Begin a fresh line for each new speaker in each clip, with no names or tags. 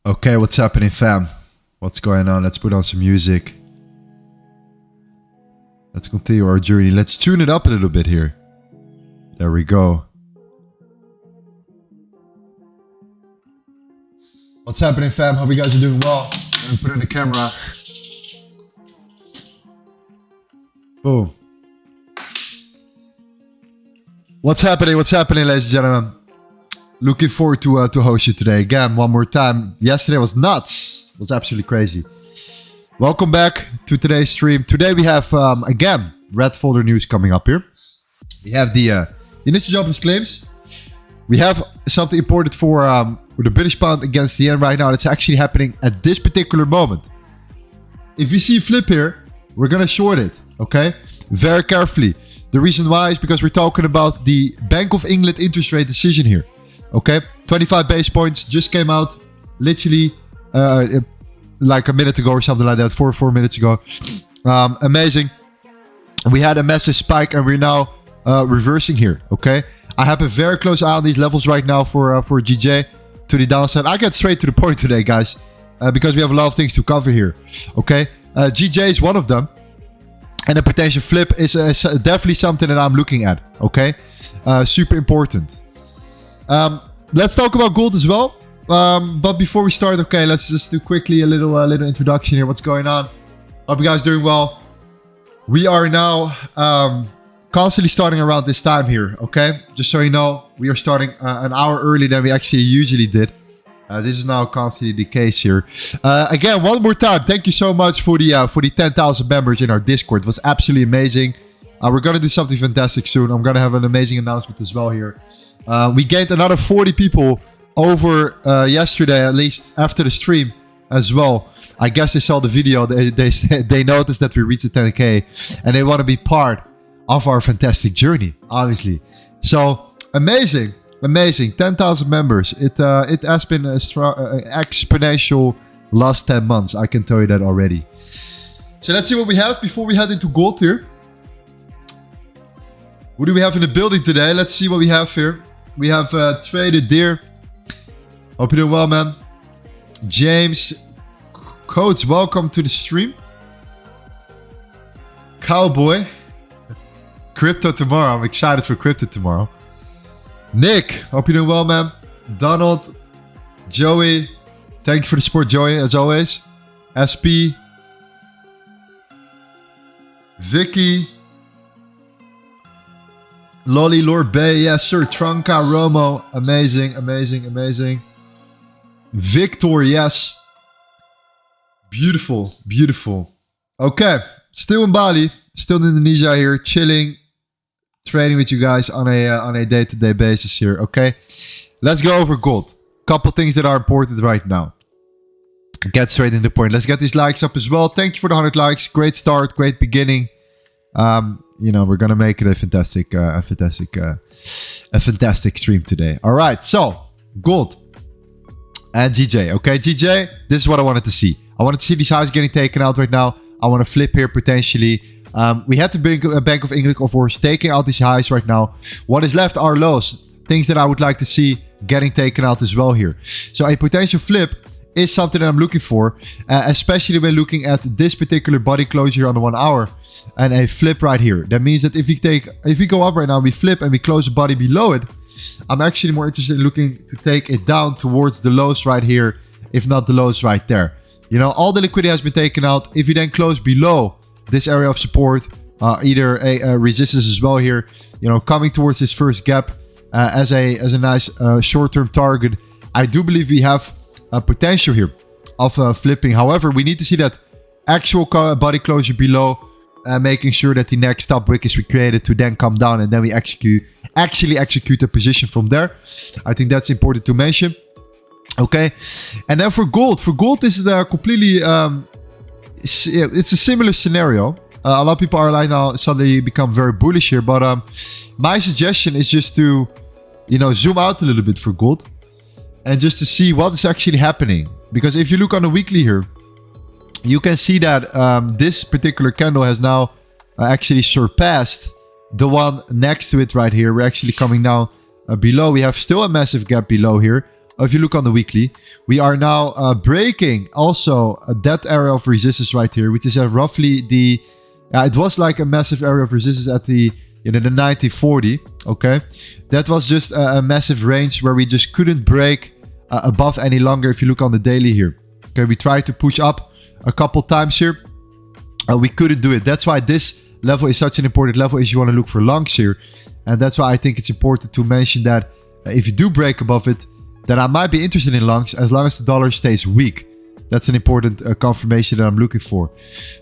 Okay, what's happening, fam? What's going on? Let's put on some music. Let's continue our journey. Let's tune it up a little bit here. There we go. What's happening, fam? Hope you guys are doing well. I'm gonna put in the camera. Boom. What's happening? What's happening, ladies and gentlemen? Looking forward to host you today again, one more time. Yesterday was nuts. It was absolutely crazy. Welcome back to today's stream. Today we have, again, red folder news coming up here. We have the initial jobless claims. We have something important for the British pound against the yen right now. That's actually happening at this particular moment. If you see a flip here, we're going to short it, okay? Very carefully. The reason why is because we're talking about the Bank of England interest rate decision here. Okay, 25 base points just came out literally like a minute ago or something like that, 4 minutes ago. Amazing. We had a massive spike and we're now reversing here. Okay, I have a very close eye on these levels right now for GJ to the downside. I get straight to the point today, guys, because we have a lot of things to cover here. Okay, GJ is one of them, and a potential flip is definitely something that I'm looking at. Okay, super important. Let's talk about gold as well. But before we start, okay, let's just do quickly a little introduction here. What's going on? Hope you guys are doing well. We are now constantly starting around this time here, okay? Just so you know, we are starting an hour earlier than we actually usually did. This is now constantly the case here. Again, one more time, thank you so much for the 10,000 members in our Discord. It was absolutely amazing. We're gonna do something fantastic soon. I'm gonna have an amazing announcement as well here. We gained another 40 people over yesterday, at least after the stream as well. I guess they saw the video. They noticed that we reached the 10K and they want to be part of our fantastic journey, obviously. So amazing, amazing. 10,000 members. It has been a strong, exponential last 10 months. I can tell you that already. So let's see what we have before we head into gold here. What do we have in the building today? Let's see what we have here. We have Traded Deer. Hope you're doing well, man. James. Coach, welcome to the stream. Cowboy. Crypto tomorrow. I'm excited for crypto tomorrow. Nick. Hope you're doing well, man. Donald. Joey. Thank you for the support, Joey, as always. SP. Vicky. Lolly Lord Bay, yes sir. Trunka, Romo, amazing, amazing, amazing. Victor, yes. Beautiful, beautiful. Okay, still in Bali, still in Indonesia here, chilling, trading with you guys on a day-to-day basis here. Okay, let's go over gold. Couple things that are important right now. Get straight in the point. Let's get these likes up as well. Thank you for the 100 likes. Great start, great beginning. You know, we're gonna make it a fantastic stream today. All right, so gold and GJ. Okay, GJ, this is what I wanted to see. I wanted to see these highs getting taken out right now. I want to flip here potentially. We had to bring a Bank of England, of course, taking out these highs right now. What is left are lows, things that I would like to see getting taken out as well here. So a potential flip is something that I'm looking for, especially when looking at this particular body closure on the 1 hour. And a flip right here. That means that if we go up right now, we flip and we close the body below it, I'm actually more interested in looking to take it down towards the lows right here, if not the lows right there. You know, all the liquidity has been taken out. If you then close below this area of support, either a resistance as well here, you know, coming towards this first gap as a nice short-term target, I do believe we have a potential here of flipping. However, we need to see that actual body closure below, making sure that the next stop wick is recreated to then come down and then we actually execute the position from there. I think that's important to mention. Okay, and then for gold this is a completely it's a similar scenario. A lot of people are like now suddenly become very bullish here, but my suggestion is just to, you know, zoom out a little bit for gold and just to see what is actually happening. Because if you look on the weekly here, you can see that this particular candle has now actually surpassed the one next to it right here. We're actually coming now below. We have still a massive gap below here. if you look on the weekly, we are now breaking also that area of resistance right here, which is roughly the, it was like a massive area of resistance at the, the 9040, okay? That was just a massive range where we just couldn't break above any longer if you look on the daily here. Okay, we tried to push up a couple times here. We couldn't do it. That's why this level is such an important level if you want to look for longs here. And that's why I think it's important to mention that if you do break above it, then I might be interested in longs as long as the dollar stays weak. That's an important confirmation that I'm looking for.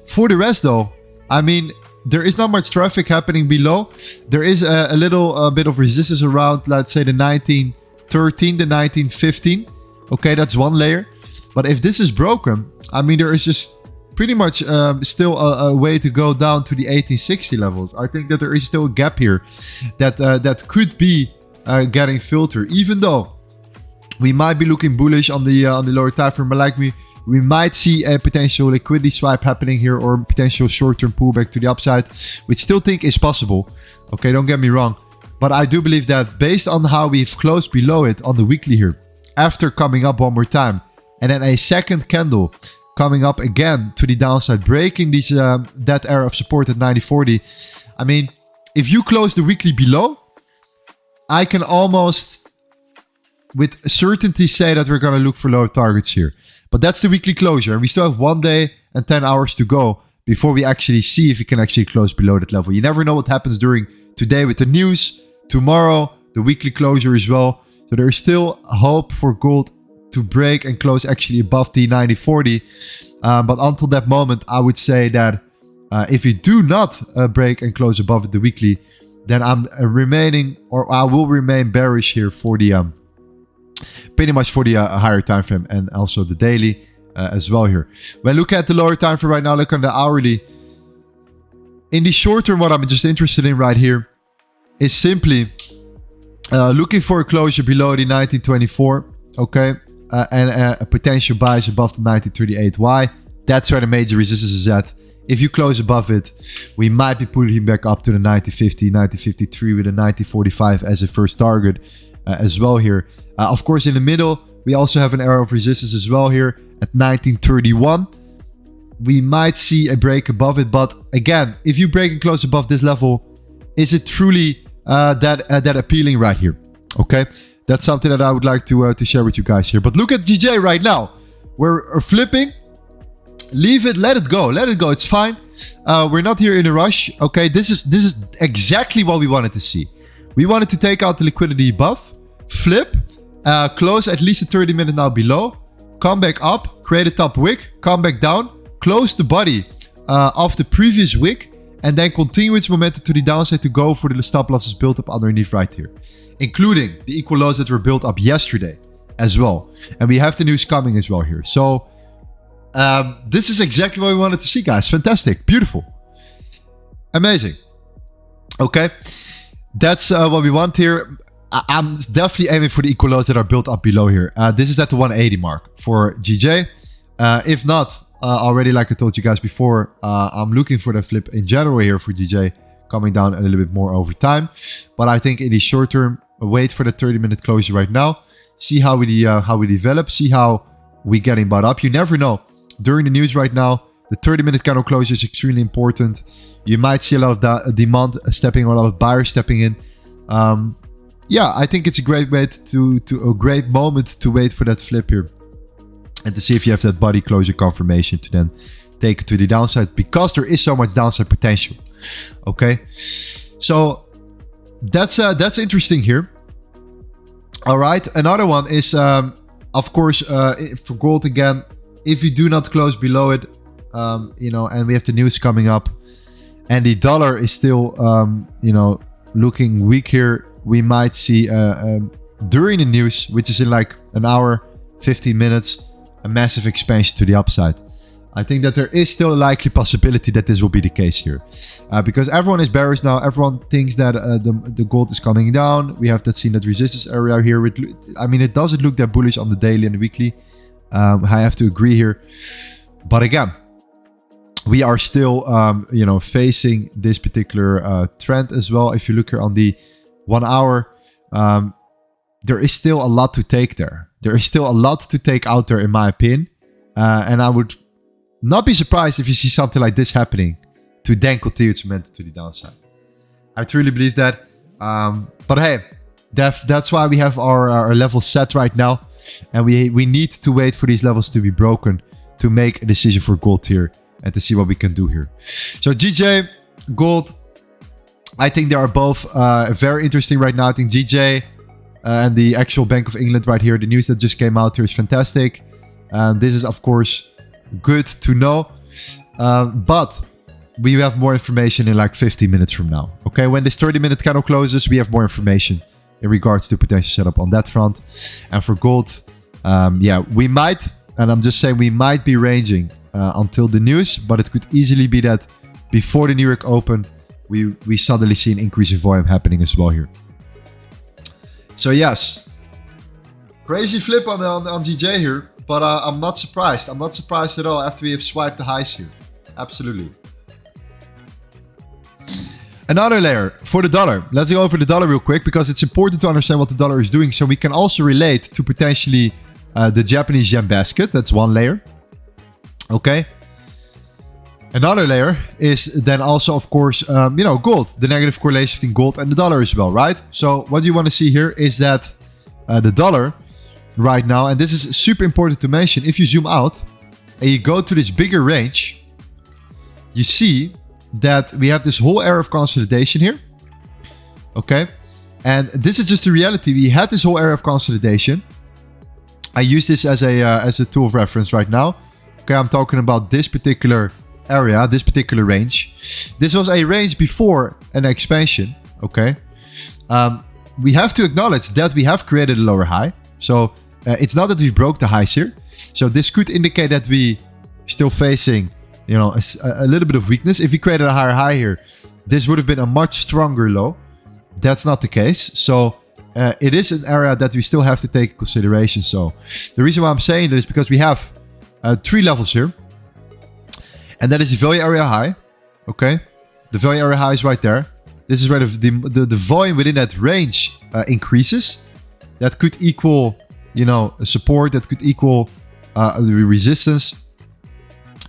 For the rest though, I mean, there is not much traffic happening below. There is a little bit of resistance around, let's say, the 1913, the 1915. Okay, that's one layer. But if this is broken, I mean, there is just pretty much still a way to go down to the 1860 levels. I think that there is still a gap here that could be getting filtered, even though we might be looking bullish on the lower time frame. But like we might see a potential liquidity swipe happening here, or potential short-term pullback to the upside, which still think is possible. Okay, don't get me wrong, but I do believe that based on how we've closed below it on the weekly here, after coming up one more time, and then a second candle coming up again to the downside, breaking these that area of support at 9040. I mean, if you close the weekly below, I can almost with certainty say that we're going to look for lower targets here. But that's the weekly closure, and we still have 1 day and 10 hours to go before we actually see if we can actually close below that level. You never know what happens during today with the news, tomorrow, the weekly closure as well. So there is still hope for gold to break and close actually above the 9040. But until that moment, I would say that if you do not break and close above the weekly, then I'm remaining, or I will remain bearish here for the pretty much for the higher time frame and also the daily as well here. When I look at the lower time frame right now, look on the hourly. In the short term, what I'm just interested in right here is simply looking for a closure below the 1924, okay, and a potential buys above the 1938. Why? That's where the major resistance is at. If you close above it, we might be putting back up to the 1950, 1953 with a 1945 as a first target as well here. Of course, in the middle, we also have an area of resistance as well here at 1931. We might see a break above it, but again, if you break and close above this level, is it truly that appealing right here? Okay, that's something that I would like to share with you guys here. But look at GJ right now. We're flipping. Leave it, let it go, it's fine. We're not here in a rush. Okay, this is exactly what we wanted to see. We wanted to take out the liquidity above, flip, close at least a 30-minute now below, come back up, create a top wick, come back down, close the body of the previous wick, and then continue its momentum to the downside to go for the stop losses built up underneath right here, including the equal lows that were built up yesterday as well. And we have the news coming as well here. So this is exactly what we wanted to see, guys. Fantastic. Beautiful. Amazing. Okay. That's what we want here. I'm definitely aiming for the equal lows that are built up below here. This is at the 180 mark for GJ. If not, already, like I told you guys before, I'm looking for the flip in general here for GJ, coming down a little bit more over time. But I think in the short term, wait for the 30-minute closure right now. See how we develop. See how we getting bought up. You never know. During the news right now, the 30-minute candle closure is extremely important. You might see a lot of demand stepping, or a lot of buyers stepping in. Yeah, I think it's a great way a great moment to wait for that flip here, and to see if you have that body closure confirmation to then take it to the downside, because there is so much downside potential. Okay, so that's interesting here. All right, another one is of course for gold again. If you do not close below it, you know, and we have the news coming up, and the dollar is still, you know, looking weak here, we might see during the news, which is in like an hour, 15 minutes, a massive expansion to the upside. I think that there is still a likely possibility that this will be the case here, because everyone is bearish now. Everyone thinks that the gold is coming down. We have seen that resistance area here. I mean, it doesn't look that bullish on the daily and the weekly. I have to agree here, but again, we are still, you know, facing this particular trend as well. If you look here on the 1 hour, there is still a lot to take there. There is still a lot to take out there, in my opinion. And I would not be surprised if you see something like this happening to then continue its momentum to the downside. I truly believe that. But hey, that's why we have our level set right now. And we need to wait for these levels to be broken to make a decision for gold here and to see what we can do here. So GJ, gold, I think they are both very interesting right now. I think GJ and the actual Bank of England right here, the news that just came out here is fantastic. This is, of course, good to know. But we have more information in like 15 minutes from now. Okay, when this 30-minute candle closes, we have more information in regards to potential setup on that front. And for gold, yeah, we might, and I'm just saying we might be ranging until the news, but it could easily be that before the New York Open, we suddenly see an increase in volume happening as well here. So yes, crazy flip on GJ here, but I'm not surprised. I'm not surprised at all after we have swiped the highs here. Absolutely. Another layer for the dollar. Let's go over the dollar real quick because it's important to understand what the dollar is doing so we can also relate to potentially the Japanese yen basket. That's one layer. Okay. Another layer is then also, of course, gold. The negative correlation between gold and the dollar as well, right? So what you want to see here is that the dollar right now, and this is super important to mention, if you zoom out and you go to this bigger range, you see that we have this whole area of consolidation here. Okay. And this is just the reality. We had this whole area of consolidation. I use this as a tool of reference right now. Okay, I'm talking about this particular area, this particular range. This was a range before an expansion. Okay. We have to acknowledge that we have created a lower high. So it's not that we broke the highs here. So this could indicate that we still facing, a little bit of weakness. If we created a higher high here, this would have been a much stronger low. That's not the case. So it is an area that we still have to take into consideration. So the reason why I'm saying that is because we have 3 levels here. And that is the value area high. Okay. The value area high is right there. This is where the volume within that range increases. That could equal, a support. That could equal the resistance.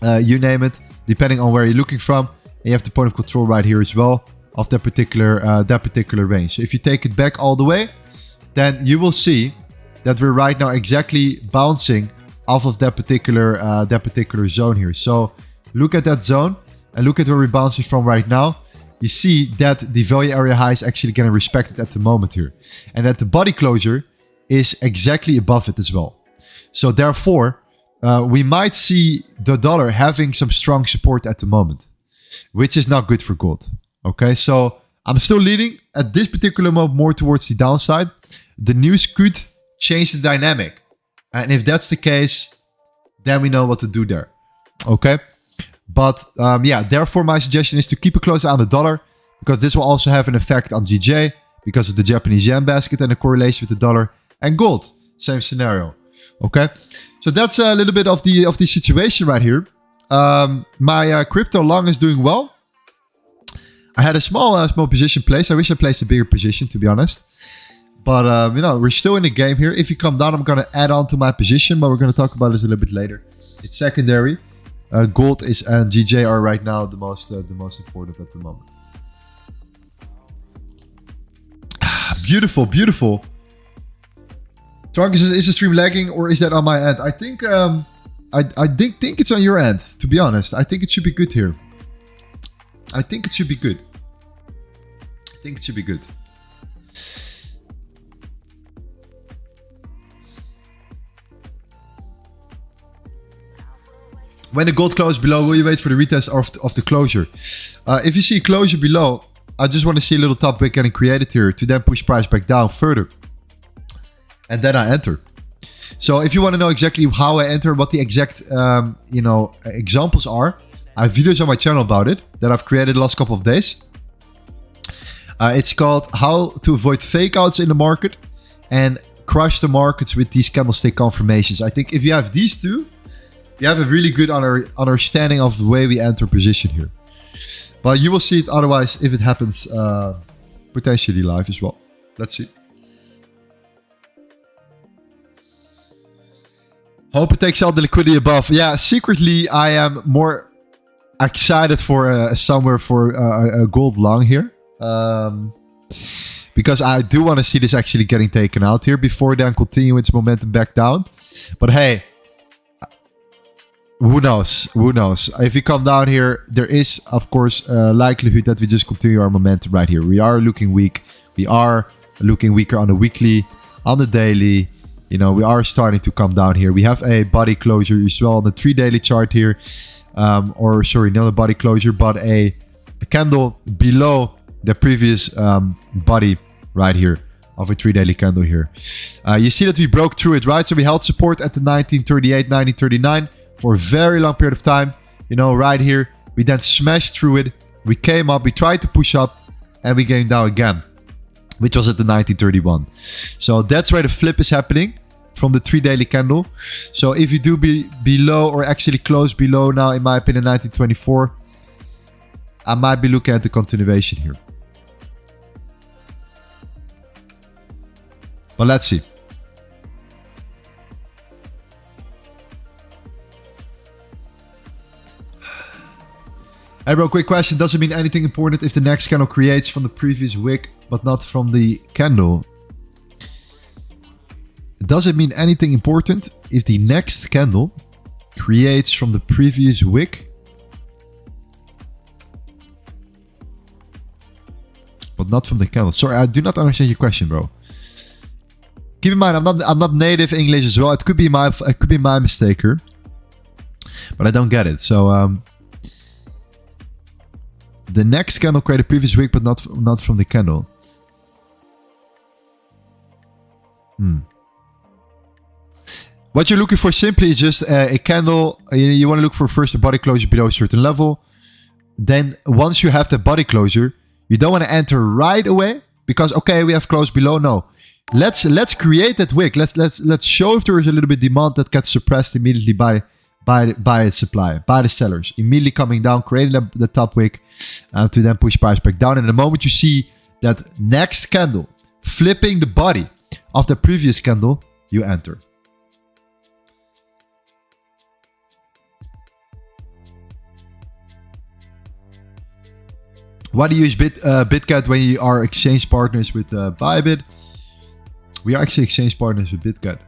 You name it, depending on where you're looking from. And you have the point of control right here as well of that particular range. So if you take it back all the way, then you will see that we're right now exactly bouncing off of that particular zone here. So look at that zone and look at where we're bouncing from right now. You see that the value area high is actually getting respected at the moment here. And that the body closure is exactly above it as well. So therefore, we might see the dollar having some strong support at the moment, which is not good for gold. Okay, so I'm still leaning at this particular moment more towards the downside. The news could change the dynamic. And if that's the case, then we know what to do there. Okay, but yeah, therefore my suggestion is to keep a close eye on the dollar because this will also have an effect on GJ because of the Japanese yen basket and the correlation with the dollar and gold. Same scenario. Okay, so that's a little bit of the situation right here. My crypto long is doing well. I had a small position placed. I wish I placed a bigger position, to be honest. But we're still in the game here. If you come down, I'm gonna add on to my position, but we're gonna talk about this a little bit later. It's secondary. Gold and GJ are right now the most important at the moment. Beautiful, beautiful. Trunk, is the stream lagging or is that on my end? I think think it's on your end, to be honest. I think it should be good here. I think it should be good. When the gold closes below, will you wait for the retest of the closure? If you see a closure below, I just want to see a little top wick getting created here to then push price back down further. And then I enter. So if you want to know exactly how I enter, what the exact examples are, I have videos on my channel about it that I've created the last couple of days. It's called How to Avoid Fakeouts in the Market and Crush the Markets with these candlestick confirmations. I think if you have these two, you have a really good understanding of the way we enter position here. But you will see it otherwise if it happens potentially live as well. Let's see. Hope it takes out the liquidity above. Yeah, secretly I am more excited for somewhere for a gold long here. Because I do want to see this actually getting taken out here before then continue its momentum back down. But hey, who knows? Who knows? If we come down here, there is, of course, a likelihood that we just continue our momentum right here. We are looking weak. We are looking weaker on the weekly, on the daily. You know, we are starting to come down here. We have a body closure as well on the 3 daily chart here. Or sorry, not a body closure, but a candle below the previous body right here of a 3 daily candle here. You see that we broke through it, right? So we held support at the 1938, 1939 for a very long period of time. You know, right here. We then smashed through it. We came up, we tried to push up, and we came down again, which was at the 1931. So that's where the flip is happening from the 3 daily candle. So if you do be below or actually close below now, in my opinion, 1924, I might be looking at the continuation here. But let's see. Hey bro, quick question. Does it mean anything important if the next candle creates from the previous wick but not from the candle? Does it mean anything important if the next candle creates from the previous wick but not from the candle? Sorry, I do not understand your question, bro. Keep in mind, I'm not native English as well. It could be my mistake here, but I don't get it. So the next candle created a previous wick, but not from the candle. What you're looking for simply is just a candle. You want to look for first a body closure below a certain level. Then once you have the body closure, you don't want to enter right away because okay, we have closed below. No. Let's create that wick. Let's show if there is a little bit demand that gets suppressed immediately by its supply, by the sellers, immediately coming down, creating the top wick to then push price back down. And the moment you see that next candle flipping the body of the previous candle, you enter. Why do you use Bitcat when you are exchange partners with Bybit? We are actually exchange partners with Bitcat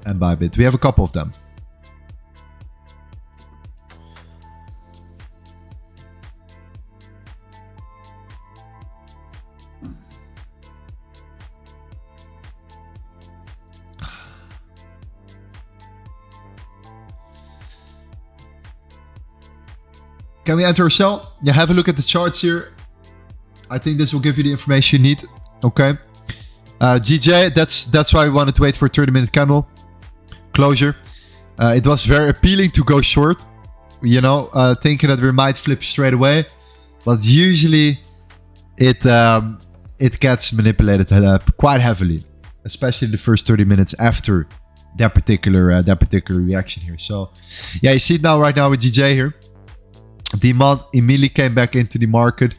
and Bybit. We have a couple of them. Can we enter or sell? Yeah, have a look at the charts here. I think this will give you the information you need. Okay. GJ, that's why we wanted to wait for a 30-minute candle closure. It was very appealing to go short, you know, thinking that we might flip straight away, but usually it gets manipulated quite heavily, especially the first 30 minutes after that particular reaction here. So yeah, you see it now right now with GJ here. Demand immediately came back into the market.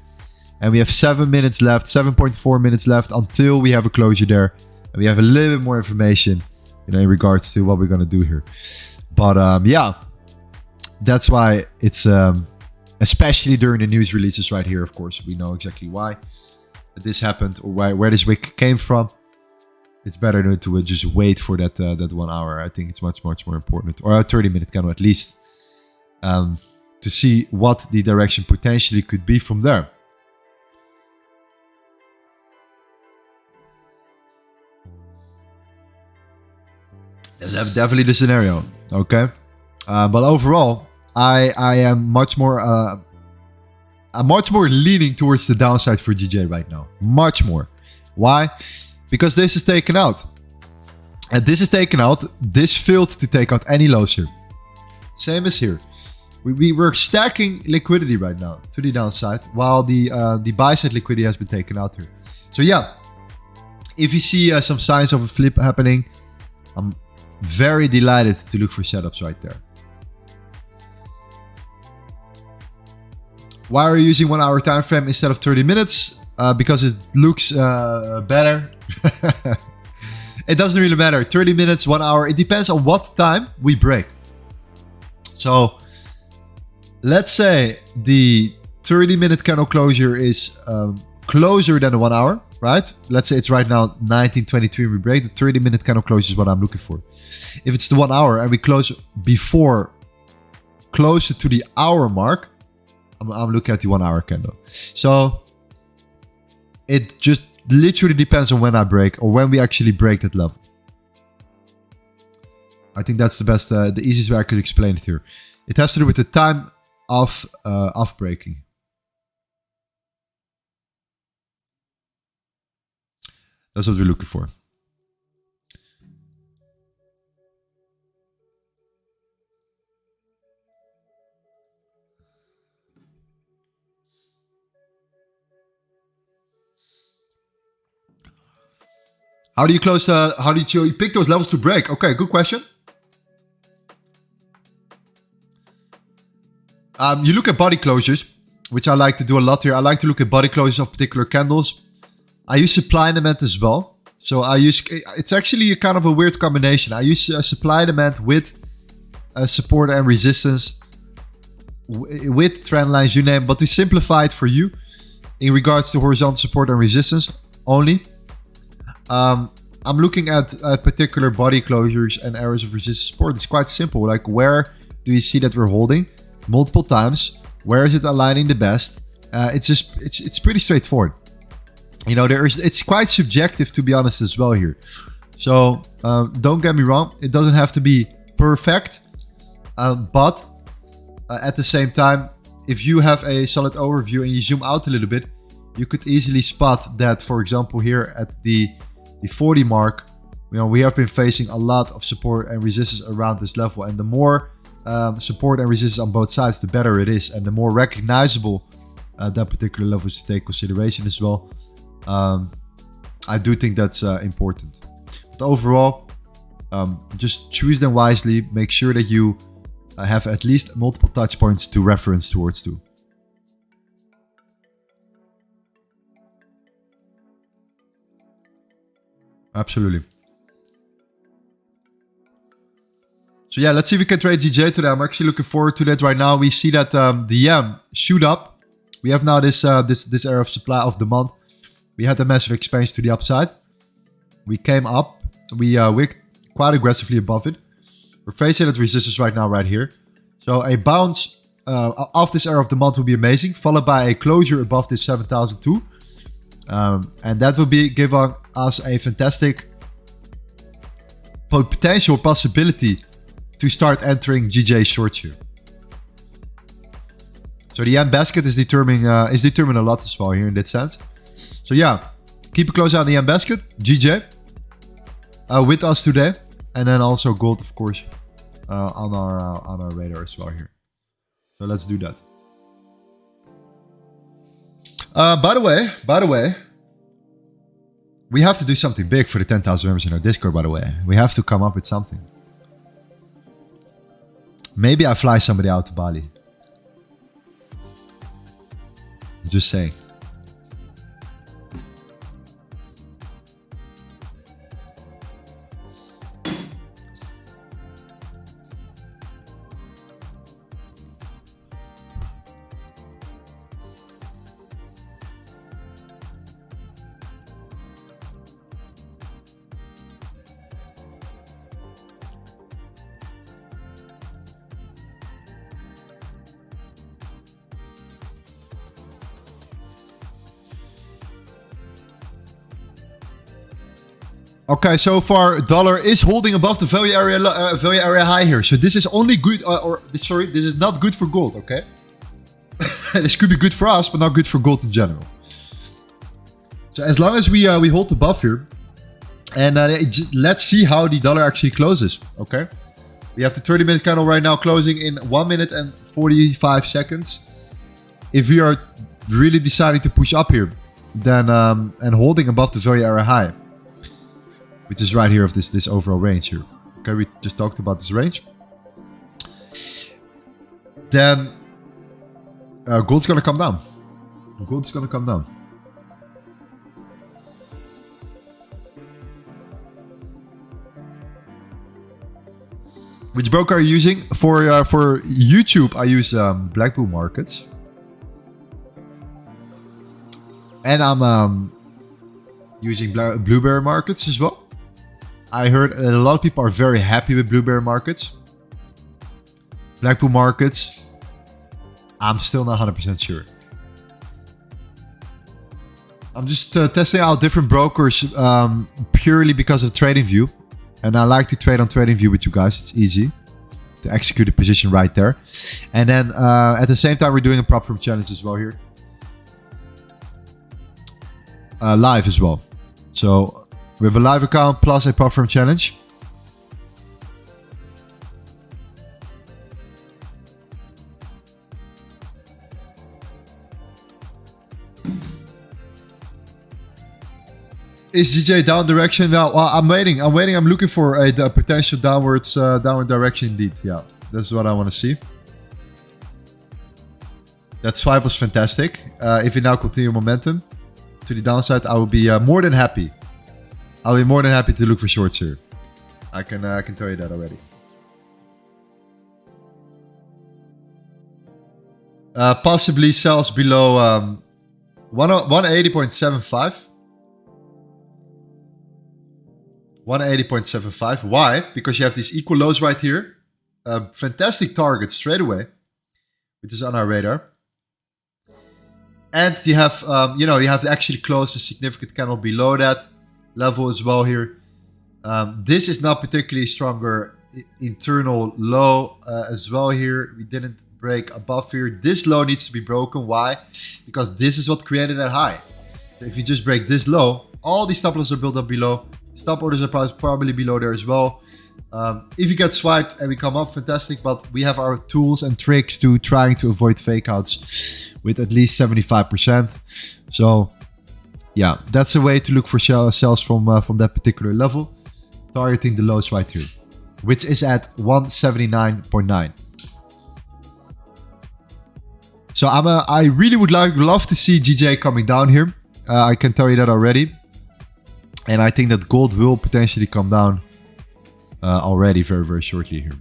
And we have 7 minutes left, 7.4 minutes left until we have a closure there. And we have a little bit more information, you know, in regards to what we're going to do here. But yeah, that's why it's, especially during the news releases right here, of course, we know exactly why this happened or where this wick came from. It's better to just wait for that 1 hour. I think it's much more important, or a 30-minute candle at least, to see what the direction potentially could be from there. That's definitely the scenario, okay? But overall, I am much more leaning towards the downside for GJ right now. Much more. Why? Because this is taken out. And this is taken out. This failed to take out any lows here. Same as here. We were stacking liquidity right now to the downside, while the buy side liquidity has been taken out here. So yeah, if you see some signs of a flip happening, I'm very delighted to look for setups right there. Why are you using 1 hour time frame instead of 30 minutes? Because it looks better. It doesn't really matter. 30 minutes, 1 hour. It depends on what time we break. So let's say the 30-minute candle closure is closer than the 1 hour, right? Let's say it's right now 19:23 we break. The 30-minute candle closure is what I'm looking for. If it's the 1 hour and we close before, closer to the hour mark, I'm looking at the 1 hour candle. So it just literally depends on when I break or when we actually break that level. I think that's the best, the easiest way I could explain it here. It has to do with the time of breaking. That's what we're looking for. How do you close? How did you pick those levels to break? Okay, good question. You look at body closures, which I like to do a lot here. I like to look at body closures of particular candles. I use supply and demand as well. So I use, it's actually a kind of a weird combination. I use supply and demand with support and resistance, with trend lines, you name it. But to simplify it for you, in regards to horizontal support and resistance only, I'm looking at particular body closures and areas of resistance support. It's quite simple. Like, where do you see that we're holding multiple times? Where is it aligning the best? It's pretty straightforward. You know, it's quite subjective, to be honest, as well here. So don't get me wrong, it doesn't have to be perfect, but at the same time, if you have a solid overview and you zoom out a little bit, you could easily spot that, for example, here at the 40 mark, you know, we have been facing a lot of support and resistance around this level, and the more support and resistance on both sides, the better it is, and the more recognizable that particular level is to take consideration as well. I do think that's important. But overall, just choose them wisely. Make sure that you have at least multiple touch points to reference towards too. Absolutely. So yeah, let's see if we can trade GJ today. I'm actually looking forward to that right now. We see that the yen shoot up. We have now this area of supply of demand. We had a massive expansion to the upside. We came up. We wicked quite aggressively above it. We're facing that resistance right now, right here. So a bounce off this area of demand will be amazing, followed by a closure above this 7,002. And that will be giving us a fantastic potential possibility to start entering GJ shorts here. So the yen basket is determining a lot as well here in that sense. So yeah, keep a close eye on the yen basket, GJ, with us today, and then also gold, of course, on our radar as well here. So let's do that. By the way, we have to do something big for the 10,000 members in our Discord. By the way, we have to come up with something. Maybe I fly somebody out to Bali. Just saying. Okay, so far dollar is holding above the value area high here. So this is only good, sorry, this is not good for gold. Okay, this could be good for us, but not good for gold in general. So as long as we hold above here, and let's see how the dollar actually closes. Okay, we have the 30-minute candle right now closing in 1 minute and 45 seconds. If we are really deciding to push up here, then and holding above the value area high, which is right here of this overall range here. Okay, we just talked about this range. Then gold's gonna come down. Gold's gonna come down. Which broker are you using? For YouTube, I use BlueBerryMarkets. And I'm using BlueBerryMarkets as well. I heard a lot of people are very happy with BlueBerryMarkets. BlueBerryMarkets, I'm still not 100% sure. I'm just testing out different brokers purely because of TradingView. And I like to trade on TradingView with you guys. It's easy to execute the position right there. And then at the same time, we're doing a prop firm challenge as well here. Live as well. So we have a live account plus a prop firm challenge. Is GJ down direction? Well, I'm waiting. I'm looking for a potential downward direction indeed. Yeah, that's what I want to see. That swipe was fantastic. If we now continue momentum to the downside, I will be more than happy. I'll be more than happy to look for shorts here. I can tell you that already. Possibly sells below 180.75. 180.75. Why? Because you have these equal lows right here. Fantastic target straight away, which is on our radar. And you have, you have to actually close a significant candle below that level as well here. This is not particularly stronger internal low as well here. We didn't break above here. This low needs to be broken. Why? Because this is what created that high. So if you just break this low, all these stop losses are built up below. Stop orders are probably below there as well. If you get swiped and we come up, fantastic. But we have our tools and tricks to trying to avoid fakeouts with at least 75%. So yeah, that's a way to look for sells from that particular level. Targeting the lows right here, which is at 179.9. So I really would love to see GJ coming down here. I can tell you that already. And I think that gold will potentially come down already very, very shortly here.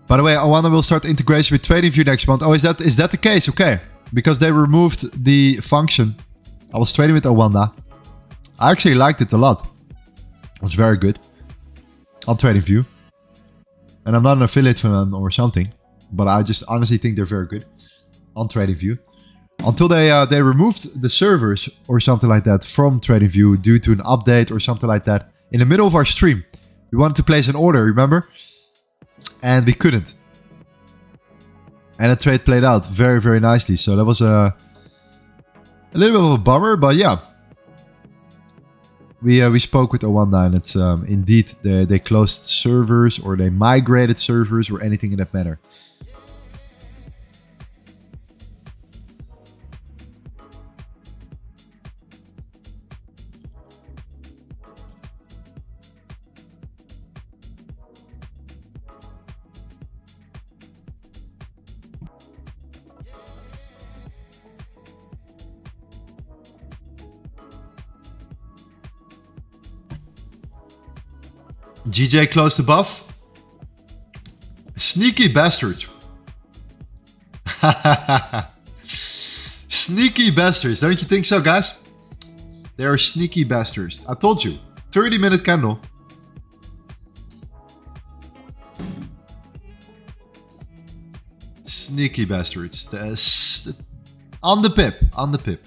By the way, Awana will start integration with TradingView next month. Oh, is that the case? Okay. Because they removed the function. I was trading with Awanda. I actually liked it a lot. It was very good on TradingView. And I'm not an affiliate from them or something, but I just honestly think they're very good on TradingView. Until they removed the servers or something like that from TradingView due to an update or something like that. In the middle of our stream, we wanted to place an order, remember? And we couldn't. And the trade played out very, very nicely. So that was a little bit of a bummer, but yeah. We spoke with Awanda and it's indeed they closed servers or they migrated servers or anything in that manner. GJ closed above. Sneaky bastards. Sneaky bastards. Don't you think so, guys? They are sneaky bastards. I told you. 30-minute candle. Sneaky bastards. On the pip. On the pip.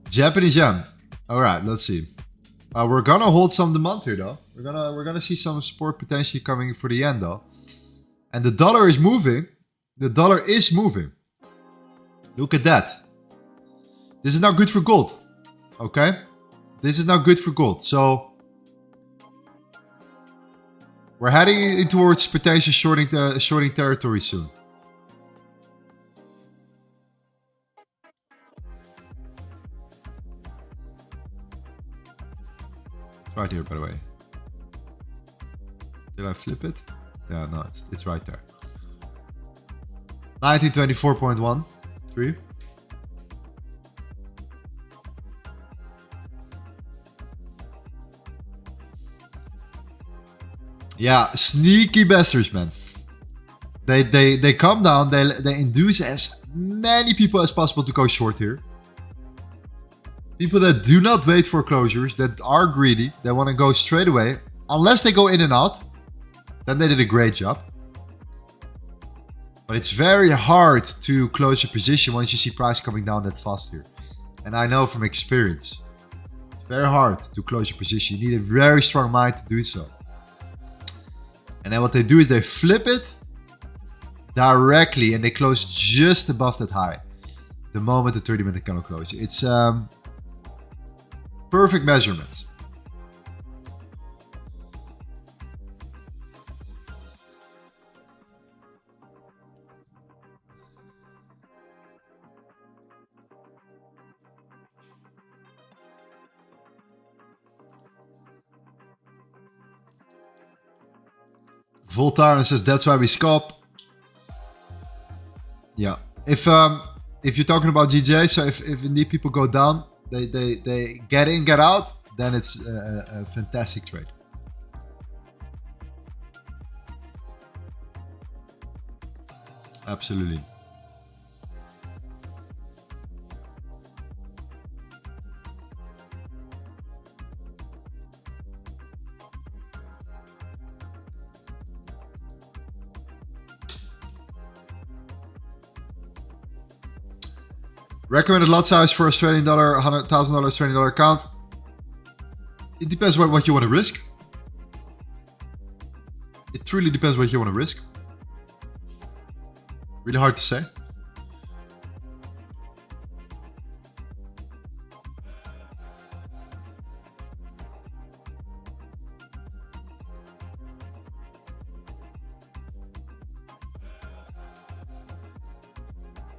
Japanese yen. All right, let's see. We're gonna hold some demand here, though. We're gonna see some support potentially coming for the yen, though. And the dollar is moving. The dollar is moving. Look at that. This is not good for gold. Okay, this is not good for gold. So we're heading in towards potential shorting territory soon. right here, by the way. Did I flip it? Yeah, no, it's right there. 1924.13. Yeah, sneaky bastards, man. They come down, they induce as many people as possible to go short here. People that do not wait for closures, that are greedy, they want to go straight away. Unless they go in and out, then they did a great job. But it's very hard to close your position once you see price coming down that fast here. And I know from experience, it's very hard to close your position. You need a very strong mind to do so. And then what they do is they flip it directly and they close just above that high. The moment the 30-minute candle closes. It's perfect measurements. Voltaire says that's why we scalp. Yeah. If you're talking about GJ, so if indeed people go down, they get in, get out, then it's a fantastic trade. Absolutely. Recommended lot size for Australian dollar, $100,000 Australian dollar account. It depends what you want to risk. It truly depends what you want to risk. Really hard to say.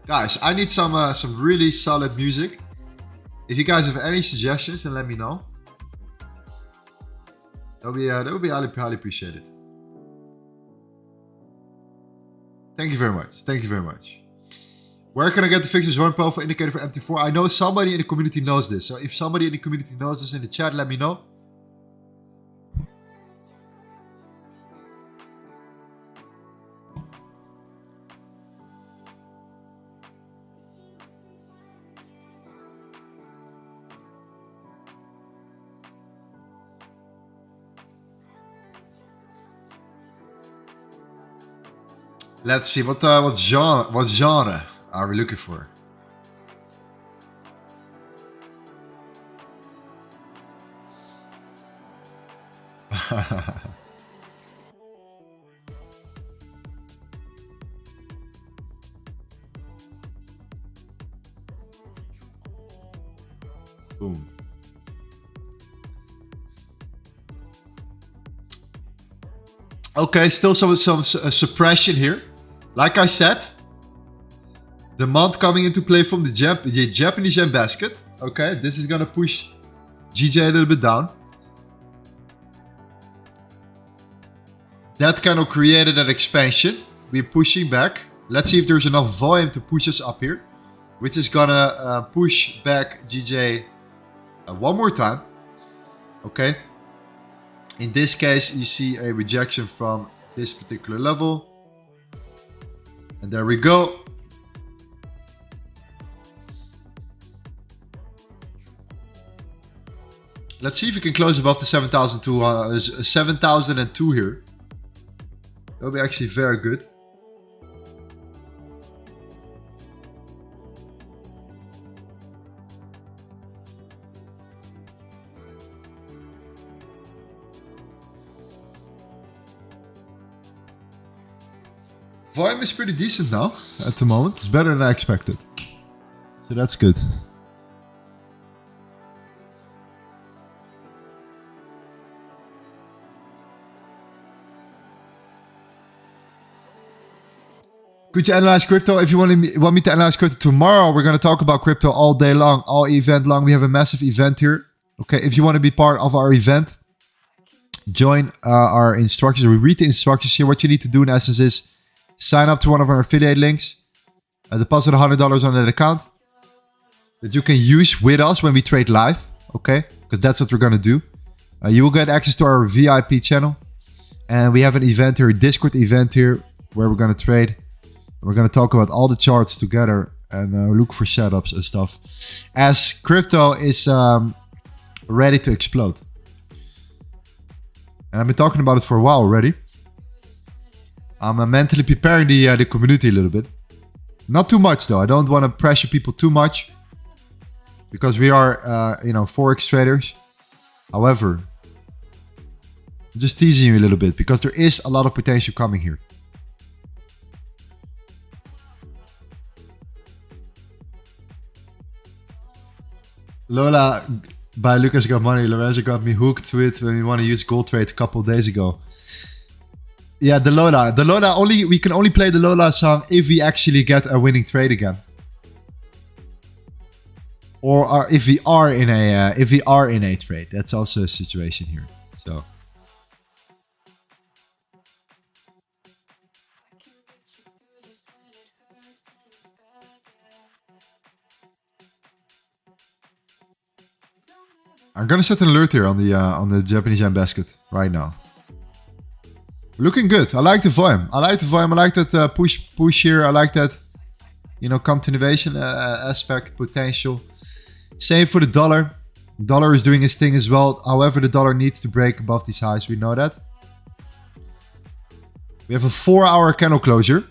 Guys, I need some really solid music. If you guys have any suggestions, then let me know. That would be highly appreciated. Thank you very much. Thank you very much. Where can I get the fixed zone profile indicator for MT4? I know somebody in the community knows this. So if somebody in the community knows this in the chat, let me know. Let's see, what genre are we looking for? Boom. Okay, still some suppression here. Like I said, demand coming into play from the Japanese yen basket. Okay, this is gonna push GJ a little bit down. That kind of created an expansion. We're pushing back. Let's see if there's enough volume to push us up here, which is gonna push back GJ one more time. Okay. In this case, you see a rejection from this particular level. And there we go. Let's see if we can close above the 7,002 here. That'll be actually very good. Volume is pretty decent now at the moment. It's better than I expected. So that's good. Could you analyze crypto? If you want me to analyze crypto tomorrow, we're going to talk about crypto all day long, all event long. We have a massive event here. Okay, if you want to be part of our event, join our instructions. We read the instructions here. What you need to do in essence is sign up to one of our affiliate links, deposit $100 on that account that you can use with us when we trade live, okay? Because that's what we're gonna do. You will get access to our VIP channel, and we have an event here, a Discord event here, where we're gonna trade. We're gonna talk about all the charts together and look for setups and stuff, as crypto is ready to explode. And I've been talking about it for a while already. I'm mentally preparing the community a little bit. Not too much though. I don't want to pressure people too much, because we are, Forex traders. However, I'm just teasing you a little bit because there is a lot of potential coming here. Lola by Lucas got money. Lorenzo got me hooked to it when we want to use gold trade a couple of days ago. Yeah, the Lola we can only play the Lola song if we actually get a winning trade again, or if we are in a trade. That's also a situation here. So I'm gonna set an alert here on the Japanese yen basket right now. Looking good. I like the volume. I like that push here. I like that, continuation aspect potential. Same for the dollar. Dollar is doing its thing as well. However, the dollar needs to break above these highs. We know that. We have a 4-hour candle closure,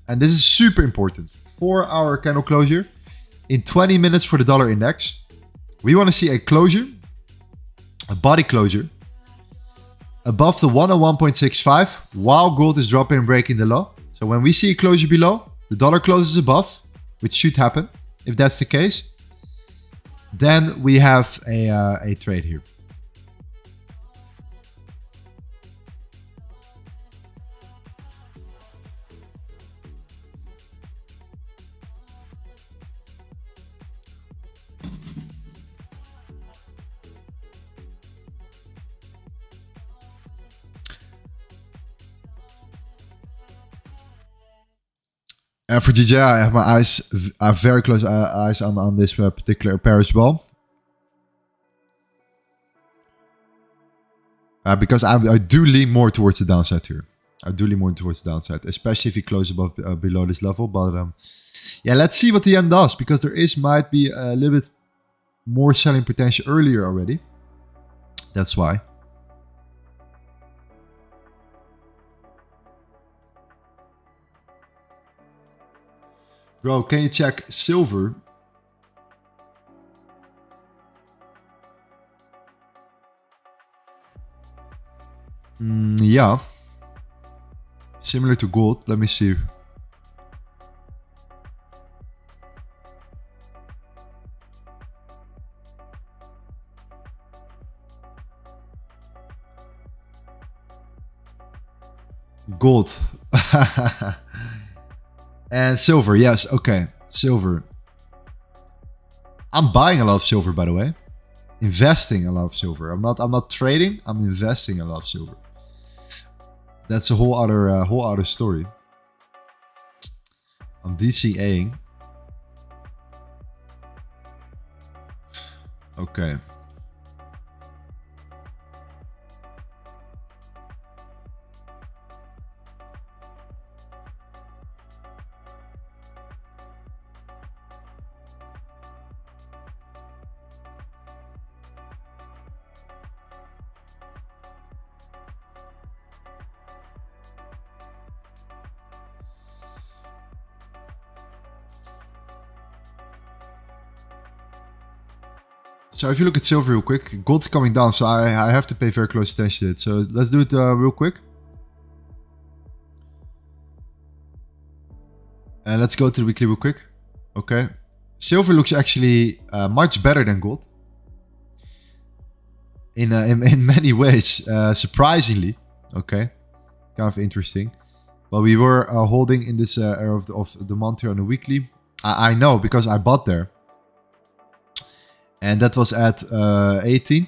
and this is super important. 4-hour candle closure in 20 minutes for the dollar index. We want to see a closure, a body closure, above the 101.65 while gold is dropping and breaking the low. So when we see a closure below, the dollar closes above, which should happen. If that's the case, then we have a trade here. And for GJ, I have my very close eyes on this particular pair as well. Because I do lean more towards the downside here. I do lean more towards the downside, especially if you close above below this level. But yeah, let's see what the yen does, because there might be a little bit more selling potential earlier already. That's why. Bro, can you check silver? Yeah. Similar to gold. Let me see. Gold. And silver, yes, okay. Silver. I'm buying a lot of silver, by the way. Investing a lot of silver. I'm not trading, I'm investing a lot of silver. That's a whole other story. I'm DCAing. Okay. So if you look at silver real quick, gold's coming down, so I have to pay very close attention to it. So let's do it real quick. And let's go to the weekly real quick. Okay. Silver looks actually much better than gold. In many ways, surprisingly. Okay. Kind of interesting. But we were holding in this area of the month here on the weekly. I know because I bought there. And that was at 18.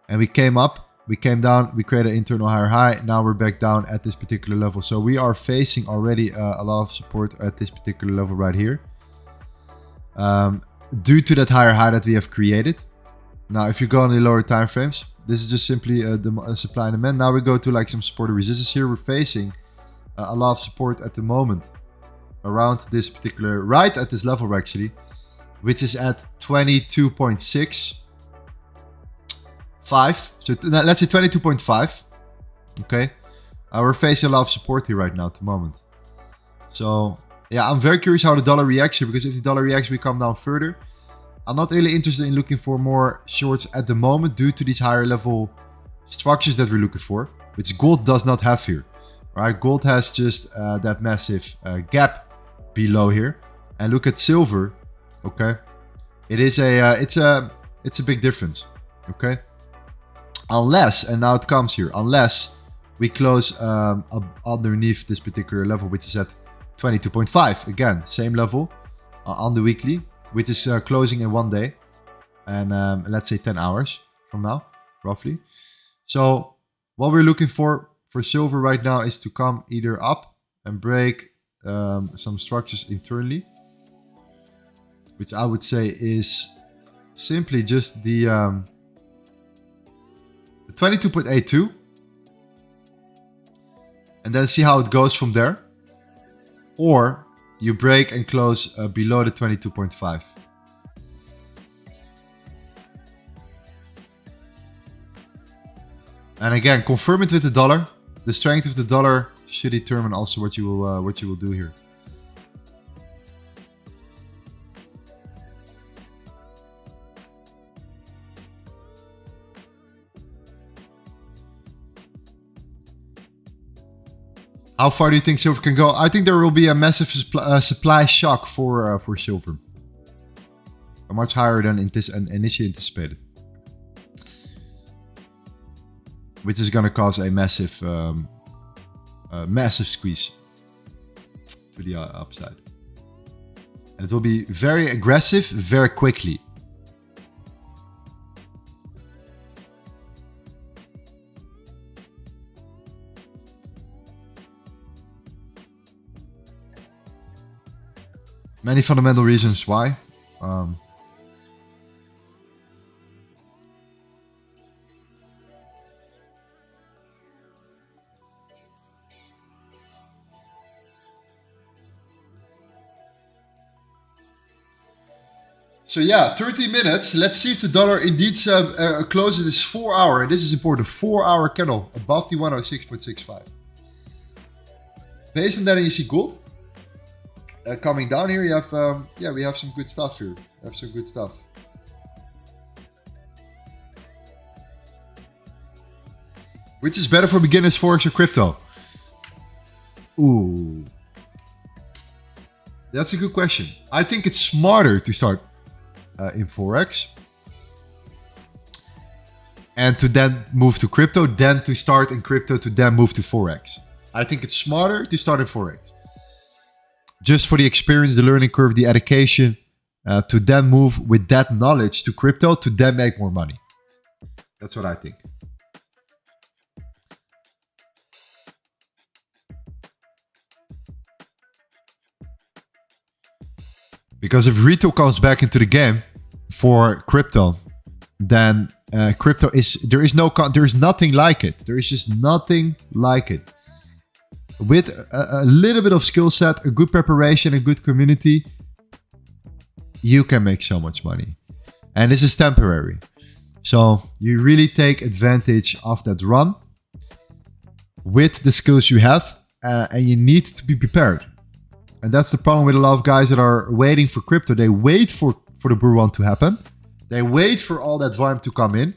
And we came up We came down, we created an internal higher high. Now we're back down at this particular level. So we are facing already a lot of support at this particular level right here. Due to that higher high that we have created. Now, if you go on the lower time frames, this is just simply the supply and demand. Now we go to like some support and resistance here. We're facing a lot of support at the moment around this particular, right at this level actually, which is at 22.65. So let's say 22.5. Okay. We're facing a lot of support here right now at the moment. So yeah, I'm very curious how the dollar reacts here, because if the dollar reacts, we come down further. I'm not really interested in looking for more shorts at the moment due to these higher level structures that we're looking for, which gold does not have here. Right? Gold has just that massive gap below here. And look at silver. Okay, it is it's a big difference. Okay, unless, and now it comes here, unless we close underneath this particular level, which is at 22.5. Again, same level on the weekly, which is closing in 1 day, and let's say 10 hours from now, roughly. So what we're looking for silver right now is to come either up and break some structures internally, which I would say is simply just the 22.82, and then see how it goes from there. Or you break and close below the 22.5. And again, confirm it with the dollar. The strength of the dollar should determine also what you will do here. How far do you think silver can go? I think there will be a massive supply shock for silver. Much higher than initially anticipated. Which is going to cause a massive, massive squeeze to the upside. And it will be very aggressive, very quickly. Many fundamental reasons why. So yeah, 30 minutes. Let's see if the dollar indeed closes this 4 hour. And this is important. 4 hour candle above the 106.65. Based on that, you see gold. Coming down here, you have, yeah, we have some good stuff here. We have some good stuff. Which is better for beginners, Forex or crypto? Ooh. That's a good question. I think it's smarter to start in Forex. And to then move to crypto, then to start in crypto, to then move to Forex. I think it's smarter to start in Forex. Just for the experience, the learning curve, the education, to then move with that knowledge to crypto, to then make more money. That's what I think. Because if retail comes back into the game for crypto, then crypto is, there is nothing like it. There is just nothing like it. With a little bit of skill set, a good preparation, a good community, you can make so much money. And this is temporary. So you really take advantage of that run with the skills you have, and you need to be prepared. And that's the problem with a lot of guys that are waiting for crypto. They wait for the bull run to happen. They wait for all that volume to come in,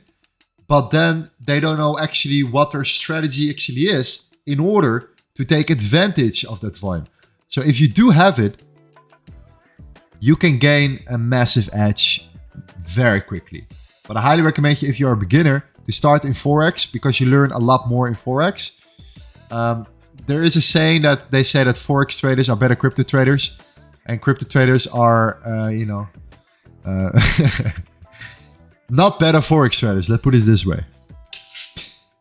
but then they don't know actually what their strategy actually is in order to take advantage of that volume. So if you do have it, you can gain a massive edge very quickly. But I highly recommend you, if you're a beginner, to start in Forex, because you learn a lot more in Forex. There is a saying that they say that Forex traders are better crypto traders, and crypto traders are, not better Forex traders. Let's put it this way.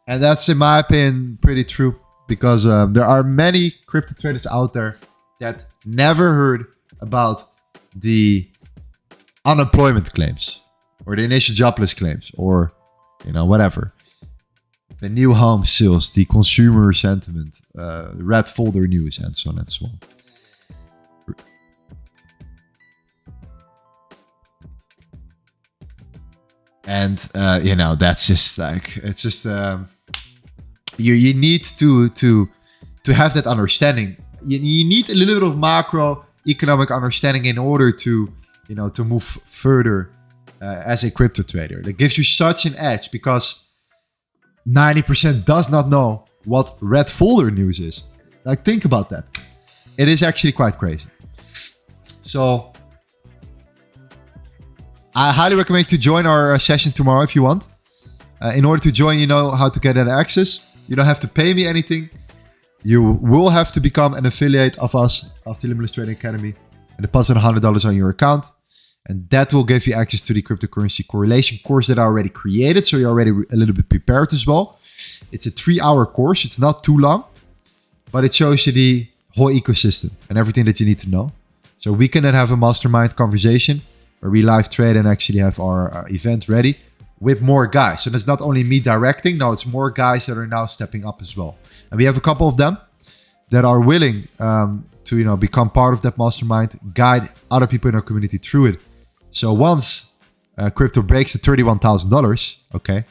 And that's, in my opinion, pretty true. Because there are many crypto traders out there that never heard about the unemployment claims. Or the initial jobless claims. Or, whatever. The new home sales, the consumer sentiment, red folder news, and so on and so on. And that's just like, it's just you need to have that understanding. You need a little bit of macroeconomic understanding in order to to move further as a crypto trader. That gives you such an edge, because 90% does not know what red folder news is. Like, think about that. It is actually quite crazy. So I highly recommend you to join our session tomorrow if you want. In order to join, you know how to get that access. You don't have to pay me anything. You will have to become an affiliate of us, of the Limitless Trading Academy, and deposit $100 on your account. And that will give you access to the cryptocurrency correlation course that I already created. So you're already a little bit prepared as well. It's a 3-hour course. It's not too long, but it shows you the whole ecosystem and everything that you need to know. So we can then have a mastermind conversation where we live trade and actually have our event ready with more guys. So it's not only me directing. No, it's more guys that are now stepping up as well. And we have a couple of them that are willing to become part of that mastermind, guide other people in our community through it. So once crypto breaks the $31,000, okay.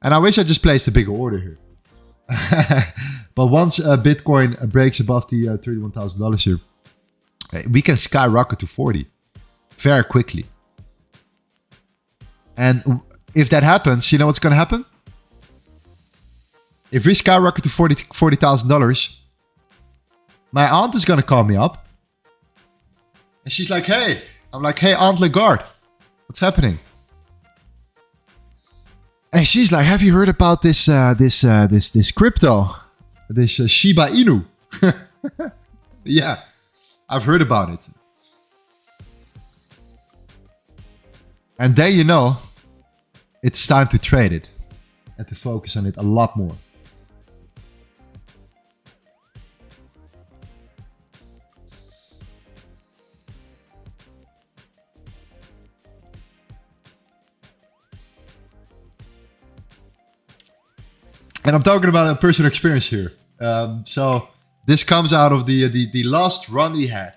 And I wish I just placed a bigger order here. But once Bitcoin breaks above the $31,000 here, we can skyrocket to 40 very quickly. And if that happens, you know what's going to happen? If we skyrocket to $40,000, my aunt is going to call me up. And she's like, hey. I'm like, hey, Aunt Lagarde, what's happening? And she's like, have you heard about this crypto? This Shiba Inu? Yeah, I've heard about it. And then it's time to trade it and to focus on it a lot more. And I'm talking about a personal experience here. So this comes out of the last run we had,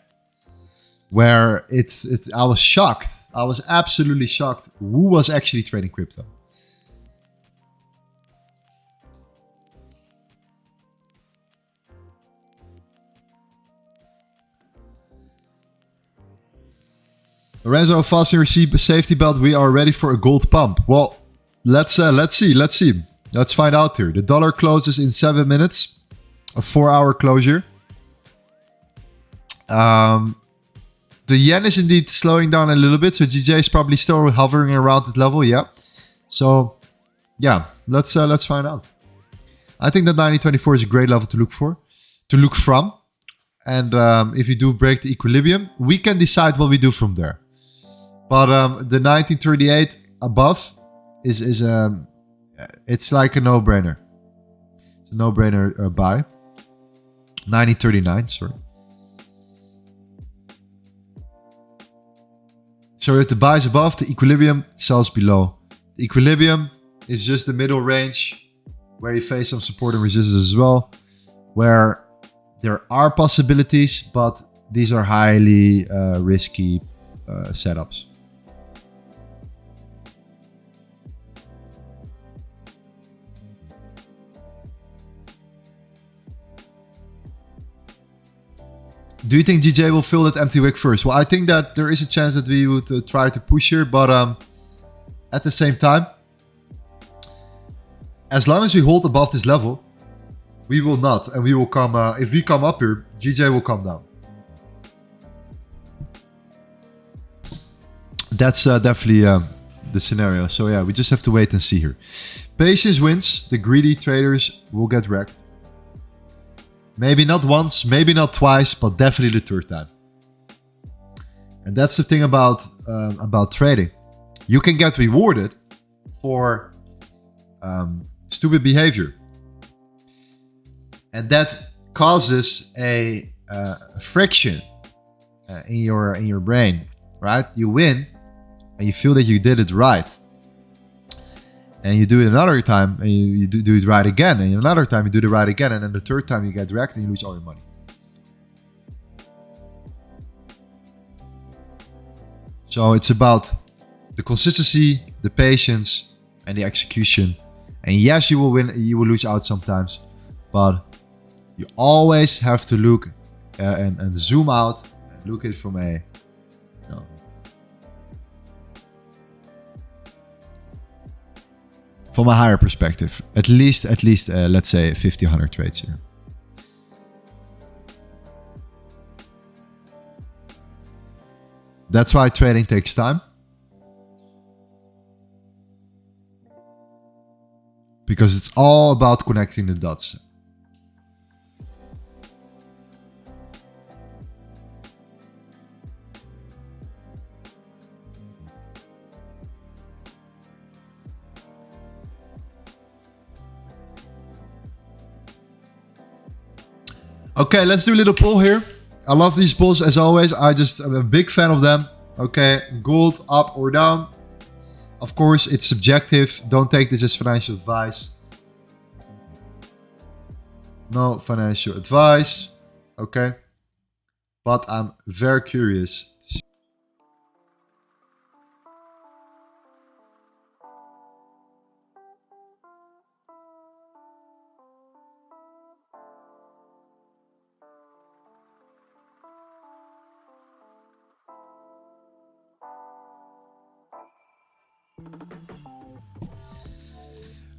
where I was shocked. I was absolutely shocked who was actually trading crypto. Lorenzo, fasten your safety belt. We are ready for a gold pump. Well, let's see. Let's find out here. The dollar closes in 7 minutes. A 4-hour closure. The yen is indeed slowing down a little bit. So GJ is probably still hovering around that level. Yeah. So, yeah. Let's find out. I think that 9024 is a great level to look from. And if you do break the equilibrium, we can decide what we do from there. But the 1938 above is it's like a no-brainer. It's a no-brainer buy. 1939, sorry. So if the buy is above, the equilibrium sells below. The equilibrium is just the middle range where you face some support and resistance as well, where there are possibilities, but these are highly risky setups. Do you think GJ will fill that empty wick first? Well, I think that there is a chance that we would try to push here, but at the same time, as long as we hold above this level, we will not, and we will come. If we come up here, GJ will come down. That's definitely the scenario. So yeah, we just have to wait and see here. Patience wins. The greedy traders will get wrecked. Maybe not once, maybe not twice, but definitely the third time. And that's the thing about trading. You can get rewarded for stupid behavior. And that causes a friction in your brain, right? You win and you feel that you did it right. And you do it another time and you do it right again. And another time you do it right again. And then the third time you get wrecked and you lose all your money. So it's about the consistency, the patience, and the execution. And yes, you will win, you will lose out sometimes, but you always have to look and zoom out and look at it from a, from a higher perspective. At least, let's say 50, 100 trades here. That's why trading takes time. Because it's all about connecting the dots. Okay, let's do a little poll here. I love these polls as always. I'm a big fan of them. Okay, gold up or down. Of course, it's subjective. Don't take this as financial advice. No financial advice. Okay. But I'm very curious to see.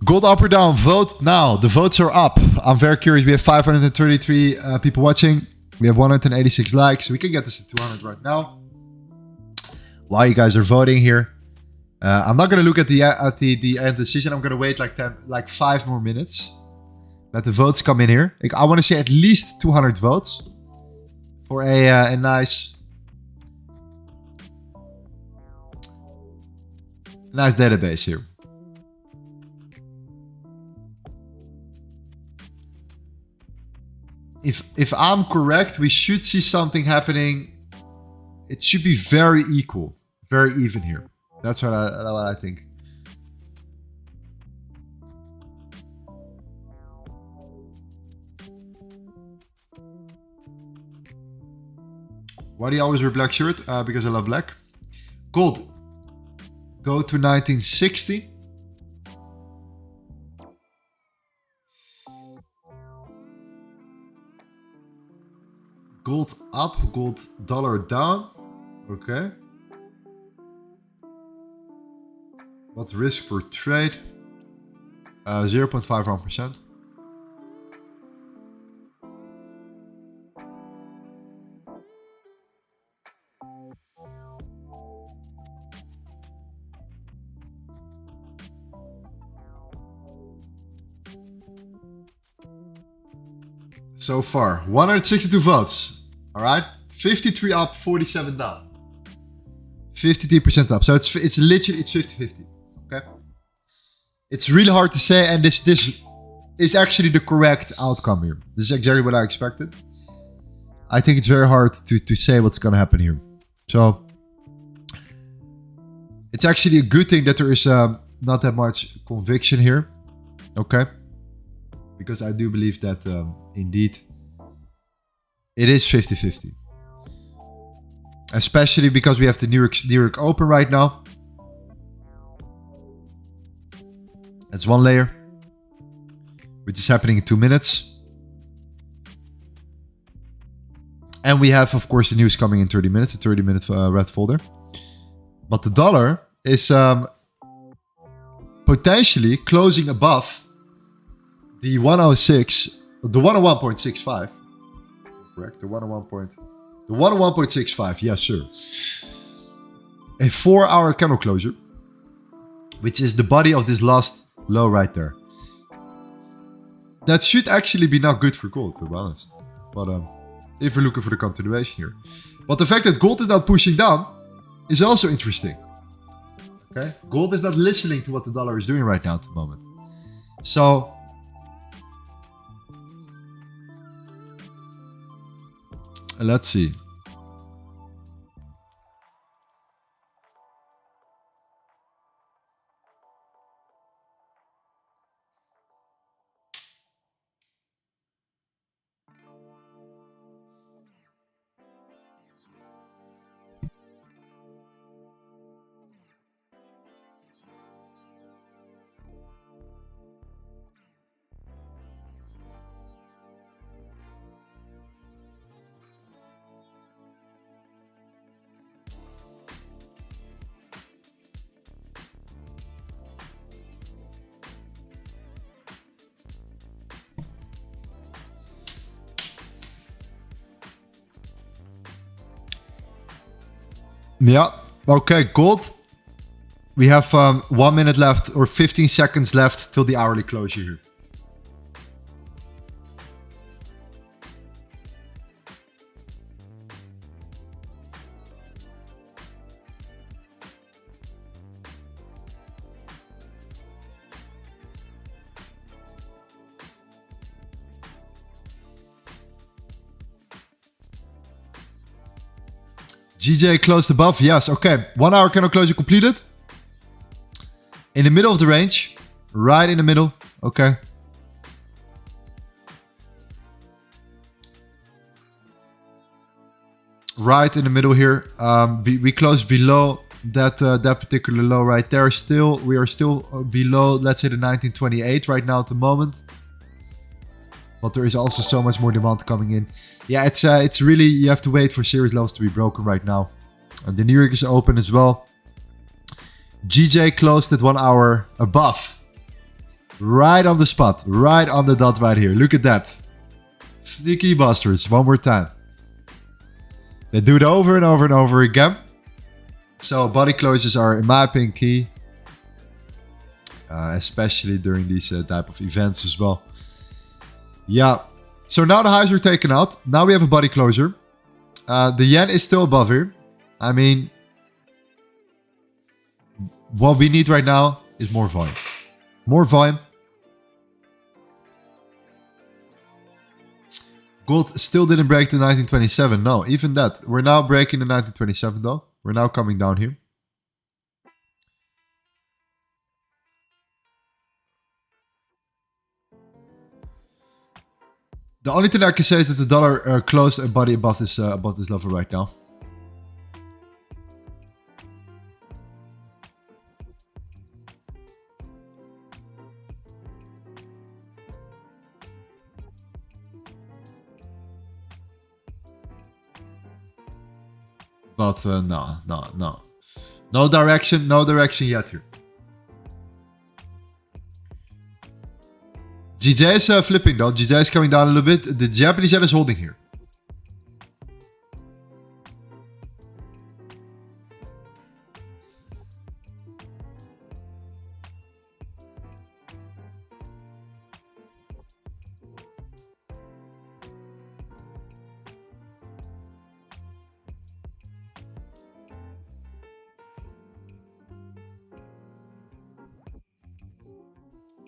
Gold up or down? Vote now. The votes are up. I'm very curious. We have 533 people watching. We have 186 likes. We can get this to 200 right now. While you guys are voting here, I'm not gonna look at the end decision. I'm gonna wait like 5 more minutes. Let the votes come in here. I want to see at least 200 votes for a nice database here. If I'm correct, we should see something happening. It should be very equal, very even here. That's what I think. Why do you always wear black shirt? Because I love black. Gold. Go to 1960. Gold up, gold dollar down. Okay. What risk per trade? 0.51%. So far, 162 votes. All right, 53 up, 47 down. 53% up. So it's literally 50-50. Okay. It's really hard to say, and this is actually the correct outcome here. This is exactly what I expected. I think it's very hard to say what's gonna happen here. So it's actually a good thing that there is not that much conviction here. Okay. Because I do believe that indeed it is 50-50. Especially because we have the New York Open right now. That's one layer, which is happening in 2 minutes. And we have, of course, the news coming in 30 minutes, a 30-minute red folder. But the dollar is potentially closing above the 106, the 101.65. Correct, the 101.65. Yes, sir. A 4-hour candle closure, which is the body of this last low right there. That should actually be not good for gold, to be honest. But if we're looking for the continuation here, but the fact that gold is not pushing down is also interesting. Okay, gold is not listening to what the dollar is doing right now at the moment. So let's see. Yeah. Okay, gold. We have 1 minute left or 15 seconds left till the hourly closure here. GJ closed above. Yes. Okay. 1 hour candle closure completed. In the middle of the range. Right in the middle. Okay. Right in the middle here. We closed below that that particular low right there. We are still below, let's say, the 1928 right now at the moment. But there is also so much more demand coming in. Yeah, it's really, you have to wait for serious levels to be broken right now. And the New York is open as well. GJ closed at 1 hour above. Right on the spot. Right on the dot right here. Look at that. Sneaky bastards. One more time. They do it over and over and over again. So body closures are, in my opinion, key. Especially during these type of events as well. Yeah. So now the highs were taken out. Now we have a body closure. The yen is still above here. I mean, what we need right now is more volume. More volume. Gold still didn't break the 1927. No, even that. We're now breaking the 1927 though. We're now coming down here. The only thing I can say is that the dollar closed a body above this level right now. But no direction yet here. GJ is flipping though. GJ is coming down a little bit. The Japanese yen is holding here.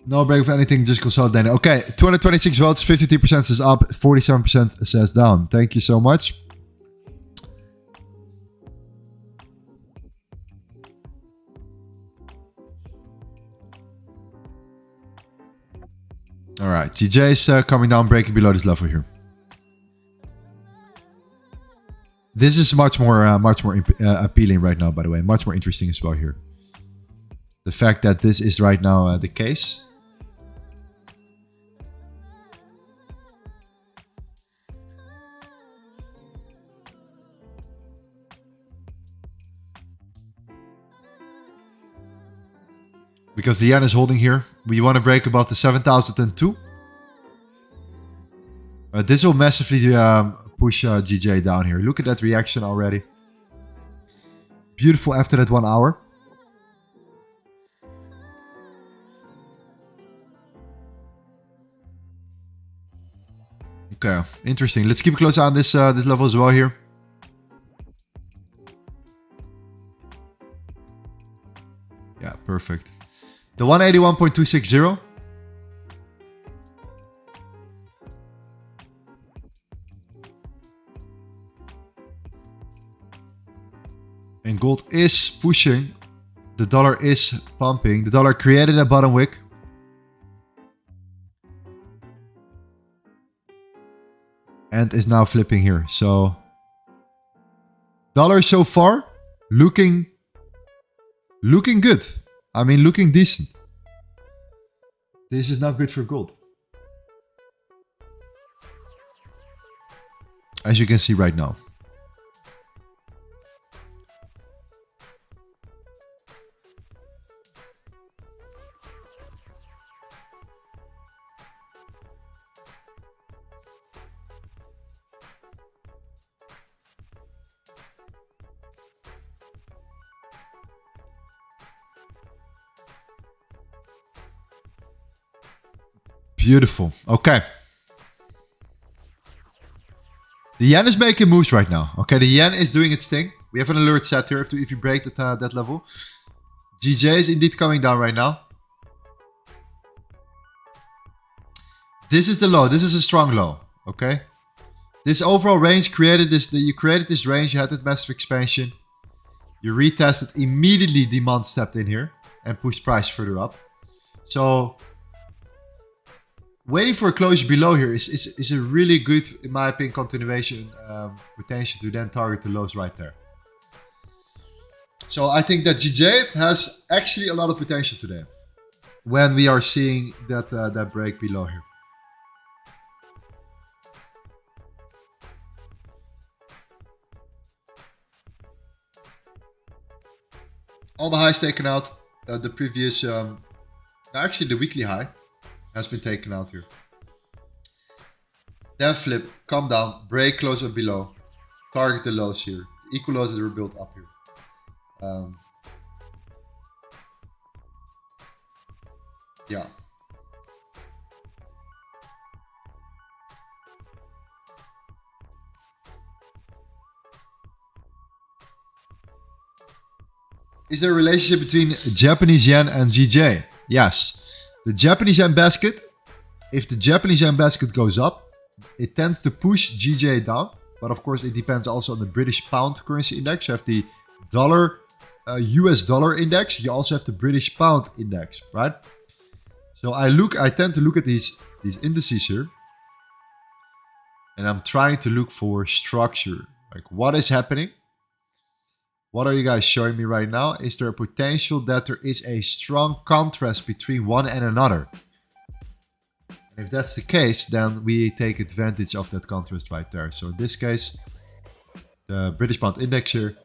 No break of anything, just consolidating. Okay, 226 votes, 53% says up, 47% says down. Thank you so much. All right, GJ is coming down, breaking below this level here. This is much more appealing right now, by the way. Much more interesting as well here. The fact that this is right now the case. Because the yen is holding here. We want to break above the 7,002. This will massively push GJ down here. Look at that reaction already. Beautiful after that 1 hour. Okay, interesting. Let's keep a close eye on this level as well here. Yeah, perfect. The 181.260. And gold is pushing. The dollar is pumping. The dollar created a bottom wick. And is now flipping here. So dollar so far looking good. I mean, looking decent. This is not good for gold. As you can see right now. Beautiful. Okay. The yen is making moves right now. Okay, the yen is doing its thing. We have an alert set here if you break that level. GJ is indeed coming down right now. This is the low. This is a strong low. Okay. This overall range created this. You created this range. You had that massive expansion. You retested. Immediately demand stepped in here and pushed price further up. So waiting for a closure below here is a really good, in my opinion, continuation potential to then target the lows right there. So I think that GJ has actually a lot of potential today when we are seeing that break below here. All the highs taken out. The previous, actually the weekly high has been taken out here. Then flip, come down, break closer below, target the lows here. Equal lows that were built up here. Yeah. Is there a relationship between Japanese yen and GJ? Yes. The Japanese yen basket, if the Japanese yen basket goes up, it tends to push GJ down. But of course, it depends also on the British pound currency index. You have the dollar, US dollar index. You also have the British pound index, right? So I tend to look at these indices here. And I'm trying to look for structure. Like, what is happening? What are you guys showing me right now? Is there a potential that there is a strong contrast between one and another? And if that's the case, then we take advantage of that contrast right there. So in this case, the British pound index here.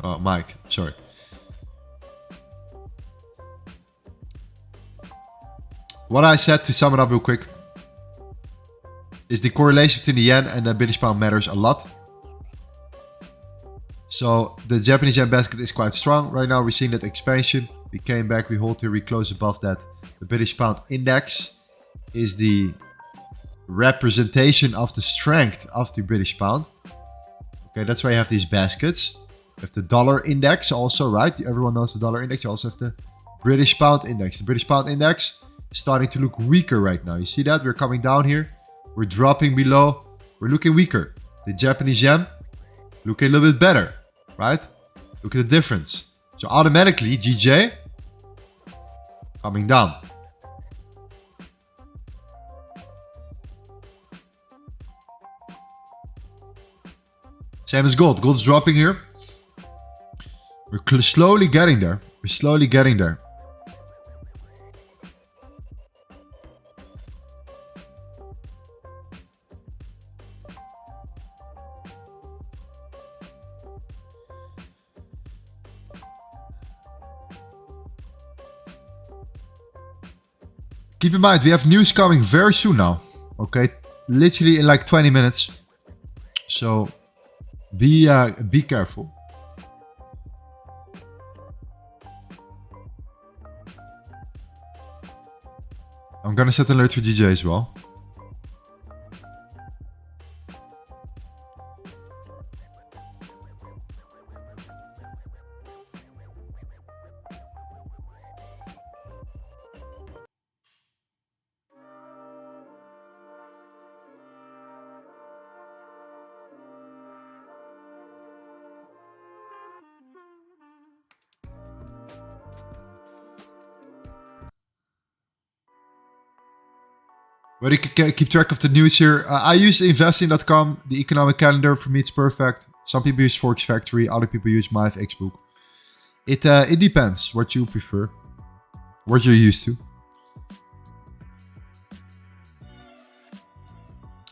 Oh, Mike, sorry. What I said, to sum it up real quick, is the correlation between the yen and the British pound matters a lot. So the Japanese yen basket is quite strong. Right now we're seeing that expansion. We came back, we hold here, we close above that. The British pound index is the representation of the strength of the British pound. Okay, that's why you have these baskets. You have the dollar index also, right? Everyone knows the dollar index. You also have the British pound index. The British pound index is starting to look weaker right now. You see that? We're coming down here. We're dropping below. We're looking weaker. The Japanese yen looking a little bit better, right? Look at the difference. So automatically, GJ coming down. Same as gold. Gold's dropping here. We're slowly getting there. We're slowly getting there. Keep in mind, we have news coming very soon now. Okay, literally in like 20 minutes. So be careful. I'm gonna set an alert for DJ as well. But you can keep track of the news here. I use investing.com, the economic calendar. For me, it's perfect. Some people use Forex Factory. Other people use MyFXbook. It depends what you prefer, what you're used to.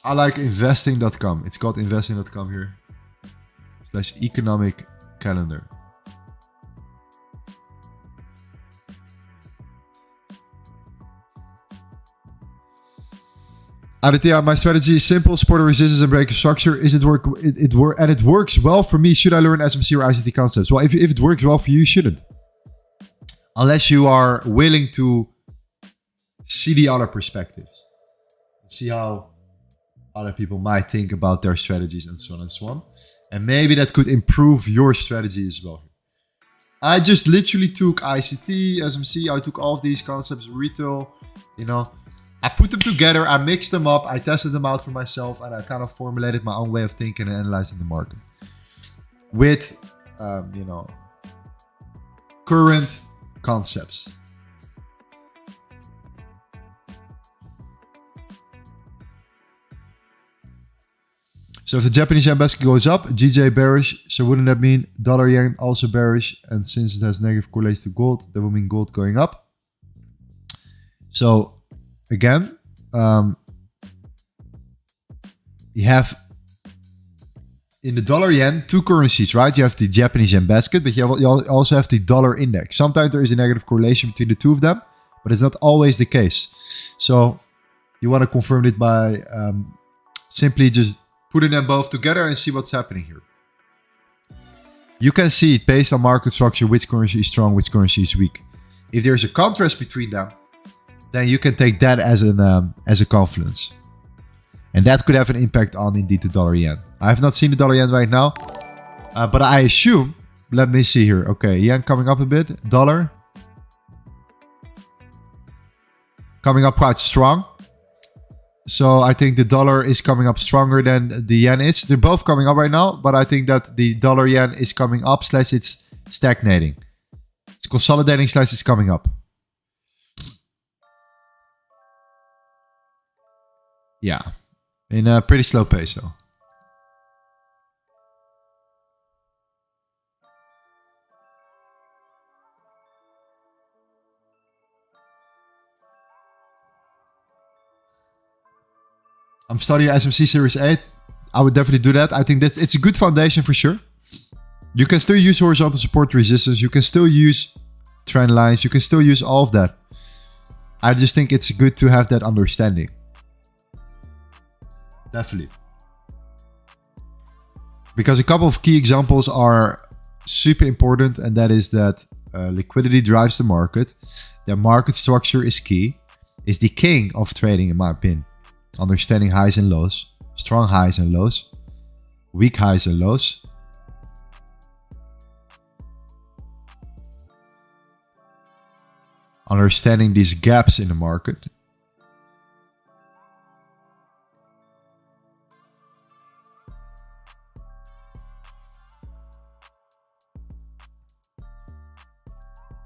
I like investing.com. It's called investing.com here. / economic calendar. Aditya, my strategy is simple: support resistance and break structure. Is it work? It works well for me. Should I learn SMC or ICT concepts? Well, if it works well for you, you shouldn't, unless you are willing to see the other perspectives, see how other people might think about their strategies and so on and so on, and maybe that could improve your strategy as well. I just literally took ICT, SMC. I took all of these concepts, retail, you know. I put them together, I mixed them up, I tested them out for myself, and I kind of formulated my own way of thinking and analyzing the market with, you know, current concepts. So if the Japanese yen basket goes up, GJ bearish, so wouldn't that mean dollar yen also bearish? And since it has negative correlation to gold, that would mean gold going up. So again, you have in the dollar yen two currencies, right? You have the Japanese yen basket, but you also have the dollar index. Sometimes there is a negative correlation between the two of them, but it's not always the case. So you want to confirm it by simply just putting them both together and see what's happening here. You can see it based on market structure, which currency is strong, which currency is weak. If there's a contrast between them, then you can take that as a confluence. And that could have an impact on, indeed, the dollar yen. I have not seen the dollar yen right now, but I assume, let me see here. Okay, yen coming up a bit, dollar coming up quite strong. So I think the dollar is coming up stronger than the yen is. They're both coming up right now, but I think that the dollar yen is coming up / it's stagnating. It's consolidating / it's coming up. Yeah, in a pretty slow pace though. I'm studying SMC Series 8. I would definitely do that. I think it's a good foundation for sure. You can still use horizontal support resistance. You can still use trend lines. You can still use all of that. I just think it's good to have that understanding. Definitely. Because a couple of key examples are super important, and that is that liquidity drives the market. The market structure is key. Is the king of trading, in my opinion. Understanding highs and lows, strong highs and lows, weak highs and lows. Understanding these gaps in the market.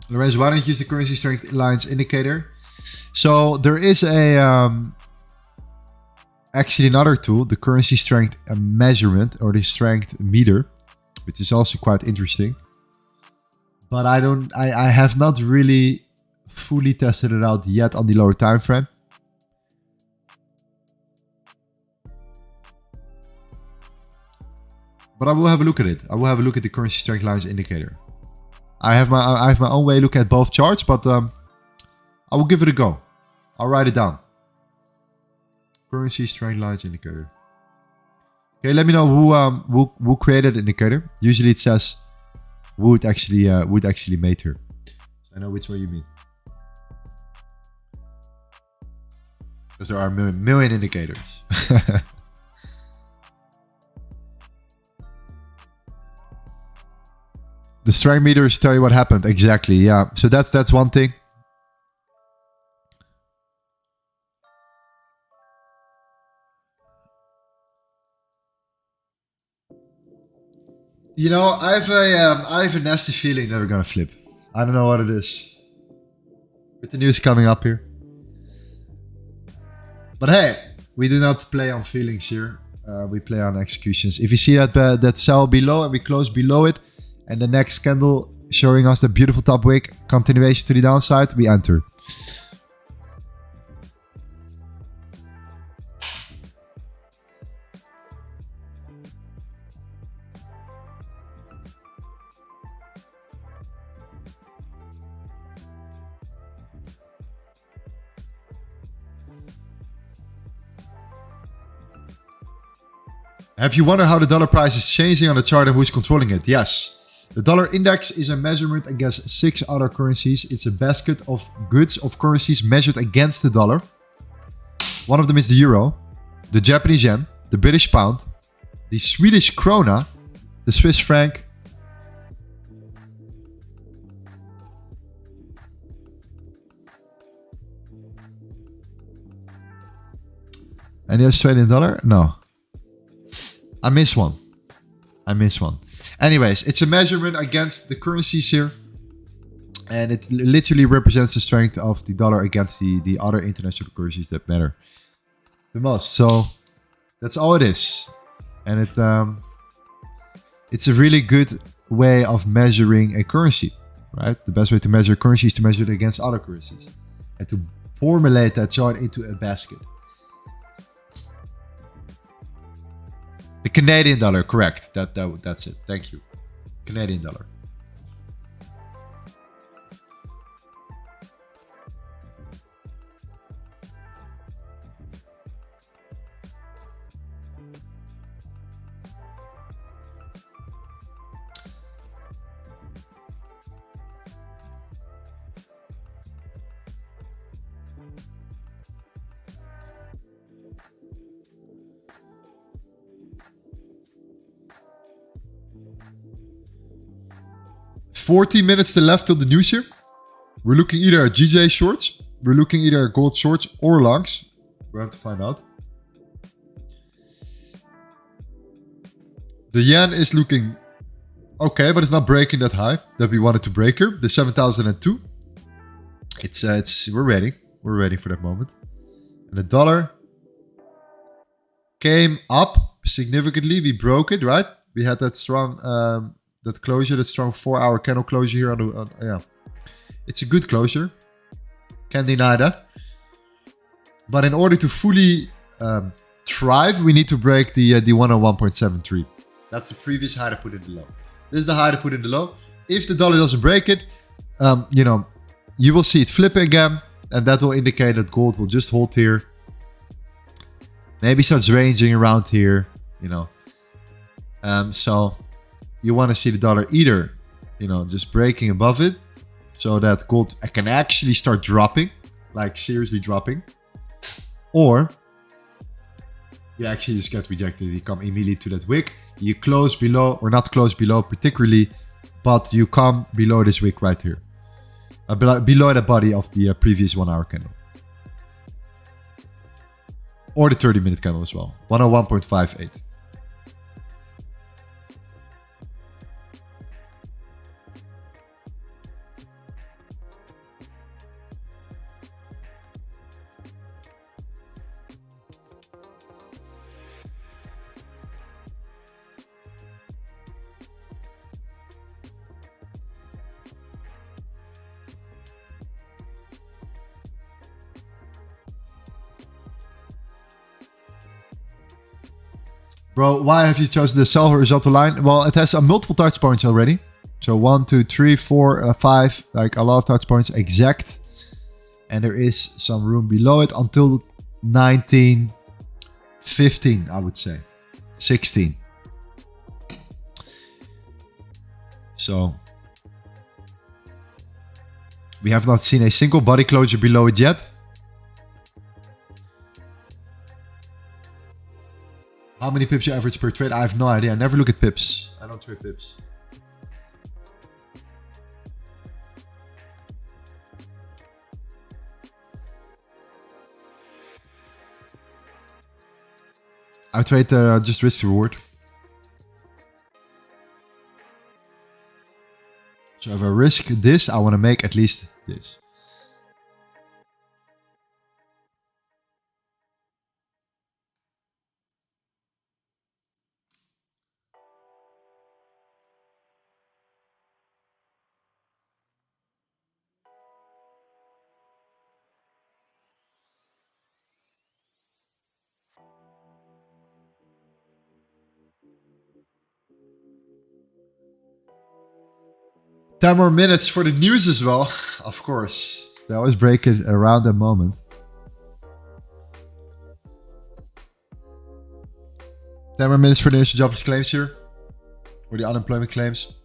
Lorenzo, why don't you use the currency strength lines indicator? So there is a actually another tool, the currency strength measurement, or the strength meter, which is also quite interesting. But I have not really fully tested it out yet on the lower time frame. But I will have a look at it. I will have a look at the currency strength lines indicator. I have my own way look at both charts, but I will give it a go. I'll write it down. Currency strength lines indicator. Okay, let me know who created the indicator. Usually it says would actually made here. So I know which one you mean. Because there are a million indicators. The strength meters tell you what happened. Exactly, yeah. So that's one thing. You know, I have a nasty feeling that we're gonna flip. I don't know what it is. With the news coming up here. But hey, we do not play on feelings here. We play on executions. If you see that sell below and we close below it, and the next candle showing us the beautiful top wick continuation to the downside, we enter. Have you wondered how the dollar price is changing on the chart and who's controlling it? Yes. The dollar index is a measurement against 6 other currencies. It's a basket of goods of currencies measured against the dollar. One of them is the euro, the Japanese yen, the British pound, the Swedish krona, the Swiss franc, and the Australian dollar? No. I missed one. Anyways, it's a measurement against the currencies here. And it literally represents the strength of the dollar against the other international currencies that matter the most. So that's all it is. And it's a really good way of measuring a currency, right? The best way to measure a currency is to measure it against other currencies. And to formulate that chart into a basket. The Canadian dollar, correct. That's it. Thank you. Canadian dollar. $14 minutes to left till the news here. We're looking either at GJ shorts, we're looking either at gold shorts or longs. We'll have to find out. The yen is looking okay, but it's not breaking that high that we wanted to break here. The 7,002. We're ready. We're ready for that moment. And the dollar came up significantly. We broke it, right? We had that strong that closure, that strong 4-hour candle closure here yeah. It's a good closure. Can't deny that. But in order to fully thrive, we need to break the 101.73. That's the previous high to put in the low. This is the high to put in the low. If the dollar doesn't break it, you know, you will see it flip again, and that will indicate that gold will just hold here. Maybe starts ranging around here, you know. So you want to see the dollar either, you know, just breaking above it so that gold can actually start dropping, like seriously dropping, or you actually just get rejected. You come immediately to that wick. You close below, or not close below particularly, but you come below this wick right here, below the body of the previous 1-hour candle, or the 30-minute candle as well, 101.58. Bro, why have you chosen the sell horizontal line? Well, it has multiple touch points already. So 1, 2, 3, 4, 5, like a lot of touch points exact. And there is some room below it until 1915, I would say. 16. So we have not seen a single body closure below it yet. How many pips you average per trade? I have no idea. I never look at pips. I don't trade pips. I trade just risk reward. So if I risk this, I want to make at least this. Ten more minutes for the news as well, of course. They always break it around that moment. 10 more minutes for the initial jobless claims here. Or the unemployment claims.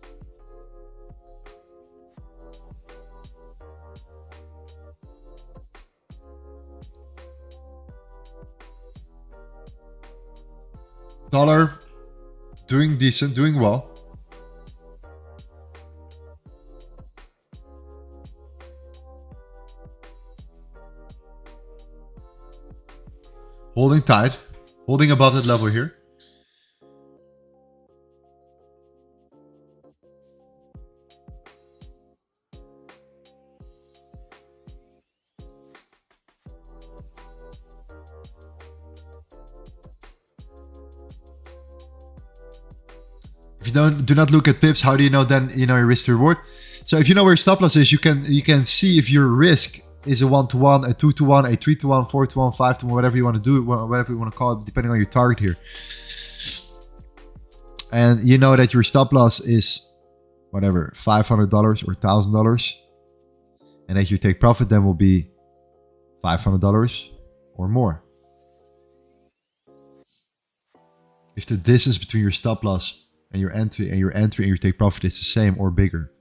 Dollar doing decent, doing well. Holding tight, holding above that level here. If you do not look at pips, how do you know then you know your risk to reward? So if you know where your stop loss is, you can see if your risk is a 1-to-1, a 2-to-1, a 3-to-1, 4-to-1, 5-to-1, whatever you want to do, whatever you want to call it, depending on your target here. And you know that your stop loss is whatever, $500 or $1,000, and that you take profit then will be $500 or more. If the distance between your stop loss and your entry and your take profit is the same or bigger.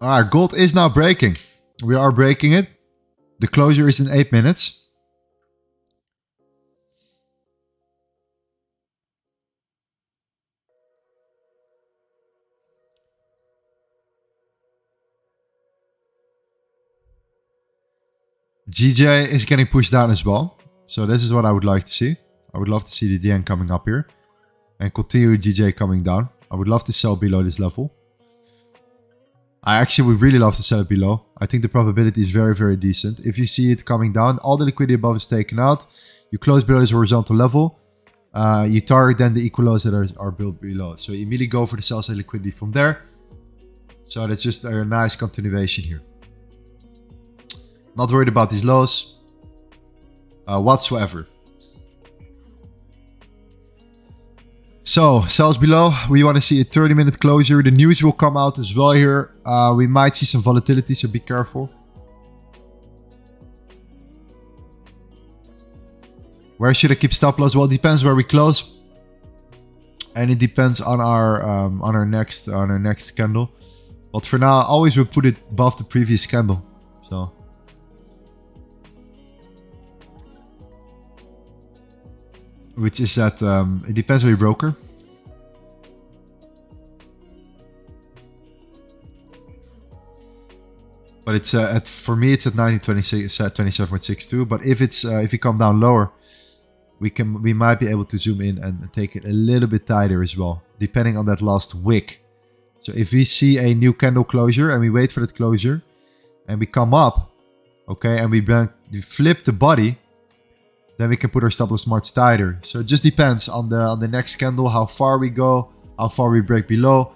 All right, gold is now breaking. We are breaking it. The closure is in 8 minutes. GJ is getting pushed down as well. So this is what I would like to see. I would love to see the DN coming up here and continue GJ coming down. I would love to sell below this level. I actually would really love to sell it below. I think the probability is very, very decent. If you see it coming down, all the liquidity above is taken out. You close below this horizontal level. You target then the equal lows that are built below. So you immediately go for the sell side liquidity from there. So that's just a nice continuation here. Not worried about these lows whatsoever. So, sells below, we want to see a 30-minute closure. The news will come out as well here. We might see some volatility, so be careful. Where should I keep stop loss? Well, it depends where we close, and it depends on our next candle. But for now, always we'll put it above the previous candle. So. Which is that it depends on your broker. But it's for me it's at 27.62. But if you come down lower, we might be able to zoom in and take it a little bit tighter as well, depending on that last wick. So if we see a new candle closure and we wait for that closure, and we come up, okay, and we break flip the body, then we can put our stop loss much tighter. So it just depends on the next candle, how far we go, how far we break below.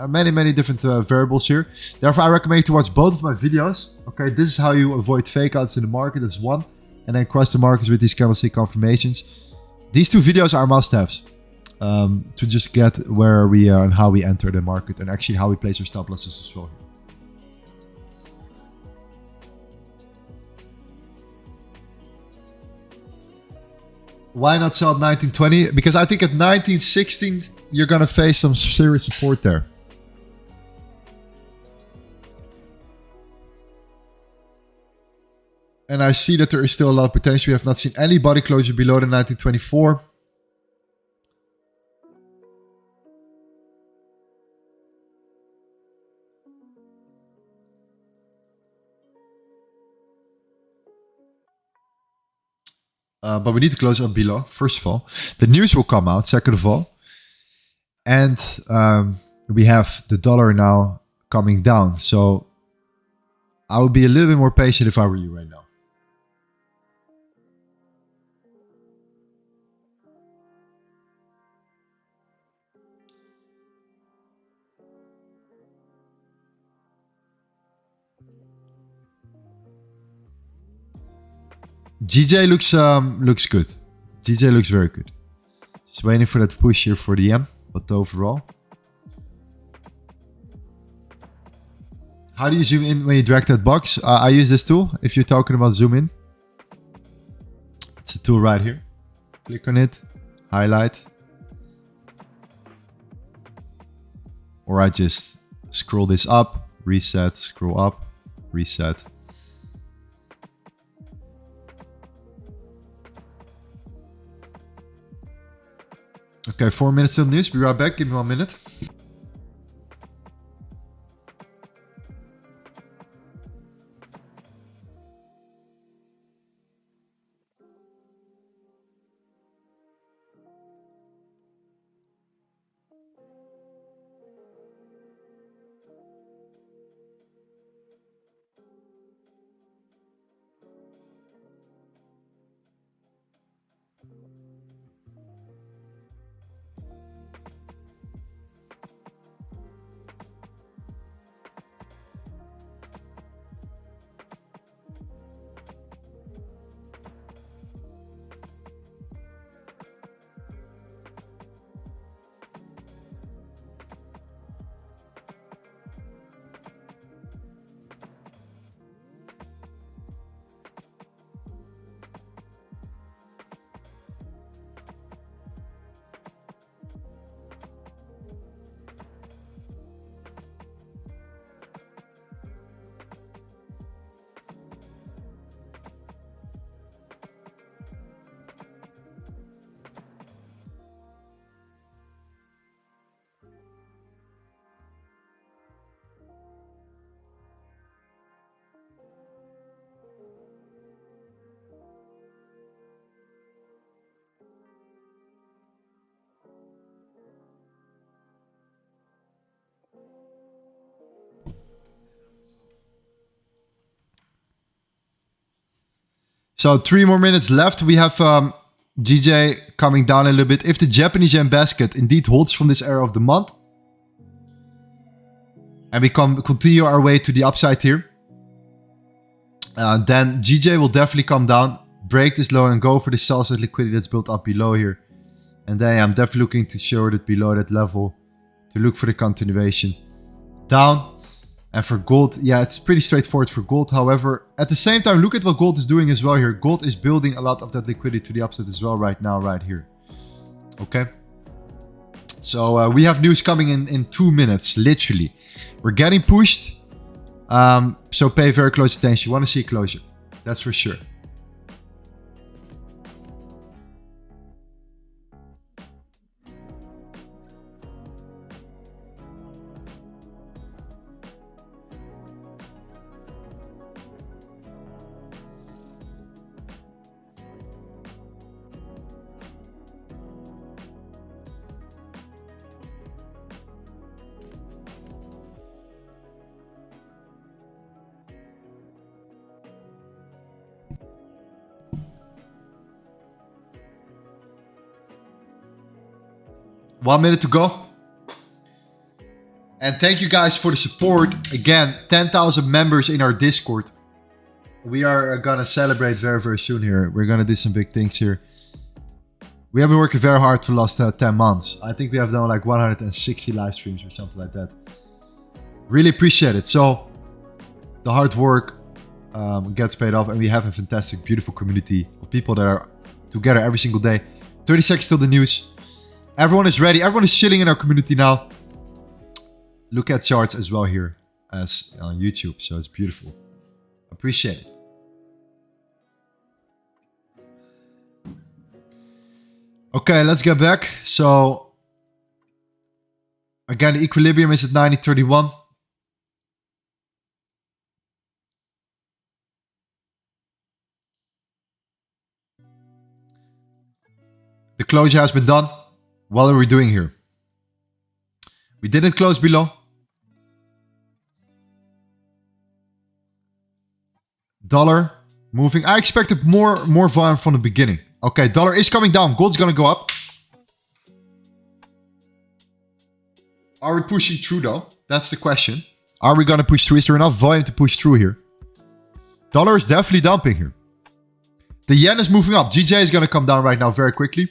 Many different variables here. Therefore, I recommend you to watch both of my videos. Okay, this is how you avoid fakeouts in the market. That's one. And then cross the markets with these candlestick confirmations. These two videos are must-haves to just get where we are and how we enter the market, and actually how we place our stop losses as well. Why not sell at 1920? Because I think at 1916 you're gonna face some serious support there. And I see that there is still a lot of potential. We have not seen any body closure below the 1924. But we need to close up below, first of all. The news will come out, second of all. And we have the dollar now coming down. So I would be a little bit more patient if I were you right now. GJ looks good. GJ looks very good. Just waiting for that push here for the M, but overall. How do you zoom in when you drag that box? I use this tool. If you're talking about zoom in, it's a tool right here. Click on it, highlight, or I just scroll this up, reset, scroll up, reset. Okay, 4 minutes till news. Be right back. Give me 1 minute. So 3 more minutes left. We have GJ coming down a little bit. If the Japanese yen basket indeed holds from this area of the month, and we continue our way to the upside here, then GJ will definitely come down, break this low, and go for the sell side liquidity that's built up below here. And then I'm definitely looking to short it below that level to look for the continuation down. And for gold, yeah, it's pretty straightforward for gold. However, at the same time, look at what gold is doing as well here. Gold is building a lot of that liquidity to the upside as well right now, right here. Okay. So we have news coming in 2 minutes, literally. We're getting pushed. So pay very close attention. You want to see closure. That's for sure. 1 minute to go. And thank you guys for the support. Again, 10,000 members in our Discord. We are gonna celebrate very, very soon here. We're gonna do some big things here. We have been working very hard for the last 10 months. I think we have done like 160 live streams or something like that. Really appreciate it. So the hard work gets paid off, and we have a fantastic, beautiful community of people that are together every single day. 30 seconds till the news. Everyone is ready. Everyone is chilling in our community now. Look at charts as well here as on YouTube. So it's beautiful. Appreciate it. Okay, let's get back. So again, the equilibrium is at 90.31. The closure has been done. What are we doing here? We didn't close below. Dollar moving. I expected more volume from the beginning. Okay, dollar is coming down. Gold's gonna go up. Are we pushing through though? That's the question. Are we gonna push through? Is there enough volume to push through here? Dollar is definitely dumping here. The yen is moving up. GJ is gonna come down right now very quickly.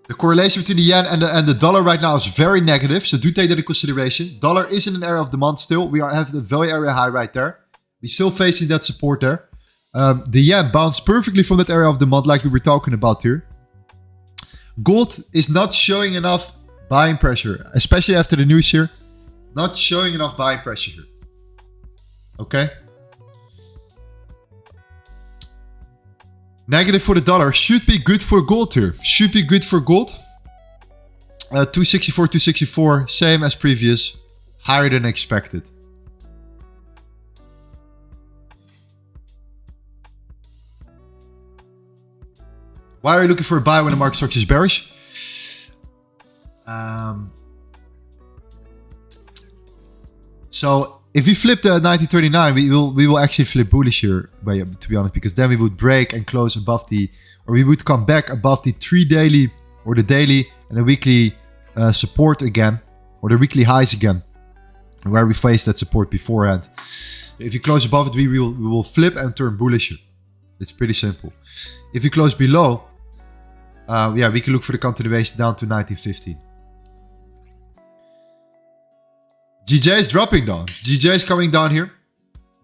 The correlation between the yen and the dollar right now is very negative, so do take that into consideration. Dollar is in an area of demand still. We are having a very area high right there. We're still facing that support there. The yen bounced perfectly from that area of demand like we were talking about here. Gold is not showing enough buying pressure, especially after the news here. Not showing enough buying pressure here. Okay. Negative for the dollar. Should be good for gold here. Should be good for gold. 264, 264. Same as previous. Higher than expected. Why are you looking for a buy when the market structure is bearish? So if we flip the 1939, we will actually flip bullish here, to be honest, because then we would break and close above the, or we would come back above the 3 daily or the daily and the weekly support again, or the weekly highs again, where we faced that support beforehand. If you close above it, we will flip and turn bullish here. It's pretty simple. If you close below, yeah, we can look for the continuation down to 1915. GJ is dropping down. GJ is coming down here.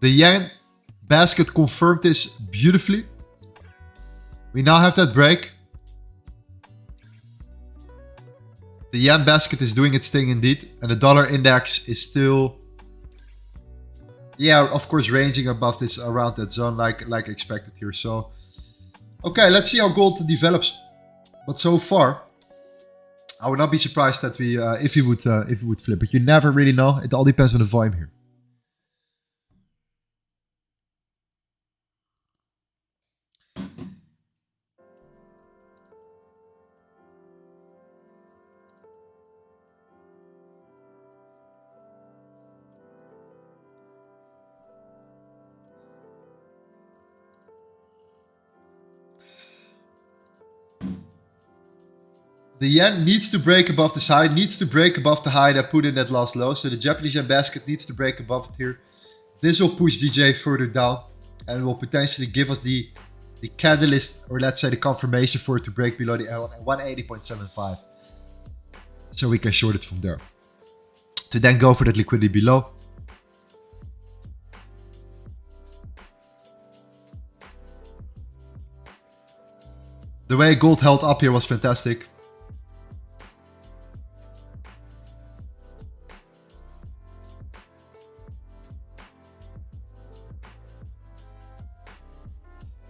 The yen basket confirmed this beautifully. We now have that break. The yen basket is doing its thing indeed. And the dollar index is still, yeah, of course, ranging above this, around that zone like expected here. So, okay, let's see how gold develops. But so far, I would not be surprised that we, if we would flip, but you never really know. It all depends on the volume here. The yen needs to break above this high, needs to break above the high that put in that last low. So the Japanese yen basket needs to break above it here. This will push DJ further down and will potentially give us the catalyst, or let's say the confirmation for it to break below the 180.75. So we can short it from there. To then go for that liquidity below. The way gold held up here was fantastic.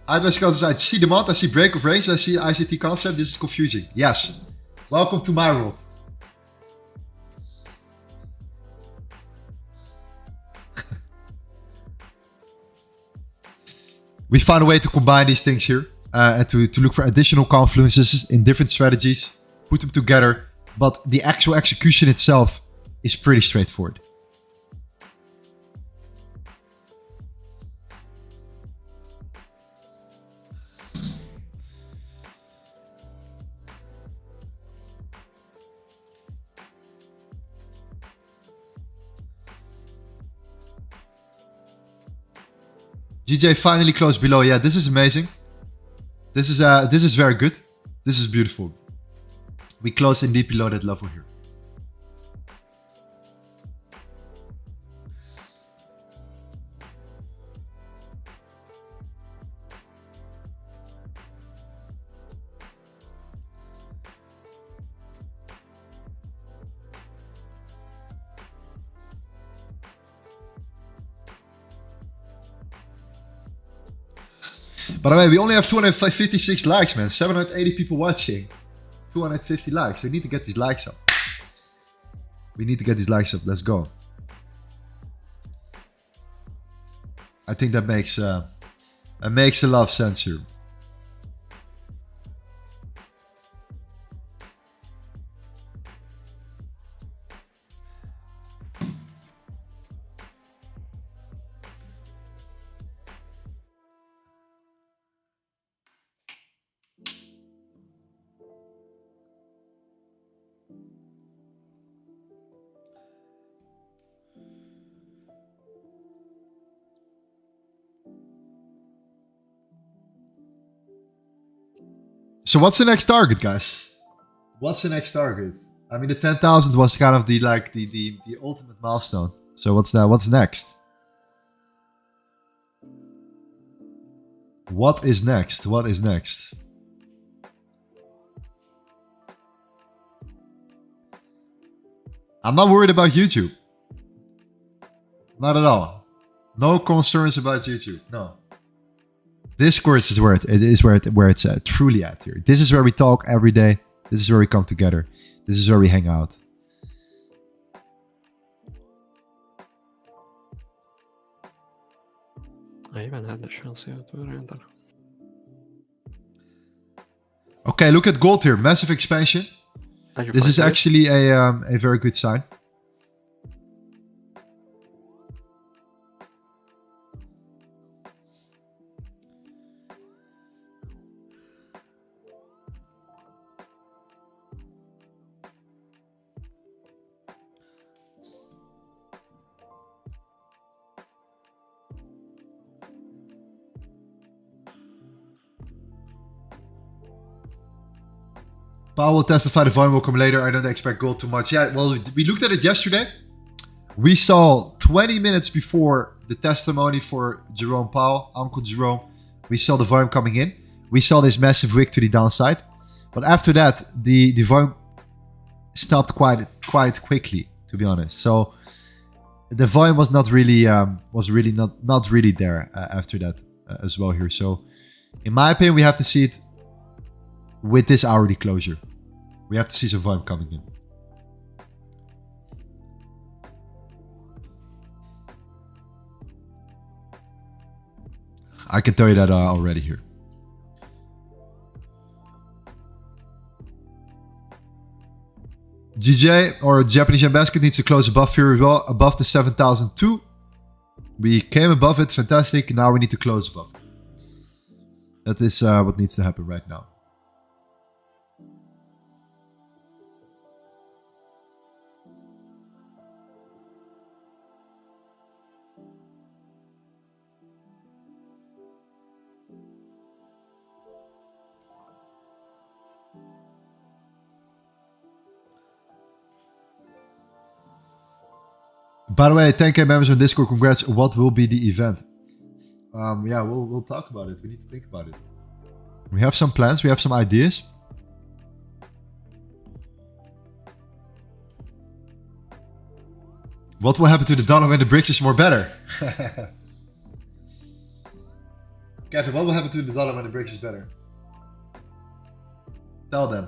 I see demand, I see break of range, I see ICT concept. This is confusing. Yes. Welcome to my world. We found a way to combine these things here and to look for additional confluences in different strategies, put them together, but the actual execution itself is pretty straightforward. GJ finally closed below. Yeah, this is amazing. This is very good. This is beautiful. We closed indeed below that level here. By the way, we only have 256 likes, man. 780 people watching. 250 likes. We need to get these likes up. We need to get these likes up. Let's go. I think that makes a lot of sense here. So what's the next target, guys? What's the next target? I mean, the 10,000 was kind of the ultimate milestone. So what's that? What's next? What is next? What is next? I'm not worried about YouTube. Not at all. No concerns about YouTube. No. Discord is where it's truly at here. This is where we talk every day. This is where we come together. This is where we hang out. Okay, look at gold here. Massive expansion. This is actually a very good sign. Powell will testify, the volume will come later. I don't expect gold too much. Yeah, well, we looked at it yesterday. We saw 20 minutes before the testimony for Jerome Powell, Uncle Jerome. We saw the volume coming in. We saw this massive wick to the downside. But after that, the volume stopped quite quickly, to be honest. So the volume was not really not really there after that as well here. So in my opinion, we have to see it with this hourly closure. We have to see some volume coming in. I can tell you that already here. GJ or Japanese Yen basket needs to close above here as well, above the 7,002. We came above it, fantastic. Now we need to close above it. That is what needs to happen right now. By the way, 10K members on Discord, congrats. What will be the event? Yeah, we'll talk about it. We need to think about it. We have some plans. We have some ideas. What will happen to the dollar when the BRICS is more better? Kevin, what will happen to the dollar when the BRICS is better? Tell them.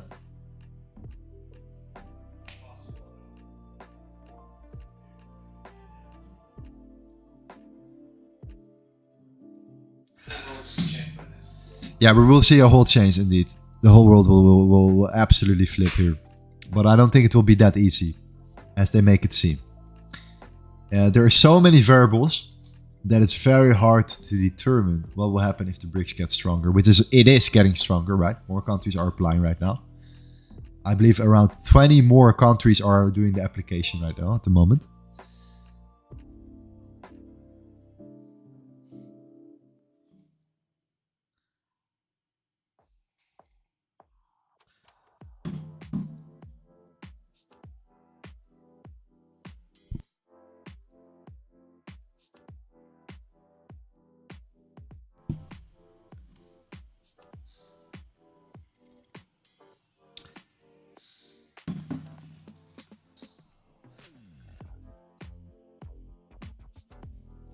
Yeah, we will see a whole change indeed. The whole world will absolutely flip here. But I don't think it will be that easy as they make it seem. There are so many variables that it's very hard to determine what will happen if the BRICS gets stronger, which is, it is getting stronger, right? More countries are applying right now. I believe around 20 more countries are doing the application right now at the moment.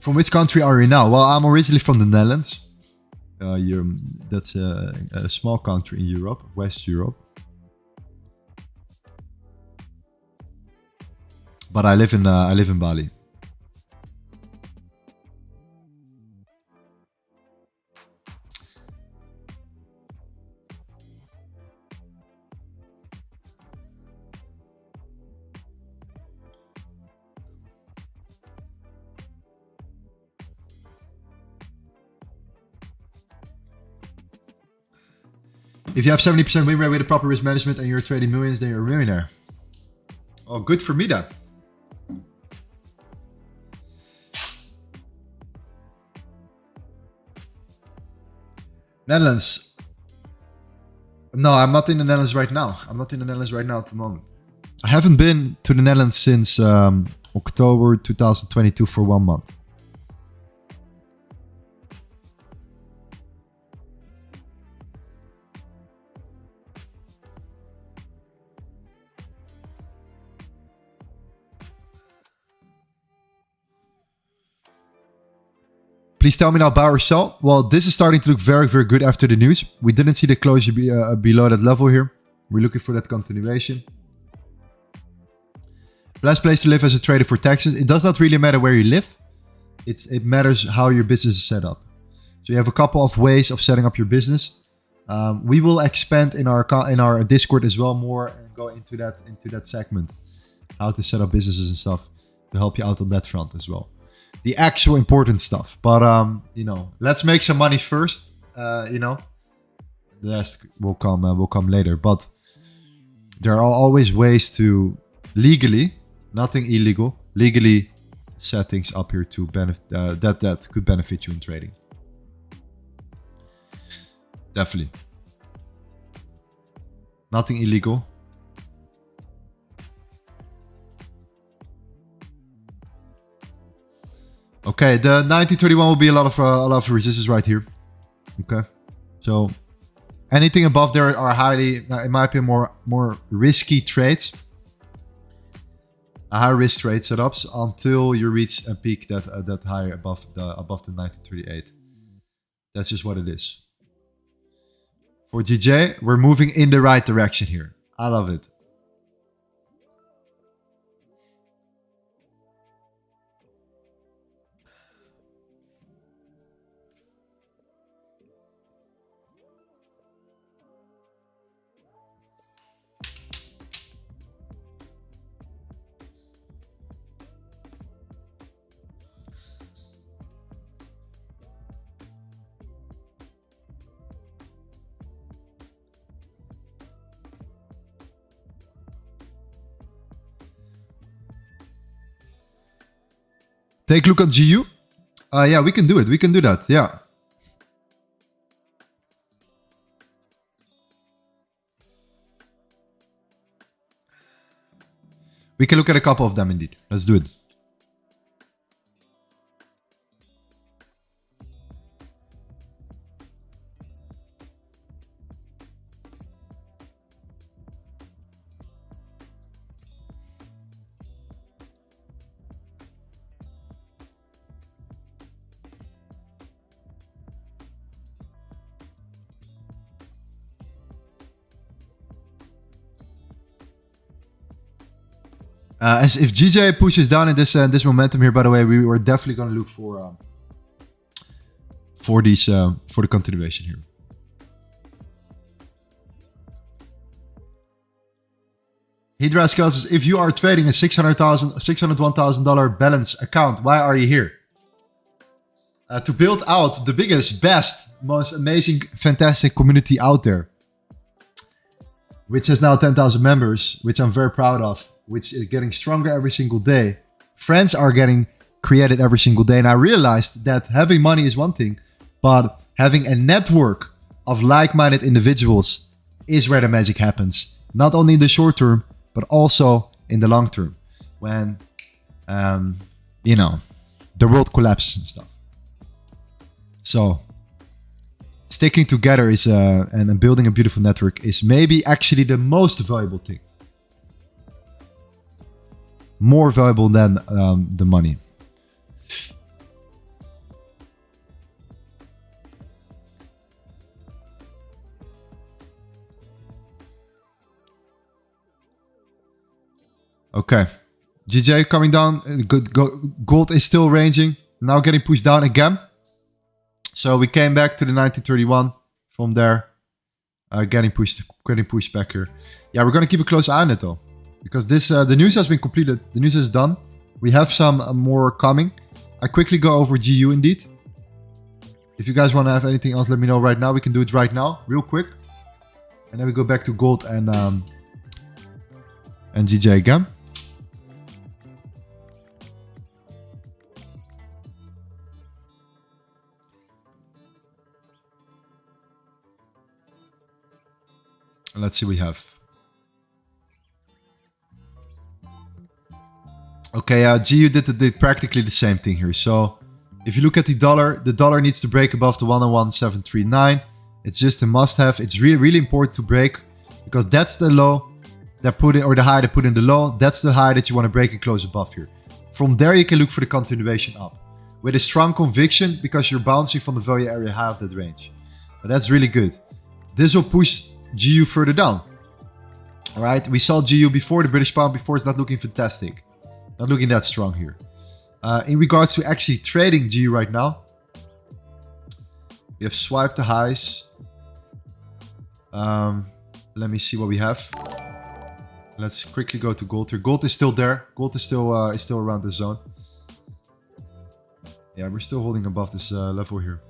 From which country are you now? Well, I'm originally from the Netherlands. That's a small country in Europe, West Europe. But I live in Bali. If you have 70% win rate with a proper risk management and you're trading millions, then you're a millionaire. Oh, good for me then. Netherlands. No, I'm not in the Netherlands right now. I'm not in the Netherlands right now at the moment. I haven't been to the Netherlands since October 2022 for 1 month. Please tell me now, buy or sell. Well, this is starting to look very, very good after the news. We didn't see the closure below that level here. We're looking for that continuation. Best place to live as a trader for taxes. It does not really matter where you live. It matters how your business is set up. So you have a couple of ways of setting up your business. We will expand in our Discord as well more and go into that segment, how to set up businesses and stuff to help you out on that front as well. The actual important stuff, but you know, let's make some money first. You know, the rest will come later. But there are always ways to legally, nothing illegal, legally set things up here to benefit that could benefit you in trading. Definitely, nothing illegal. Okay, the 1931 will be a lot of resistance right here. Okay, so anything above there are highly, in my opinion, more risky trades. High risk trade setups until you reach a peak that high above the 1938. That's just what it is. For GJ, we're moving in the right direction here. I love it. Take a look at GU. Yeah, we can do it. We can do that. Yeah. We can look at a couple of them indeed. Let's do it. As if GJ pushes down in this momentum here, by the way, we were definitely going to look for the continuation here. Hydra says, if you are trading a $601,000 balance account, why are you here? To build out the biggest, best, most amazing, fantastic community out there, which has now 10,000 members, which I'm very proud of, which is getting stronger every single day. Friends are getting created every single day. And I realized that having money is one thing, but having a network of like-minded individuals is where the magic happens. Not only in the short term, but also in the long term. When, you know, the world collapses and stuff. So sticking together is and building a beautiful network is maybe actually the most valuable thing. More valuable than the money. Okay. GJ coming down. Gold is still ranging. Now getting pushed down again. So we came back to the 1931 from there. Getting pushed back here. Yeah, we're going to keep a close eye on it though. Because this the news has been completed. The news is done. We have some more coming. I quickly go over GU indeed. If you guys want to have anything else, let me know right now. We can do it right now, real quick. And then we go back to gold and GJ again. And let's see what we have. Okay, GU did practically the same thing here. So if you look at the dollar needs to break above the 101.739. It's just a must-have. It's really, really important to break because that's the low that put in, or the high that put in the low. That's the high that you want to break and close above here. From there, you can look for the continuation up with a strong conviction because you're bouncing from the value area high of that range. But that's really good. This will push GU further down. All right, we saw GU before, the British pound before. It's not looking fantastic. Not looking that strong here. In regards to actually trading GU right now, we have swiped the highs. Let me see what we have. Let's quickly go to gold here. Gold is still there. Gold is still around this zone. Yeah, we're still holding above this level here.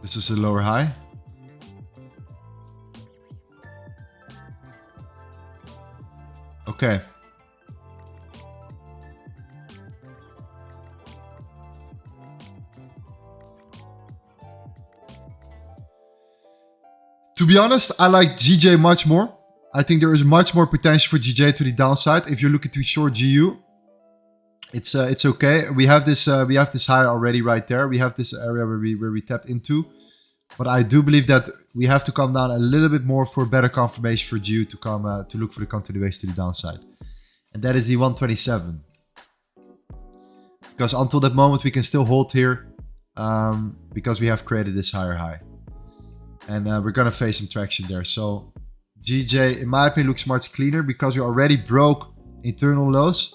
This is a lower high. Okay. To be honest, I like GJ much more. I think there is much more potential for GJ to the downside. If you're looking to short GU, it's okay. We have this high already right there. We have this area where we tapped into. But I do believe that we have to come down a little bit more for better confirmation for GU to come to look for the continuation to the downside. And that is the 127. Because until that moment we can still hold here because we have created this higher high. And we're going to face some traction there. So GJ, in my opinion, looks much cleaner because we already broke internal lows.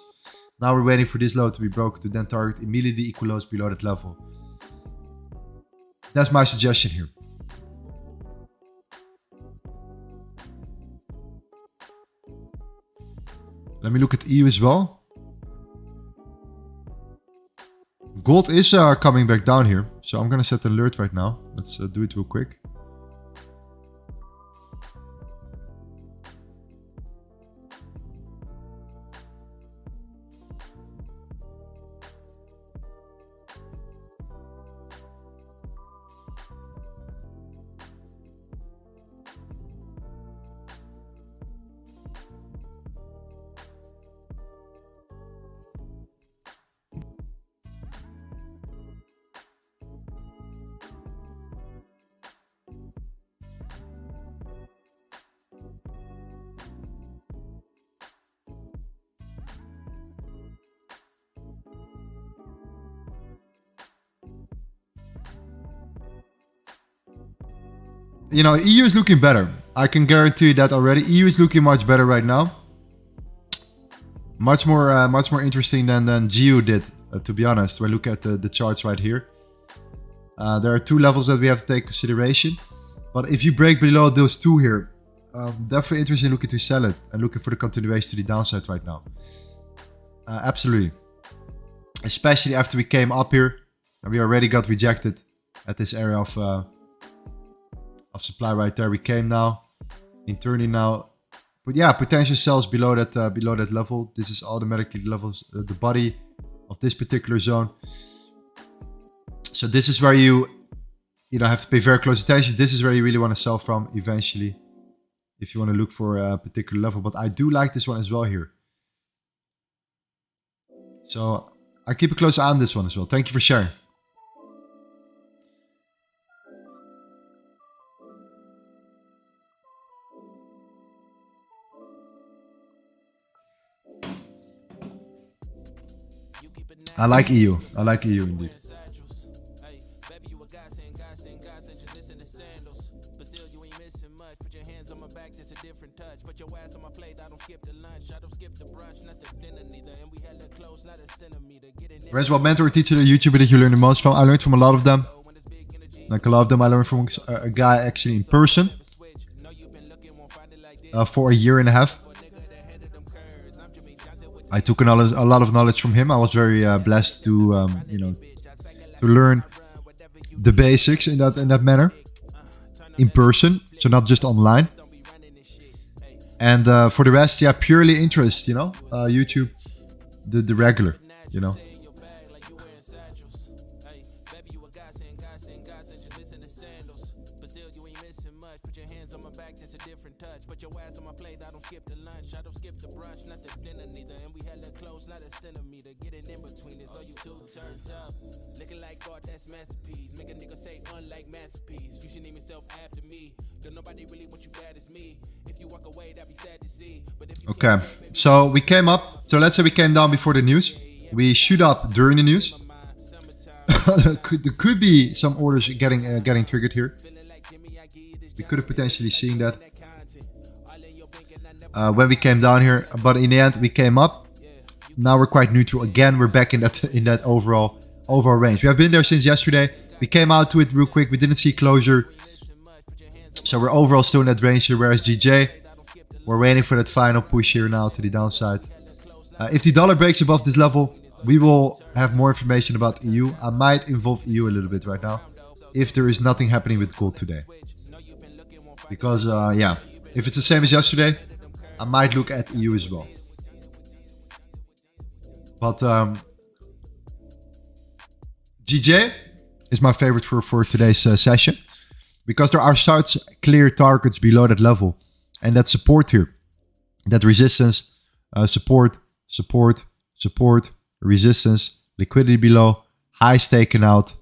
Now we're waiting for this low to be broken to then target immediately equal lows below that level. That's my suggestion here. Let me look at EU as well. Gold is coming back down here. So I'm going to set an alert right now. Let's do it real quick. You know, EU is looking better. I can guarantee you that already. EU is looking much better right now. Much more interesting than GU did, to be honest. When we look at the charts right here. There are two levels that we have to take consideration. But if you break below those two here, definitely interested in looking to sell it and looking for the continuation to the downside right now. Absolutely. Especially after we came up here and we already got rejected at this area of supply right there. We came now, internally now, but yeah, potential sells below that level. This is automatically the levels, the body of this particular zone. So this is where you have to pay very close attention. This is where you really want to sell from eventually, if you want to look for a particular level. But I do like this one as well here. So I keep a close eye on this one as well. Thank you for sharing. I like EU. I like EU indeed. Lorenzo, what mentor or teacher or YouTuber that you learn the most from? I learned from a lot of them. Like a lot of them I learned from a guy actually in person. For a year and a half. I took a lot of knowledge from him. I was very blessed to, to learn the basics in that manner, in person, so not just online. And for the rest, yeah, purely interest, YouTube, the regular, Okay, so we came up. So let's say we came down before the news. We shoot up during the news. There could be some orders getting triggered here. We could have potentially seen that when we came down here, but in the end we came up. Now we're quite neutral again. We're back in that overall range. We have been there since yesterday. We came out to it real quick. We didn't see closure, so we're overall still in that range here. Whereas GJ, we're waiting for that final push here now to the downside. If the dollar breaks above this level, we will have more information about EU. I might involve EU a little bit right now, if there is nothing happening with gold today. Because, yeah, if it's the same as yesterday, I might look at EU as well. But GJ is my favorite for today's session. Because there are such clear targets below that level. And that support here. That resistance, support, resistance, liquidity below, highs taken out,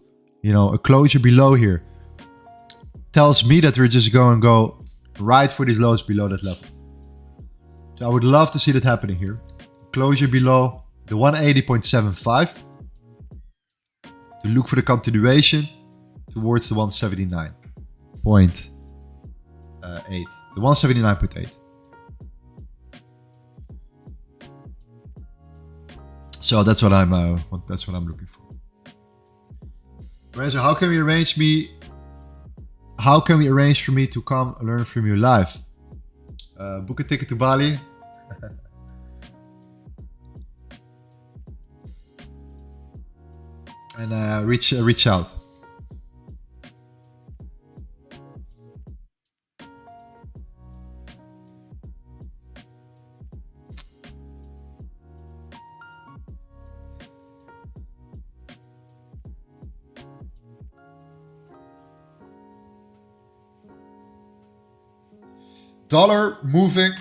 a closure below here. Tells me that we're just going to go right for these lows below that level. So I would love to see that happening here. Closure below the 180.75. To look for the continuation towards the 179.8. The 179.8. So that's what I'm looking for. Lorenzo, how can we arrange for me to come learn from you live? Book a ticket to Bali. And reach out. Dollar moving.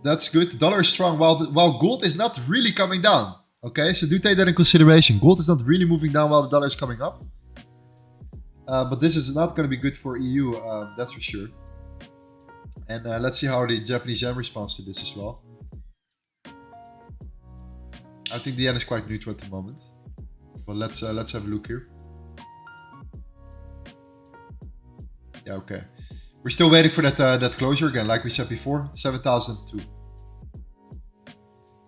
That's good. The dollar is strong while gold is not really coming down. Okay, so do take that in consideration. Gold is not really moving down while the dollar is coming up. But this is not going to be good for EU, that's for sure. And let's see how the Japanese yen responds to this as well. I think the yen is quite neutral at the moment. But let's have a look here. Yeah, okay. We're still waiting for that closure again, like we said before, 7,002.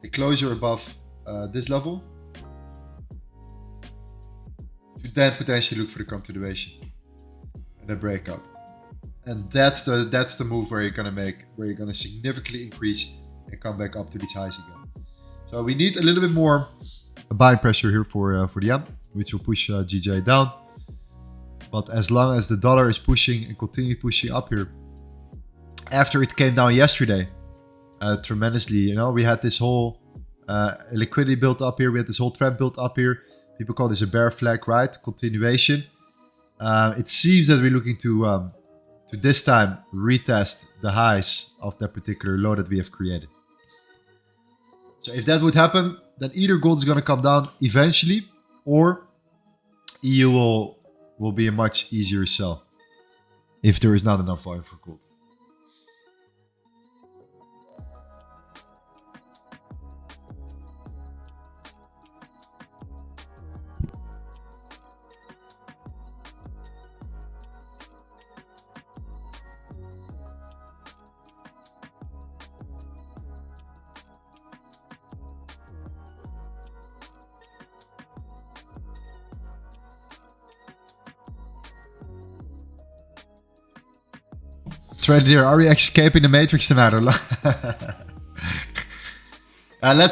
A closure above this level. To then potentially look for the continuation and a breakout. And that's the move where you're gonna significantly increase and come back up to these highs again. So we need a little bit more buying pressure here for the yen, which will push GJ down. But as long as the dollar is pushing and continue pushing up here, after it came down yesterday tremendously, we had this whole liquidity built up here. We had this whole trend built up here. People call this a bear flag, right? Continuation. It seems that we're looking to this time retest the highs of that particular low that we have created. So if that would happen, then either gold is going to come down eventually, or EU will be a much easier sell if there is not enough volume for gold. right there. Are we escaping the matrix tonight? Or let's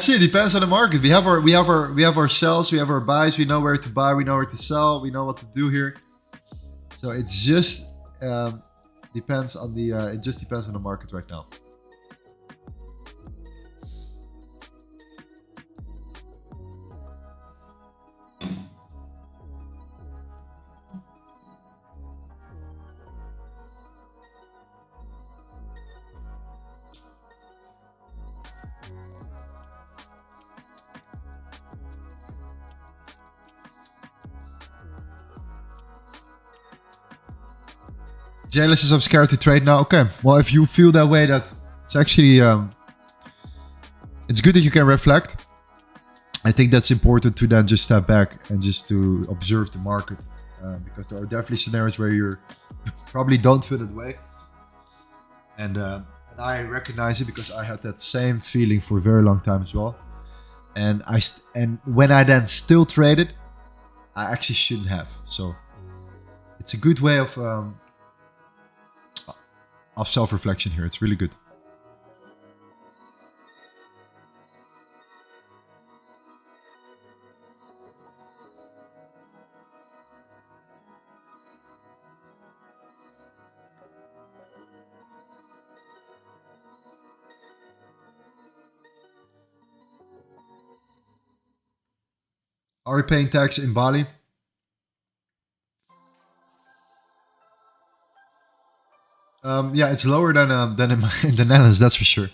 see. It depends on the market. We have our sells. We have our buys. We know where to buy. We know where to sell. We know what to do here. So it's just depends on the. It just depends on the market right now. Jailus says I'm scared to trade now. Okay, well, if you feel that way, that it's actually it's good that you can reflect. I think that's important to then just step back and just to observe the market, because there are definitely scenarios where you probably don't feel that way, and I recognize it because I had that same feeling for a very long time as well, and when I then still traded, I actually shouldn't have. So it's a good way of self-reflection here. It's really good. Are we paying tax in Bali? Yeah, it's lower than in the Netherlands, that's for sure.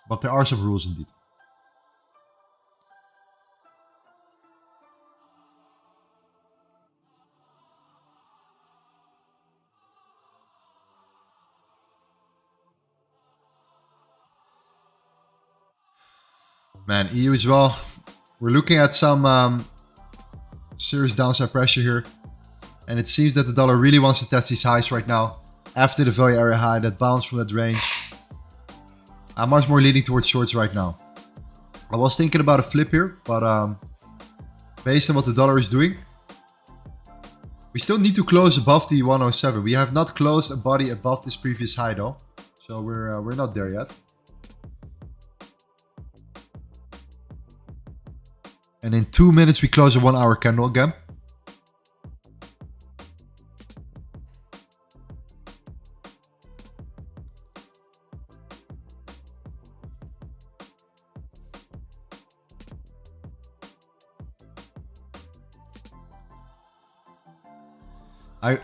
But there are some rules indeed. Man, EU as well. We're looking at some serious downside pressure here. And it seems that the dollar really wants to test these highs right now. After the value area high, that bounce from that range. I'm much more leaning towards shorts right now. I was thinking about a flip here, but based on what the dollar is doing, we still need to close above the 107. We have not closed a body above this previous high though, so we're not there yet. And in 2 minutes we close a 1 hour candle again.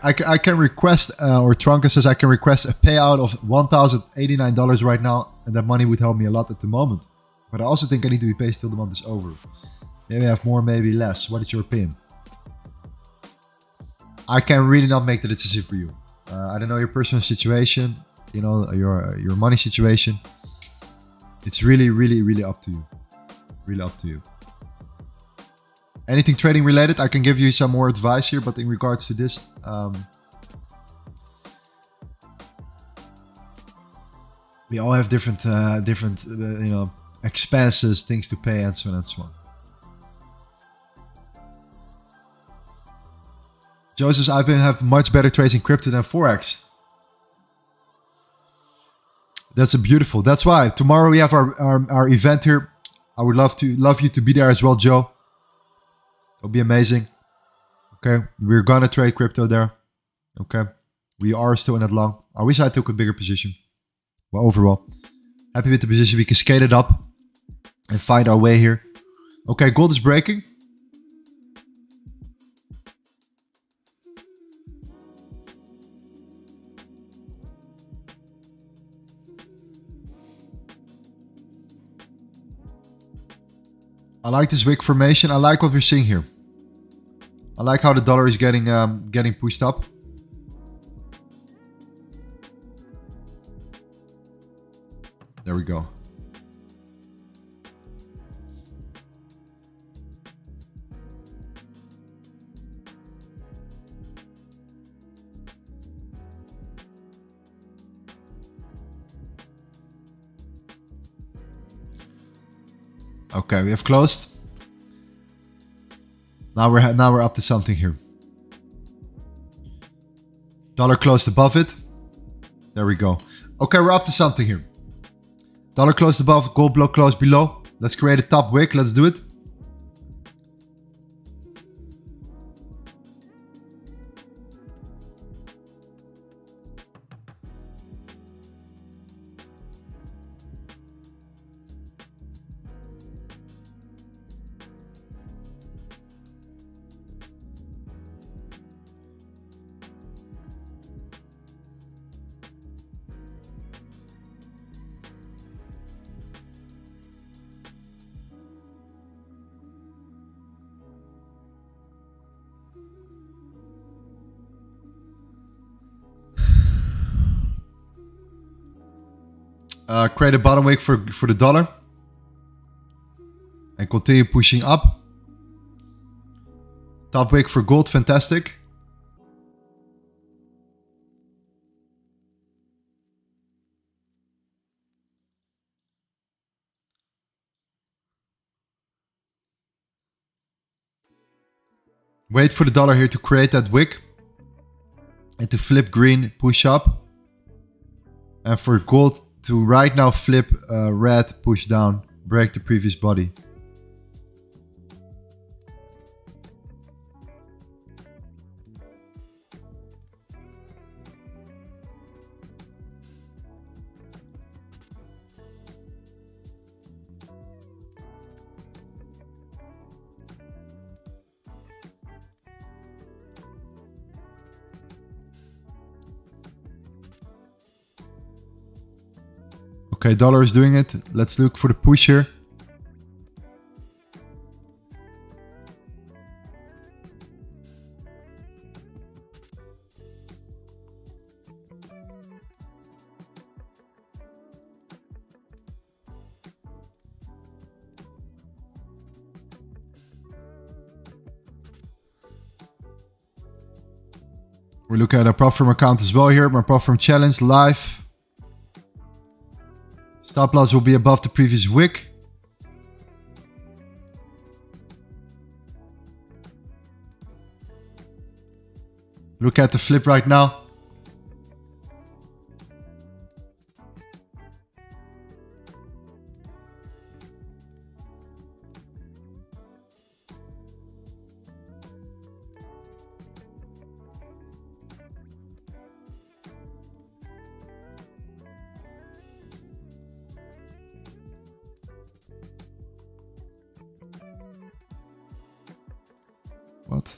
I can request, or Trunka says I can request a payout of $1,089 right now, and that money would help me a lot at the moment. But I also think I need to be paid till the month is over. Maybe I have more, maybe less. What is your opinion? I can really not make the decision for you. I don't know your personal situation, you know, your money situation. It's really, really, really up to you. Really up to you. Anything trading related, I can give you some more advice here, but in regards to this, we all have different, you know, expenses, things to pay, and so on and so on. Joe says, I've been have much better trades in crypto than Forex. That's beautiful. That's why tomorrow we have our event here. I would love you to be there as well, Joe. It'll be amazing. Okay, we're gonna trade crypto there. Okay, we are still in it long. I wish I took a bigger position. Well, overall, happy with the position. We can scale it up and find our way here. Okay, gold is breaking. I like this wick formation. I like what we're seeing here. I like how the dollar is getting pushed up. There we go. Okay, we have closed. Now we're up to something here. Dollar closed above it. There we go. Okay, we're up to something here. Dollar closed above, gold block closed below. Let's create a top wick. Let's do it. Create a bottom wick for the dollar. And continue pushing up. Top wick for gold, fantastic. Wait for the dollar here to create that wick. And to flip green, push up. And for gold to right now flip red, push down, break the previous body. Okay, dollar is doing it. Let's look for the push here. We're looking at our prop firm account as well here. My prop firm challenge live. Stop loss will be above the previous wick. Look at the flip right now. What?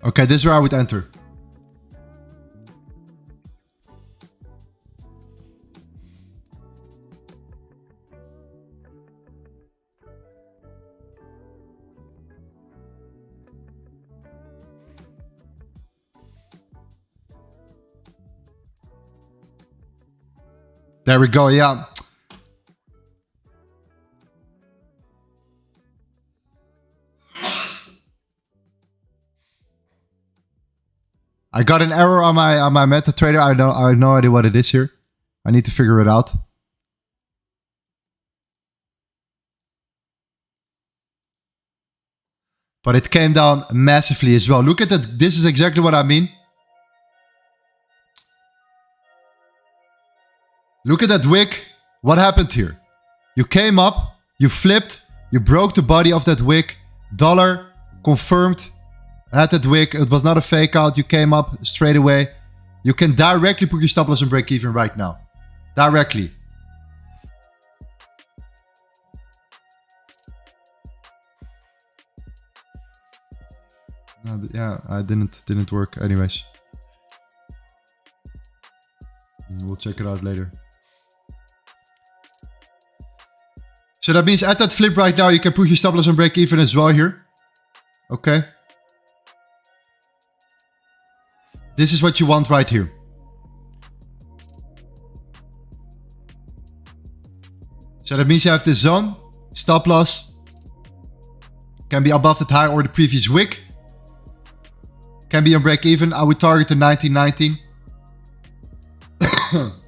Okay, this is where I would enter. There we go, yeah. I got an error on my MetaTrader. I have no idea what it is here. I need to figure it out. But it came down massively as well. Look at that. This is exactly what I mean. Look at that wick. What happened here? You came up, you flipped, you broke the body of that wick. Dollar confirmed, had that wick. It was not a fake out. You came up straight away. You can directly put your stop loss and break even right now. Directly. Yeah, I didn't work anyways. We'll check it out later. So that means at that flip right now, you can push your stop loss and break even as well here. Okay. This is what you want right here. So that means you have this zone, stop loss, can be above that high or the previous wick. Can be on break even. I would target the 1919.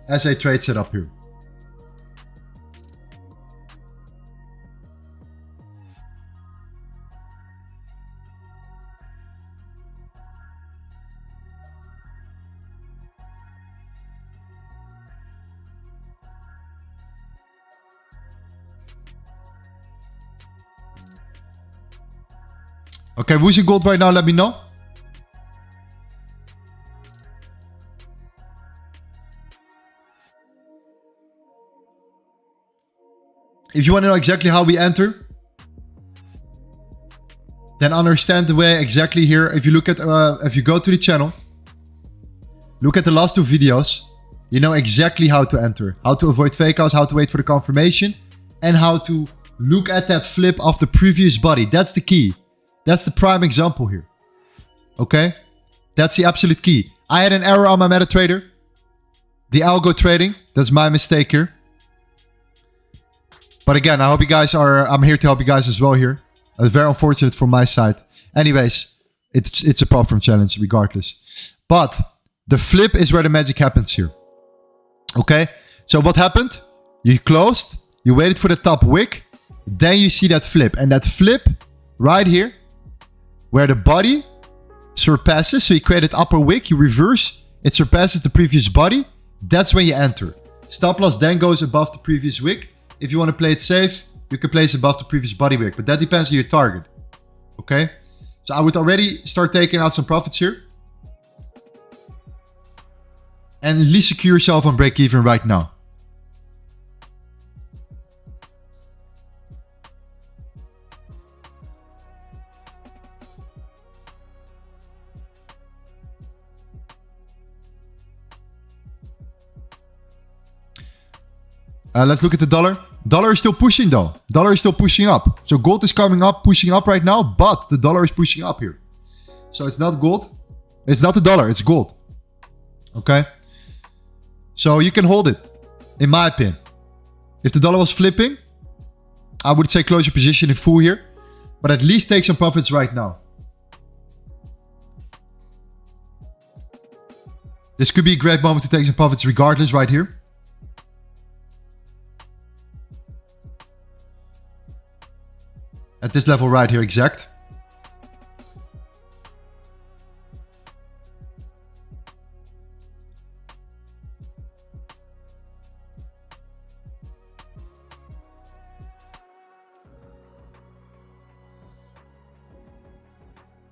as a trade setup here. Okay, who's in gold right now? Let me know. If you want to know exactly how we enter, then understand the way exactly here. If you look at, if you go to the channel, look at the last 2 videos, you know exactly how to enter, how to avoid fakeouts, how to wait for the confirmation, and how to look at that flip of the previous body. That's the key. That's the prime example here. Okay? That's the absolute key. I had an error on my MetaTrader. The algo trading. That's my mistake here. But again, I hope you guys are... I'm here to help you guys as well here. It's very unfortunate from my side. Anyways, it's a prop firm challenge regardless. But the flip is where the magic happens here. Okay? So what happened? You closed. You waited for the top wick. Then you see that flip. And that flip right here, where the body surpasses, so you created upper wick, you reverse, it surpasses the previous body, that's when you enter. Stop loss then goes above the previous wick. If you want to play it safe, you can place above the previous body wick, but that depends on your target. Okay? So I would already start taking out some profits here. And at least secure yourself on break even right now. Let's look at the dollar. Dollar is still pushing though. Dollar is still pushing up. So gold is coming up, pushing up right now, but the dollar is pushing up here. So it's not gold. It's not the dollar, it's gold. Okay? So you can hold it, in my opinion. If the dollar was flipping, I would say close your position in full here. But at least take some profits right now. This could be a great moment to take some profits regardless right here. At this level right here, exact.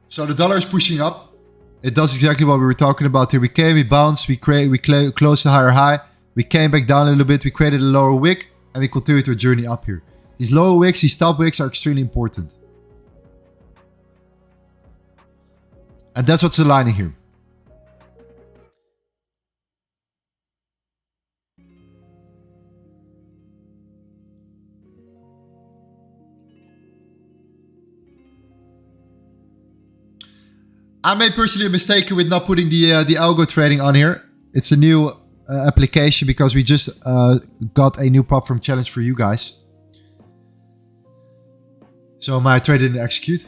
So the dollar is pushing up. It does exactly what we were talking about here. We came, we bounced, we closed a higher high. We came back down a little bit. We created a lower wick and we continued our journey up here. These lower wicks, these top wicks are extremely important. And that's what's aligning here. I made personally a mistake with not putting the algo trading on here. It's a new application because we just got a new prop firm challenge for you guys. So my trade didn't execute.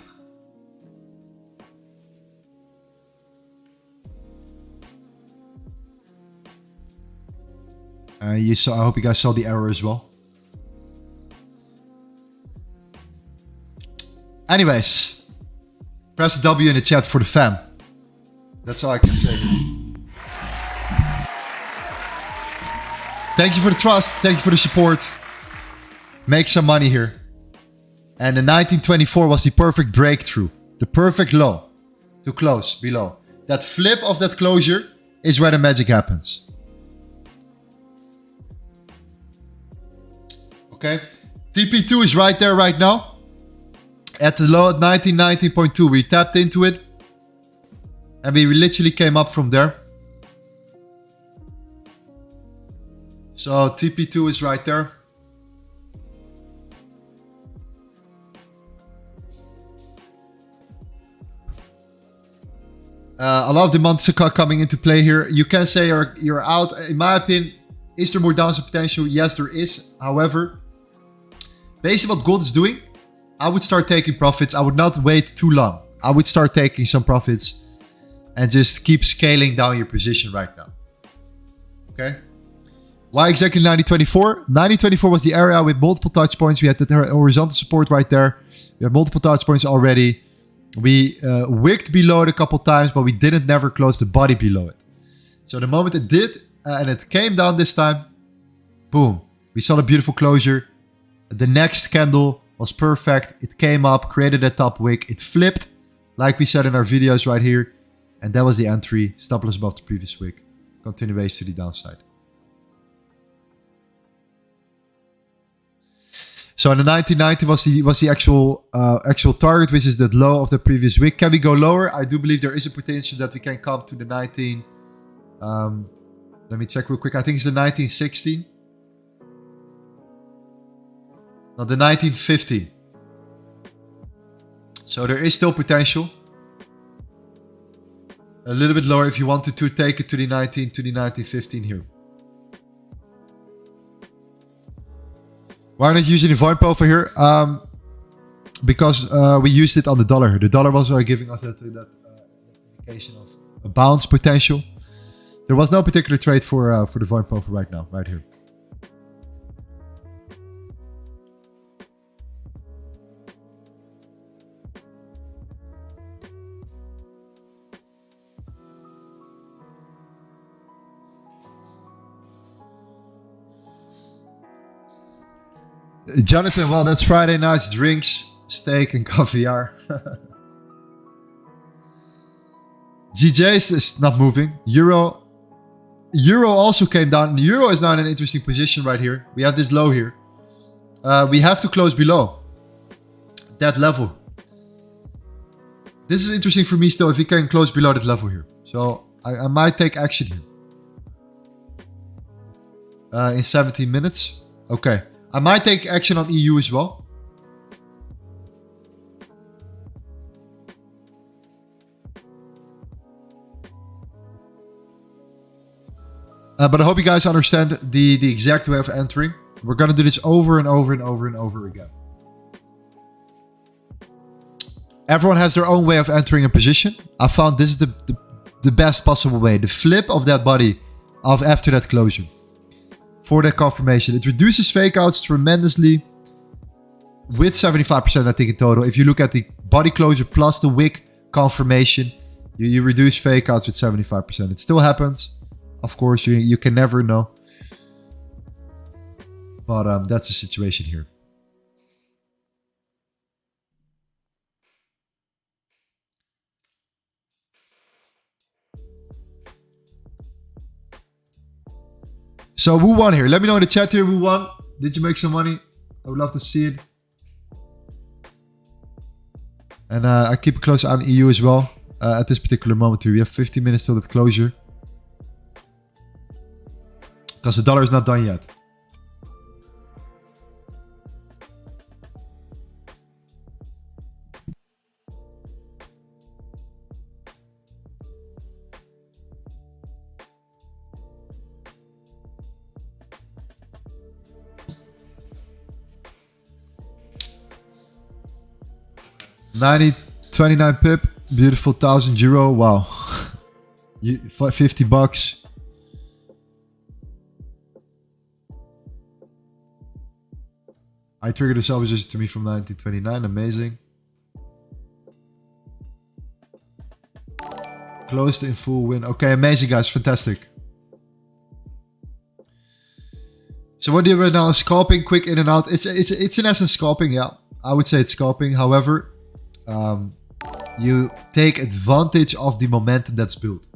I hope you guys saw the error as well. Anyways, press W in the chat for the fam. That's all I can say. Thank you for the trust. Thank you for the support. Make some money here. And the 1924 was the perfect breakthrough. The perfect low to close below. That flip of that closure is where the magic happens. Okay. TP2 is right there right now. At the low at 1919.2. We tapped into it. And we literally came up from there. So TP2 is right there. A lot of demands are coming into play here. You can say you're out. In my opinion, is there more downside potential? Yes, there is. However, based on what gold is doing, I would start taking profits. I would not wait too long. I would start taking some profits and just keep scaling down your position right now. Okay? Why exactly 9024? 9024 was the area with multiple touch points. We had the horizontal support right there. We had multiple touch points already. We wicked below it a couple times, but we didn't never close the body below it. So the moment it did, and it came down this time, boom. We saw the beautiful closure. The next candle was perfect. It came up, created a top wick. It flipped, like we said in our videos right here. And that was the entry. Stop loss above the previous wick. Continuation to the downside. So the 1990 was the actual target, which is the low of the previous wick. Can we go lower? I do believe there is a potential that we can come to the 19. Let me check real quick. I think it's the 1916. No, the 1950. So there is still potential. A little bit lower if you wanted to take it to the 1915 here. Why not using the volume profile here? Because we used it on the dollar. The dollar was giving us that indication of a bounce potential. There was no particular trade for the volume profile right now, right here. Jonathan, well, that's Friday nights, drinks, steak, and caviar. GJ's is not moving. Euro also came down. Euro is now in an interesting position right here. We have this low here. We have to close below that level. This is interesting for me still, if we can close below that level here. So I might take action here. In 17 minutes. Okay. I might take action on EU as well. But I hope you guys understand the exact way of entering. We're going to do this over and over and over and over again. Everyone has their own way of entering a position. I found this is the best possible way. The flip of that body after that closure. For that confirmation. It reduces fakeouts tremendously. With 75% I think in total. If you look at the body closure plus the wick confirmation. You reduce fakeouts with 75%. It still happens. Of course, you can never know. But that's the situation here. So who won here? Let me know in the chat here who won. Did you make some money? I would love to see it. And I keep a close eye on EU as well. At this particular moment here. We have 15 minutes till that closure. Because the dollar is not done yet. $29 pip, beautiful €1,000. Wow, 50 bucks. I triggered a sell position to me from 1929. Amazing. Closed in full win. Okay, amazing guys, fantastic. So what do you right now? Scalping, quick in and out. It's in essence scalping. Yeah, I would say it's scalping. However. You take advantage of the momentum that's built.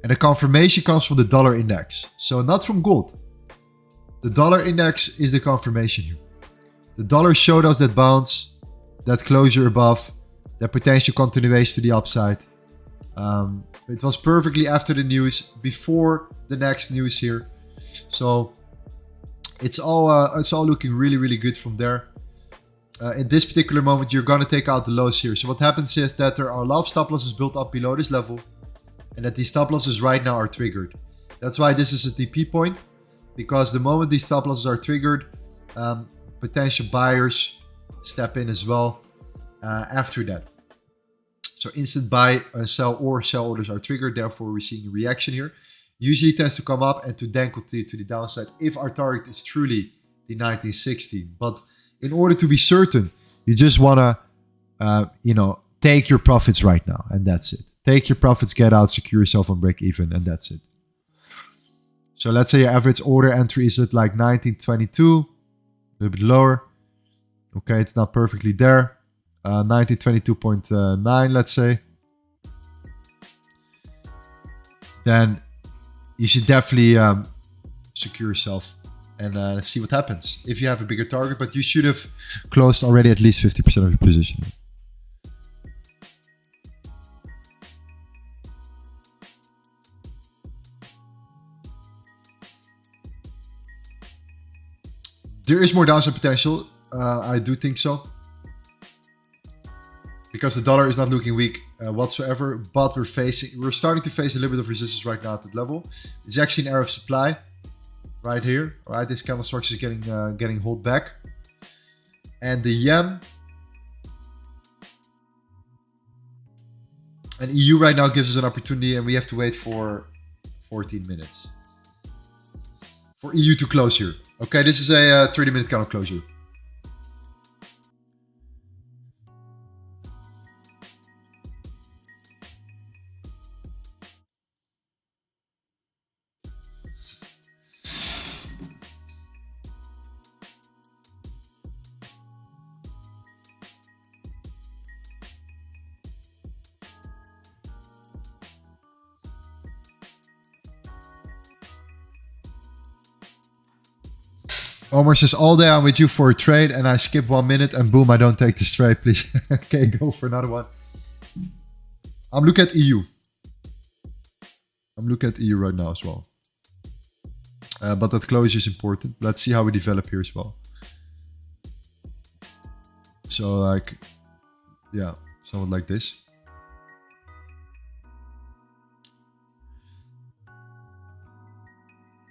And the confirmation comes from the dollar index. So not from gold. The dollar index is the confirmation here. The dollar showed us that bounce, that closure above, that potential continuation to the upside. It was perfectly after the news, before the next news here. So it's all looking really, really good from there. In this particular moment, you're going to take out the lows here. So what happens is that there are a lot of stop losses built up below this level. And that these stop losses right now are triggered. That's why this is a TP point. Because the moment these stop losses are triggered, potential buyers step in as well after that. So instant buy, sell, or sell orders are triggered. Therefore, we're seeing a reaction here. usually tends to come up and to then continue to the downside if our target is truly the 1916. But in order to be certain, you just want to, take your profits right now, and that's it. Take your profits, get out, secure yourself on break even, and that's it. So let's say your average order entry is at like 1922, a little bit lower. Okay, it's not perfectly there. 1922.9, let's say. Then you should definitely secure yourself and see what happens if you have a bigger target, but you should have closed already at least 50% of your position. There is more downside potential. I do think so. Because the dollar is not looking weak whatsoever, but we're starting to face a little bit of resistance right now at that level. It's actually an area of supply right here. All right, this candle structure is getting held back. And the yen and EU right now gives us an opportunity, and we have to wait for 14 minutes for EU to close here. Okay, this is a 30-minute candle closure. Omar says, all day I'm with you for a trade and I skip 1 minute and boom, I don't take this trade, please. Okay, go for another one. I'm looking at EU. I'm looking at EU right now as well. But that closure is important. Let's see how we develop here as well. So like, yeah, somewhat like this.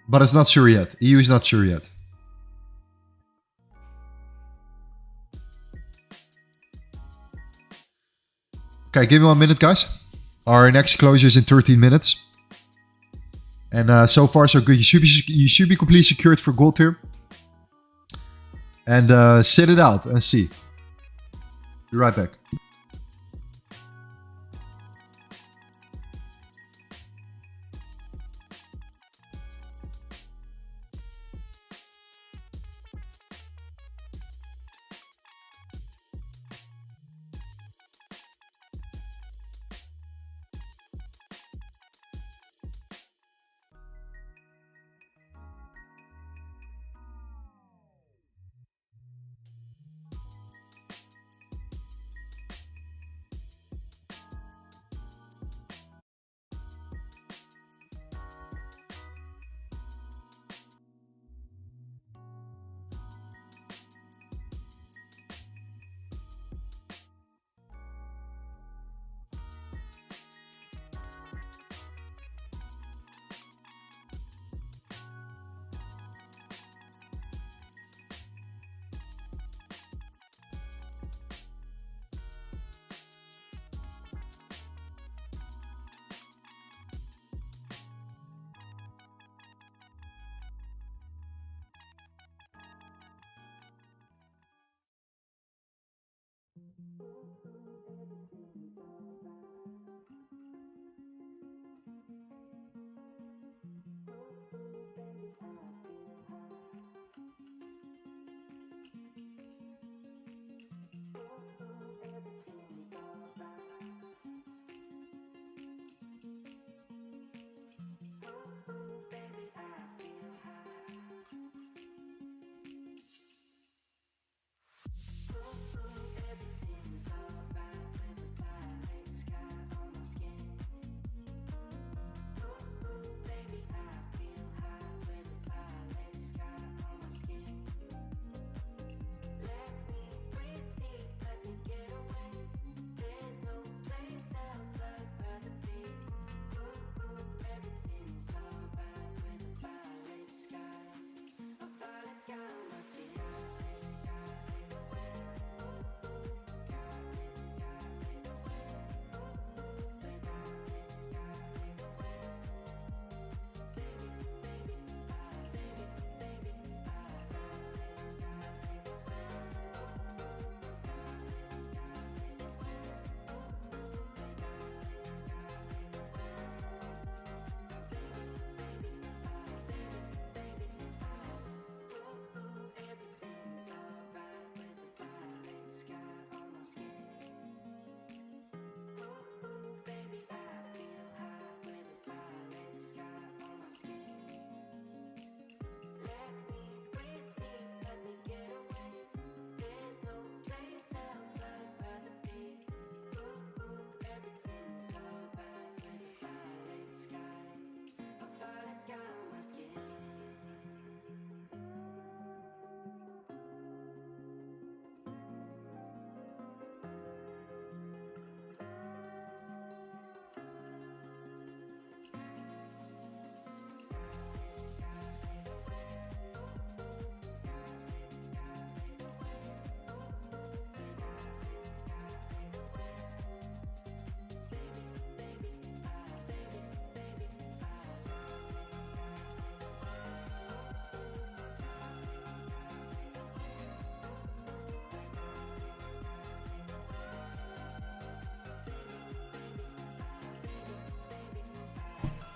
But it's not sure yet. EU is not sure yet. Okay, give me 1 minute, guys. Our next closure is in 13 minutes. And so far, so good. You should be completely secured for gold here. And sit it out and see. Be right back.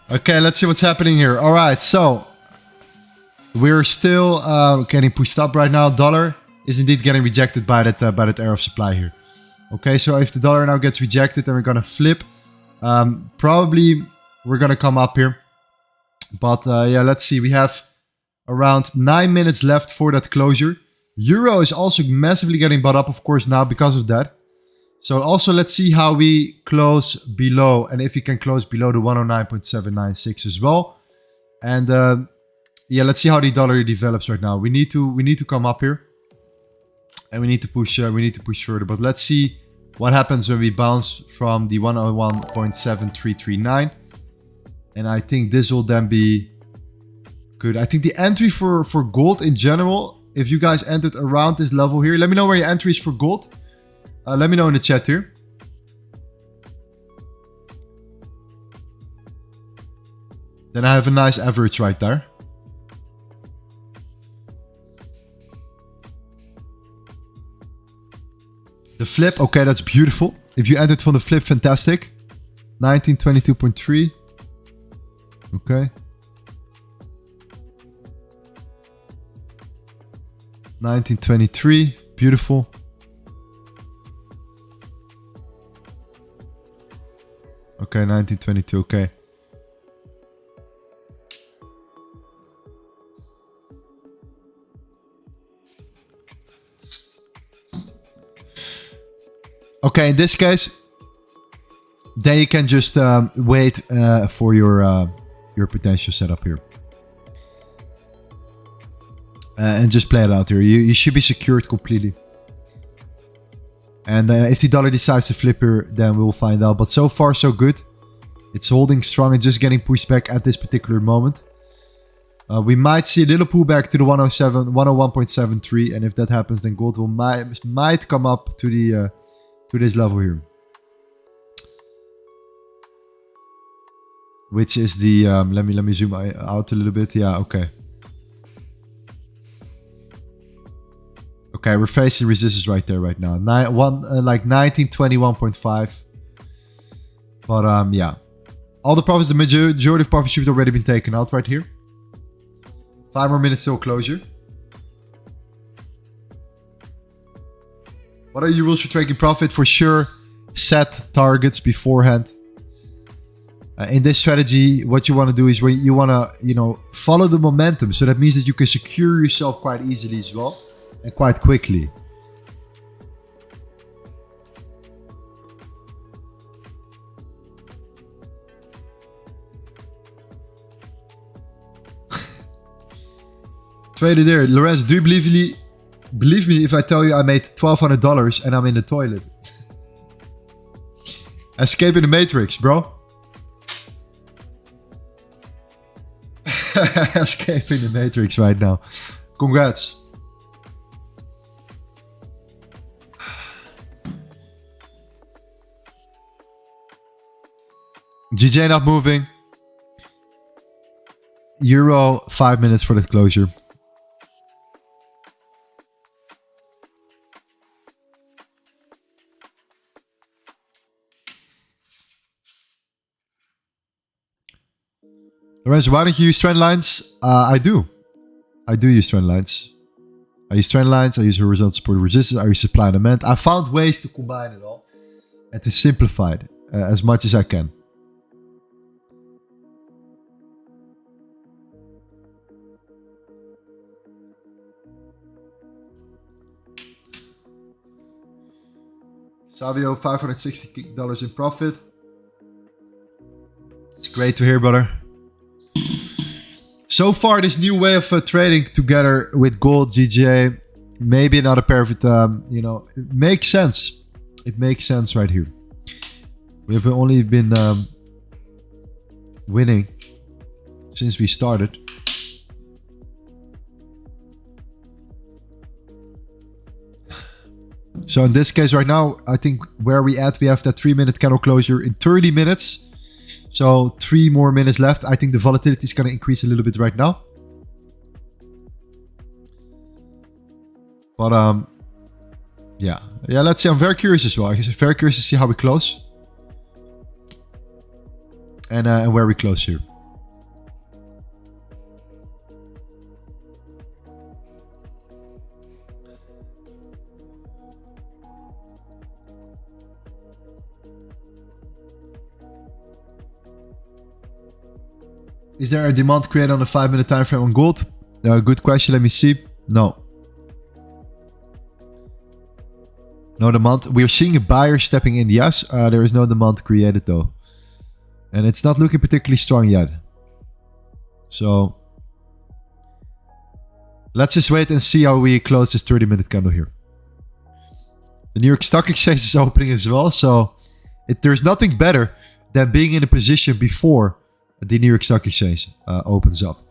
Okay, let's see what's happening here. All right, so we're still getting pushed up right now. Dollar is indeed getting rejected by that area of supply here. Okay, so if the dollar now gets rejected, then we're gonna flip. Probably we're gonna come up here. But yeah, let's see. We have around 9 minutes left for that closure. Euro is also massively getting bought up, of course, now because of that. So also let's see how we close below and if we can close below the 109.796 as well. And yeah, let's see how the dollar develops right now. We need to come up here. And we need to push further. But let's see what happens when we bounce from the 101.7339. And I think this will then be good. I think the entry for gold in general, if you guys entered around this level here, let me know where your entry is for gold. Let me know in the chat here. Then I have a nice average right there. The flip, okay, that's beautiful. If you entered from the flip, fantastic. 1922.3. Okay. 1923, beautiful. Okay, 1922, okay. Okay, in this case, then you can just wait for your potential setup here. And just play it out here. You should be secured completely. And if the dollar decides to flip here, then we'll find out. But so far, so good. It's holding strong and just getting pushed back at this particular moment. We might see a little pullback to the 101.73. And if that happens, then gold will might come up to the to this level here. Which is the let me zoom out a little bit. Yeah, okay. Okay, we're facing resistance right there right now. Like 1921.5. But yeah. All the profits, the majority of profits should have already been taken out right here. 5 more minutes till closure. What are your rules for taking profit? For sure, set targets beforehand. In this strategy, what you want to do is you want to, follow the momentum. So that means that you can secure yourself quite easily as well. And quite quickly. Traded there. Lorenzo, do you believe me if I tell you I made $1,200 and I'm in the toilet? Escaping the Matrix, bro. Escaping the Matrix right now. Congrats. GJ not moving. Euro 5 minutes for that closure. Lorenzo, why don't you use trend lines? I do. I do use trend lines. I use trend lines. I use horizontal support resistance. I use supply and demand. I found ways to combine it all and to simplify it as much as I can. Savio, $560 in profit. It's great to hear, brother. So far, this new way of trading together with gold, GJ, maybe another pair of it, it makes sense. It makes sense right here. We have only been winning since we started. So in this case right now, I think where we at, we have that 3-minute candle closure in 30 minutes. So 3 more minutes left. I think the volatility is going to increase a little bit right now. But yeah, let's see. I'm very curious as well. I'm very curious to see how we close. And where we close here. Is there a demand created on the 5-minute time frame on gold? Good question. Let me see. No. No demand. We are seeing a buyer stepping in. Yes, there is no demand created though. And it's not looking particularly strong yet. So let's just wait and see how we close this 30-minute candle here. The New York Stock Exchange is opening as well. So there's nothing better than being in a position before the New York Stock Exchange opens up.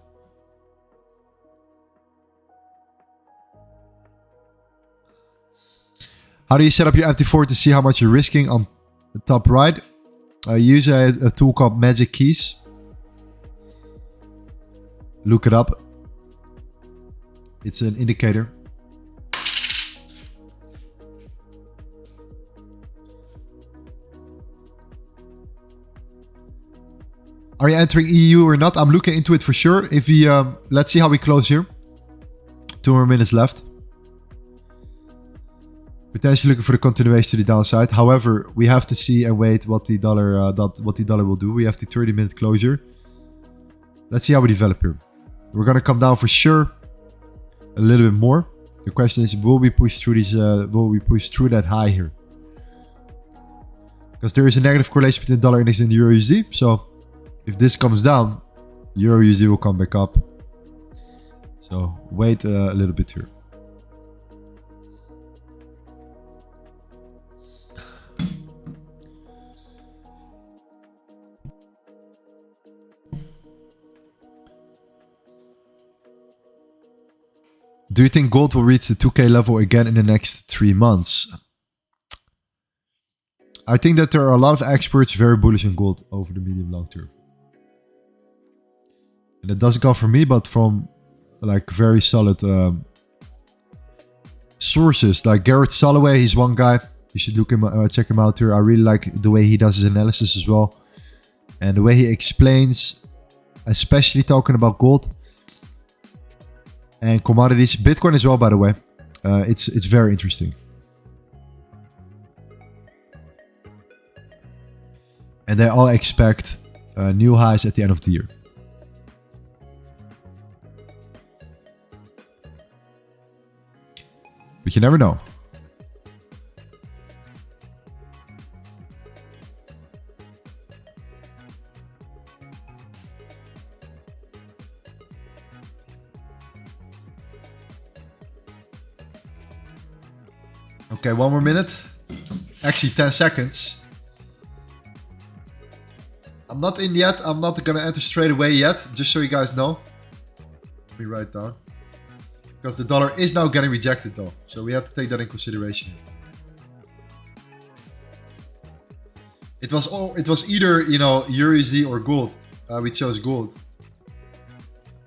How do you set up your MT4 to see how much you're risking on the top right? Use a tool called Magic Keys. Look it up. It's an indicator. Are you entering EU or not? I'm looking into it for sure. If we let's see how we close here. 2 more minutes left. Potentially looking for the continuation to the downside. However, we have to see and wait what the dollar will do. We have the 30-minute closure. Let's see how we develop here. We're gonna come down for sure a little bit more. The question is, will we push through these? Will we push through that high here? Because there is a negative correlation between the dollar index and the Euro USD. So if this comes down, Euro USD will come back up. So wait a little bit here. Do you think gold will reach the 2K level again in the next 3 months? I think that there are a lot of experts very bullish on gold over the medium long term. And it doesn't come from me, but from like very solid sources. Like Garrett Soloway, he's one guy. You should look him, check him out here. I really like the way he does his analysis as well. And the way he explains, especially talking about gold and commodities. Bitcoin as well, by the way. It's very interesting. And they all expect new highs at the end of the year. But you never know. Okay, 1 more minute. Actually, 10 seconds. I'm not in yet. I'm not gonna enter straight away yet, just so you guys know. Let me write down. Because the dollar is now getting rejected though. So we have to take that in consideration. It was either, you know, EURUSD or gold. We chose gold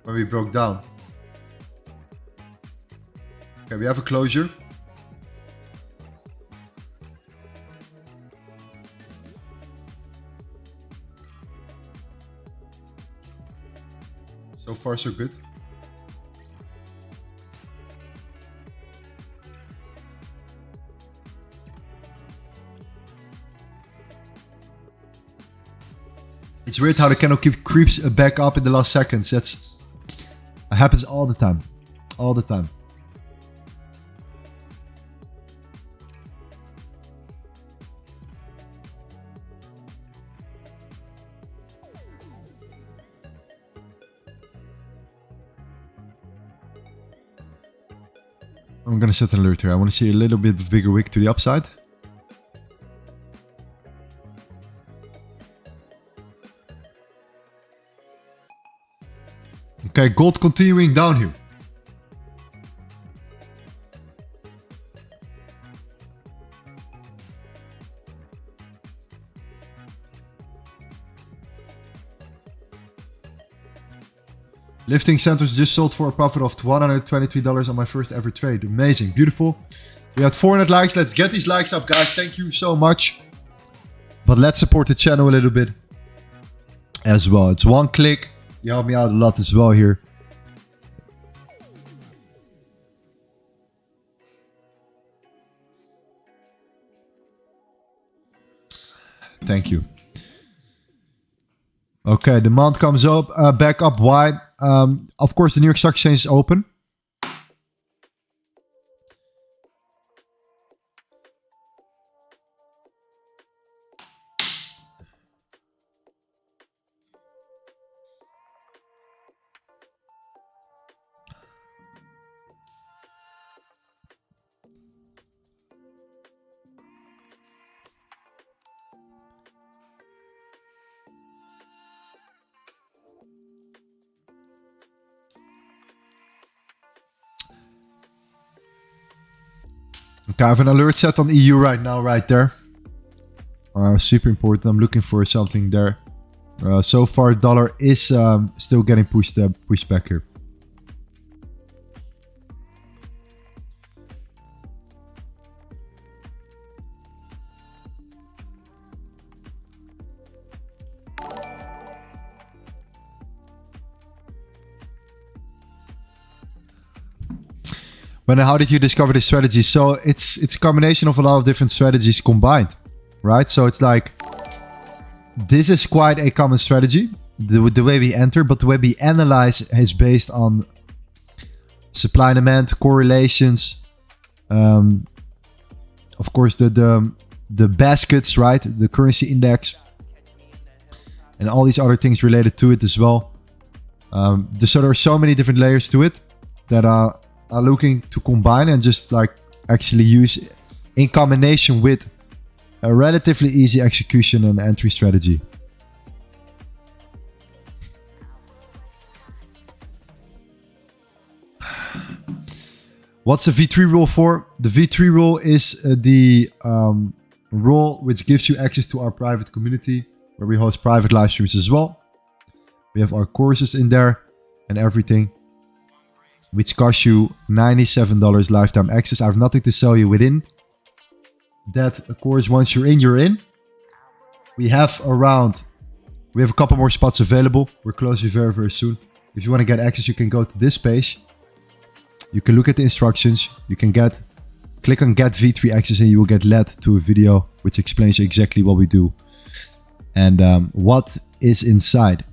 when we broke down. Okay, we have a closure. So far, so good. It's weird how the candle creeps back up in the last seconds. That happens all the time. All the time. I'm gonna set an alert here. I want to see a little bit of bigger wick to the upside. Okay, gold continuing down here. Lifting centers just sold for a profit of $123 on my first ever trade. Amazing, beautiful. We had 400 likes. Let's get these likes up, guys. Thank you so much. But let's support the channel a little bit as well. It's one click. You help me out a lot as well here. Thank you. Okay, demand comes up, back up. Why? Of course, the New York Stock Exchange is open. Okay, I have an alert set on EU right now, right there. Super important. I'm looking for something there. So far, dollar is still getting pushed back here. But how did you discover this strategy? So it's a combination of a lot of different strategies combined, right? So it's like, this is quite a common strategy, the way we enter, but the way we analyze is based on supply and demand, correlations, of course the baskets, right? The currency index, and all these other things related to it as well. So there are so many different layers to it that are looking to combine and just like actually use in combination with a relatively easy execution and entry strategy. What's the V3 rule for? The V3 rule is the rule which gives you access to our private community where we host private live streams as well. We have our courses in there and everything, which costs you $97 lifetime access. I have nothing to sell you within that. Of course, once you're in, you're in. We have a couple more spots available. We're closing very, very soon. If you want to get access, you can go to this page. You can look at the instructions. You can click on get V3 access and you will get led to a video which explains exactly what we do and what is inside.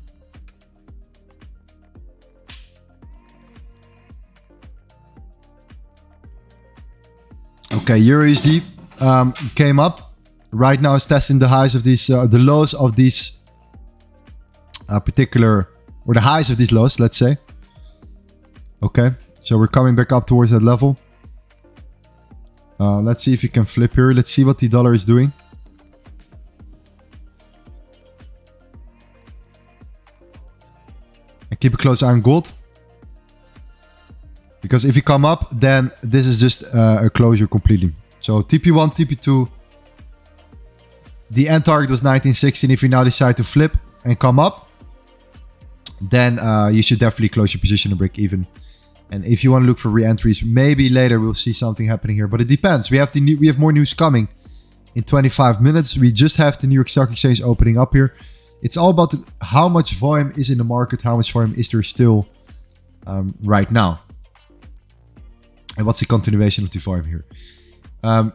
Okay, EURUSD came up. Right now it's testing the highs of these, the lows of these or the highs of these lows, let's say. Okay, so we're coming back up towards that level. Let's see if you can flip here. Let's see what the dollar is doing. And keep a close eye on gold. Because if you come up, then this is just a closure completely. So TP1, TP2. The end target was 1916. If you now decide to flip and come up, then you should definitely close your position and break even. And if you want to look for re-entries, maybe later we'll see something happening here. But it depends. We have more news coming in 25 minutes. We just have the New York Stock Exchange opening up here. It's all about how much volume is in the market, how much volume is there still right now. And what's the continuation of the volume here?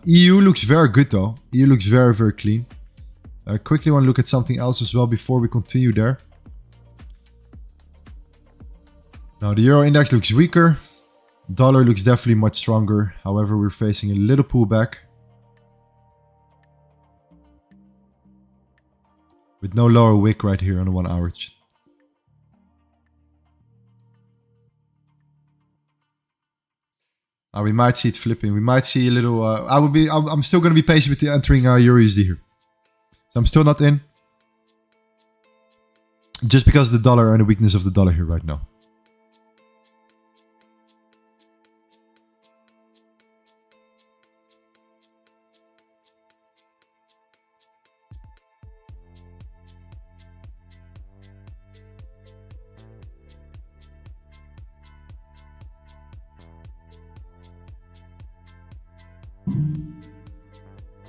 EU looks very good though. EU looks very, very clean. Quickly want to look at something else as well before we continue there. Now the Euro index looks weaker. Dollar looks definitely much stronger. However, we're facing a little pullback. With no lower wick right here on the 1 hour. We might see it flipping. We might see a little... I'm still going to be patient with the entering EURUSD here. So I'm still not in. Just because of the dollar and the weakness of the dollar here right now.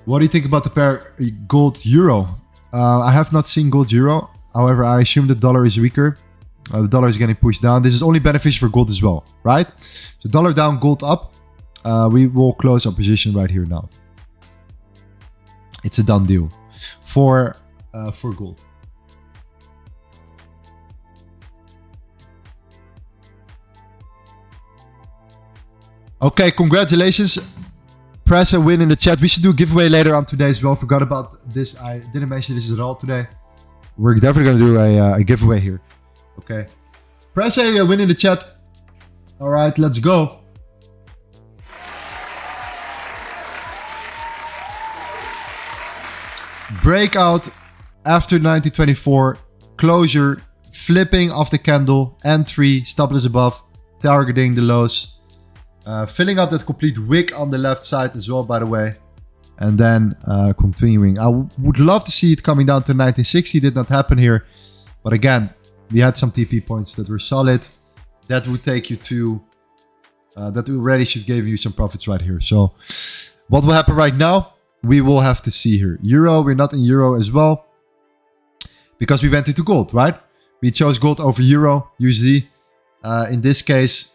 What do you think about the pair gold-euro? I have not seen gold-euro. However, I assume the dollar is weaker. The dollar is getting pushed down. This is only beneficial for gold as well, right? So dollar down, gold up. We will close our position right here now. It's a done deal for gold. Okay, congratulations. Press a win in the chat. We should do a giveaway later on today as well. Forgot about this. I didn't mention this at all today. We're definitely going to do a giveaway here. Okay. Press a win in the chat. All right, let's go. Breakout after 1924. Closure. Flipping of the candle. Entry. Stop loss above. Targeting the lows. Filling up that complete wick on the left side as well, by the way. And then continuing. I would love to see it coming down to 1960. Did not happen here. But again, we had some TP points that were solid. That would take you to... that already should give you some profits right here. So what will happen right now? We will have to see here. Euro, we're not in Euro as well. Because we went into gold, right? We chose gold over Euro, USD. In this case...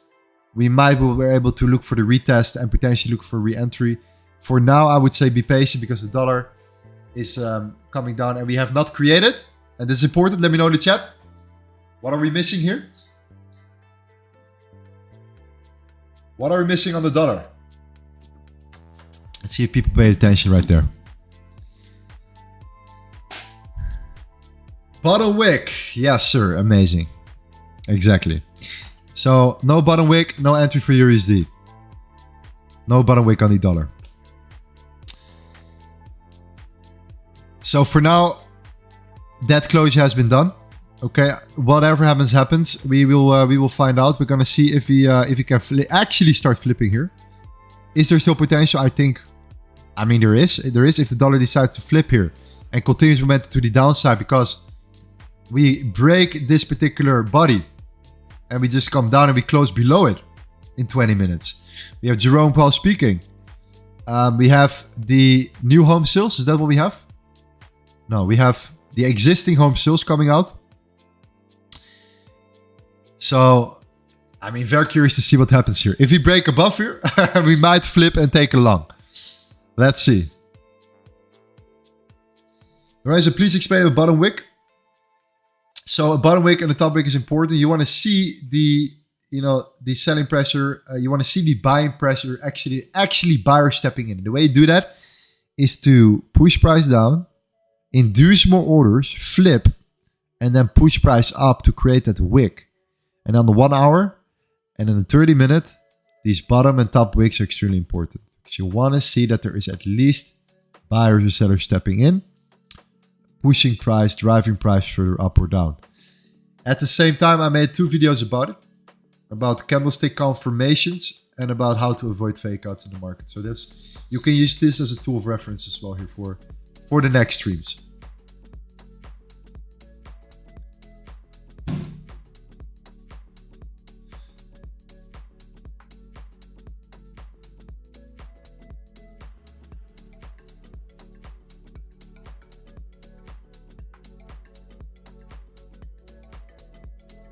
we might be able to look for the retest and potentially look for re-entry. For now, I would say be patient because the dollar is coming down and we have not created. And this is important. Let me know in the chat. What are we missing here? What are we missing on the dollar? Let's see if people pay attention right there. Bottom wick. Yes, sir. Amazing. Exactly. So, no bottom wick, no entry for USD. No bottom wick on the dollar. So, for now, that closure has been done. Okay, whatever happens. We will find out. We're gonna see if we can actually start flipping here. Is there still potential? I think. I mean, there is. There is if the dollar decides to flip here and continues momentum to the downside because we break this particular body. And we just come down and we close below it in 20 minutes. We have Jerome Powell speaking. We have the new home sales. Is that what we have? No, we have the existing home sales coming out. So, I mean, very curious to see what happens here. If we break above here, we might flip and take a long. Let's see. Lorenzo, please explain the bottom wick. So a bottom wick and a top wick is important. You want to see the, the selling pressure. You want to see the buying pressure. Actually buyers stepping in. The way you do that is to push price down, induce more orders, flip, and then push price up to create that wick. And on the 1 hour and in the 30 minute, these bottom and top wicks are extremely important. Because you want to see that there is at least buyers or sellers stepping in, pushing price, driving price further up or down. At the same time, I made 2 videos about it. About candlestick confirmations and about how to avoid fakeouts in the market. So you can use this as a tool of reference as well here for the next streams.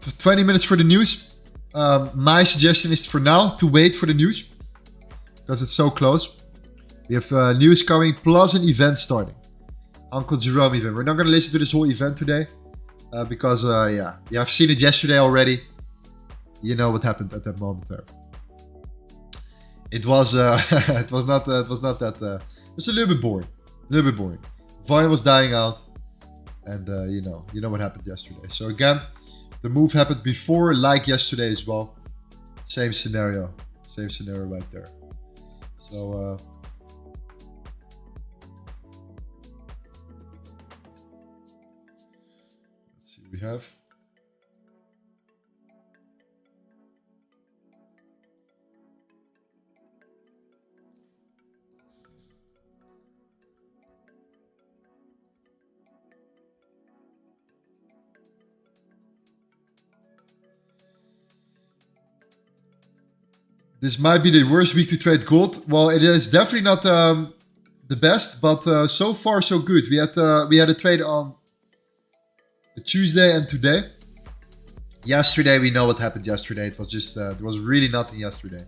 So 20 minutes for the news. My suggestion is for now to wait for the news because it's so close. We have news coming plus an event starting. Uncle Jerome event. We're not going to listen to this whole event today because I've seen it yesterday already. You know what happened at that moment there. It was it was not that. It was a little bit boring. Volume was dying out, and you know what happened yesterday. So again, the move happened before, like yesterday as well. Same scenario right there. So let's see what we have. This might be the worst week to trade gold. Well, it is definitely not the best, but so far so good. We had a trade on Tuesday and today. Yesterday, we know what happened yesterday. It was just there was really nothing yesterday.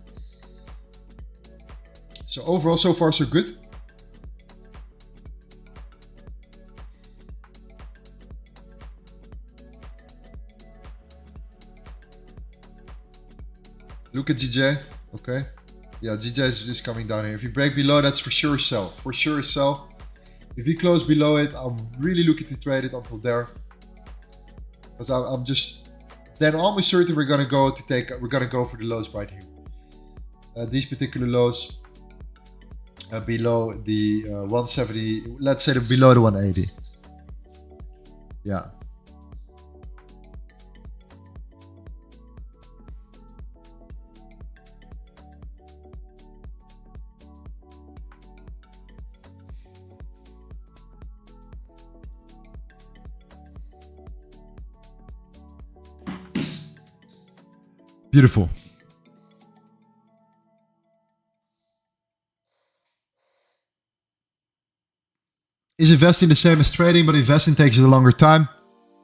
So overall, so far so good. Look at GJ. Okay. Yeah, GJ is just coming down here. If you break below, that's for sure sell. For sure sell. If you close below it, I'm really looking to trade it until there. Because I'm just then almost certain we're gonna go for the lows right here. These particular lows below the 170, let's say below the 180. Yeah. Beautiful. Is investing the same as trading, but investing takes a longer time?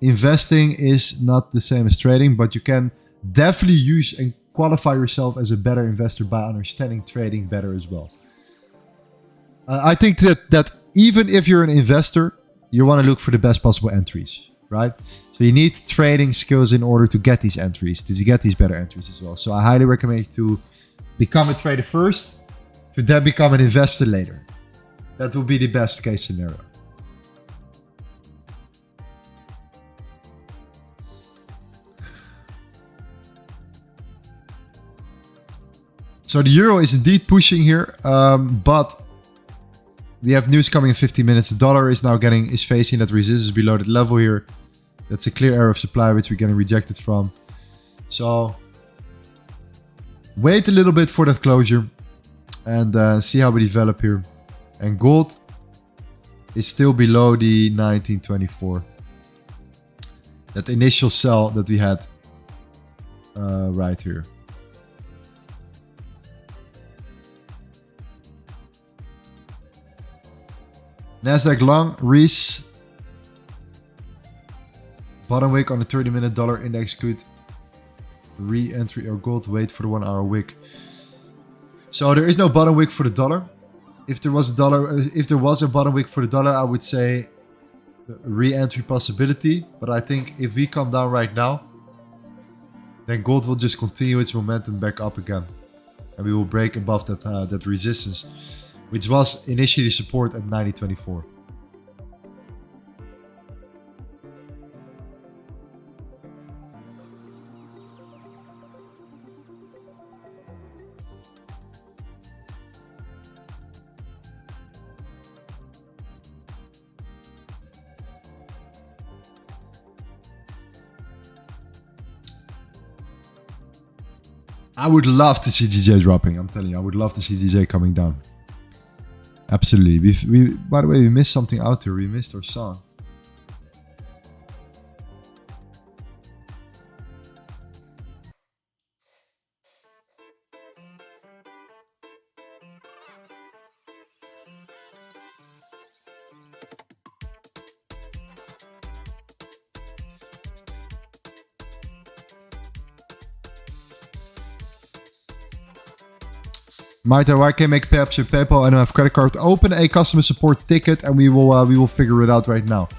Investing is not the same as trading, but you can definitely use and qualify yourself as a better investor by understanding trading better as well. I think that even if you're an investor, you want to look for the best possible entries, right? So you need trading skills in order to get these entries, to get these better entries as well. So I highly recommend you to become a trader first, to then become an investor later. That will be the best case scenario. So the euro is indeed pushing here, but we have news coming in 15 minutes. The dollar is now facing that resistance below that level here. That's a clear area of supply which we're getting rejected from. So wait a little bit for that closure and see how we develop here. And gold is still below the 1924. That initial sell that we had right here. Nasdaq long, Reese. Bottom wick on the 30-minute dollar index good. Re-entry or gold, wait for the 1 hour wick. So there is no bottom wick for the dollar. If there was a bottom wick for the dollar, I would say re-entry possibility. But I think if we come down right now, then gold will just continue its momentum back up again. And we will break above that resistance, which was initially support at 90.24. I would love to see GJ dropping. I'm telling you, I would love to see GJ coming down. Absolutely. By the way, we missed something out here. We missed our song. Marta, why can't I make perhaps your PayPal? I don't have credit card. Open a customer support ticket and we will figure it out right now.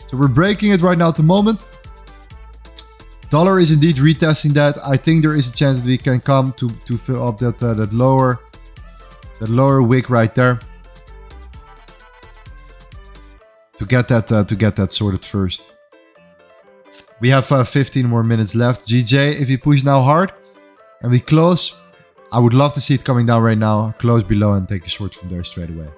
So we're breaking it right now at the moment. Dollar is indeed retesting that. I think there is a chance that we can come to fill up that lower wick right there. To get that sorted first. We have 15 more minutes left. GJ, if you push now hard and we close, I would love to see it coming down right now, close below and take a short from there straight away.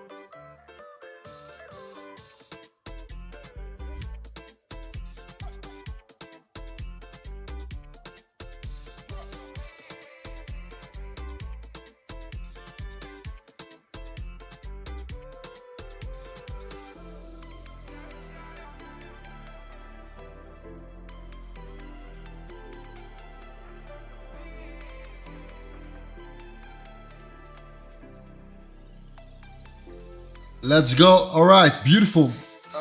Let's go. All right, beautiful.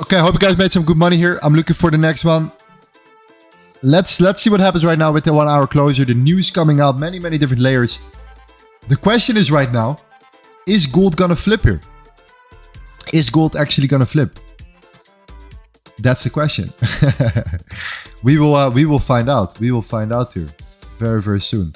Okay, I hope you guys made some good money here. I'm looking for the next one. Let's see what happens right now with the 1 hour closure. The news coming out, many different layers. The question is right now, is gold gonna flip here? Is gold actually gonna flip? That's the question. we will find out. We will find out here very soon.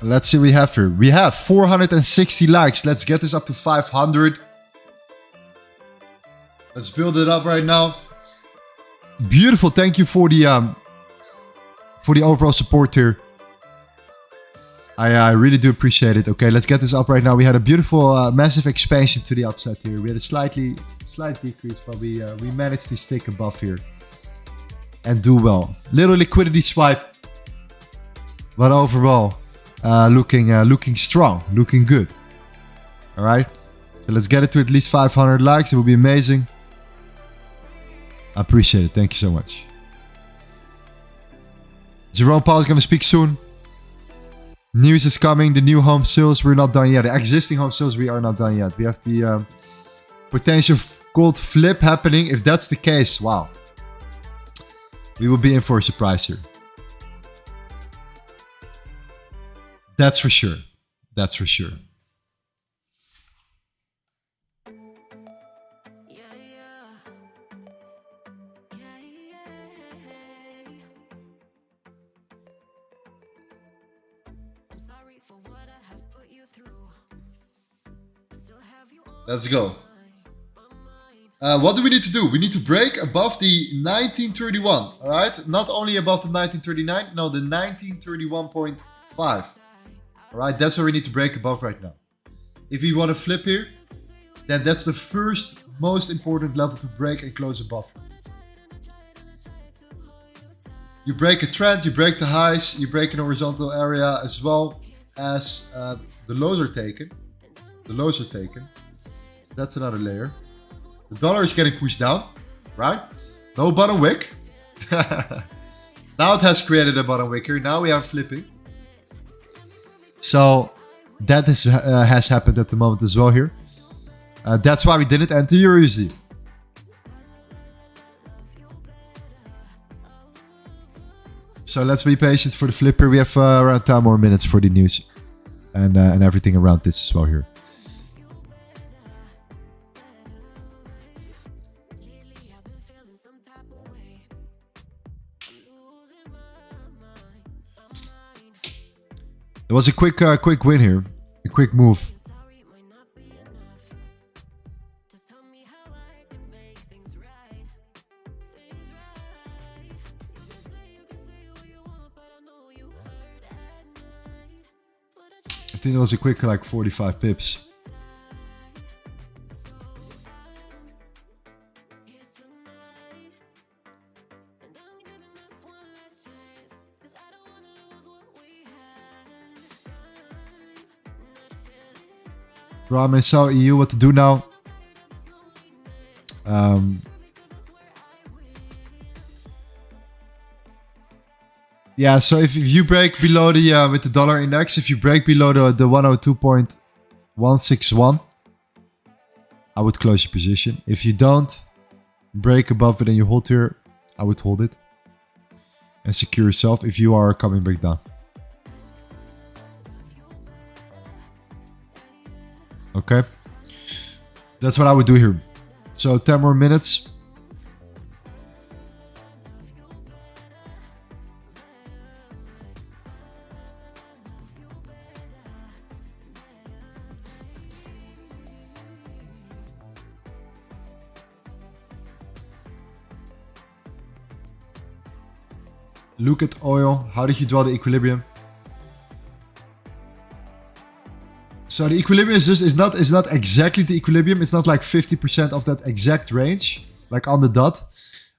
Let's see what we have here. We have 460 likes. Let's get this up to 500. Let's build it up right now. Beautiful. Thank you for the overall support here. I really do appreciate it. Okay, let's get this up right now. We had a beautiful, massive expansion to the upside here. We had a slight decrease, but we managed to stick above here and do well. Little liquidity swipe, but overall, looking strong, looking good. All right, so let's get it to at least 500 likes. It will be amazing. I appreciate it. Thank you so much. Jerome Powell is going to speak soon. News is coming. The new home sales, we're not done yet. The existing home sales, we are not done yet. We have the potential gold flip happening. If that's the case, wow. We will be in for a surprise here. That's for sure. That's for sure. Let's go. What do we need to do? We need to break above the 1931. All right. Not only above the 1939. No, the 1931.5. All right. That's what we need to break above right now. If we want to flip here, then that's the first most important level to break and close above. You break a trend, you break the highs, you break an horizontal area as well as the lows are taken. The lows are taken. That's another layer. The dollar is getting pushed down, right? No bottom wick. Now it has created a bottom wick here. Now we have flipping. So that has happened at the moment as well here. That's why we didn't enter eurjpy. So let's be patient for the flipper. We have around 10 more minutes for the news and everything around this as well here. It was a quick win here, a quick move. I think it was a quick like 45 pips. Bro, I saw EU what to do now. Yeah, so if you break below the with the dollar index, if you break below the 102.161, I would close your position. If you don't break above it and you hold here, I would hold it and secure yourself if you are coming back down. Okay, that's what I would do here. So 10 more minutes. Look at oil. How did you draw the equilibrium? So the equilibrium is not exactly the equilibrium. It's not like 50% of that exact range, like on the dot,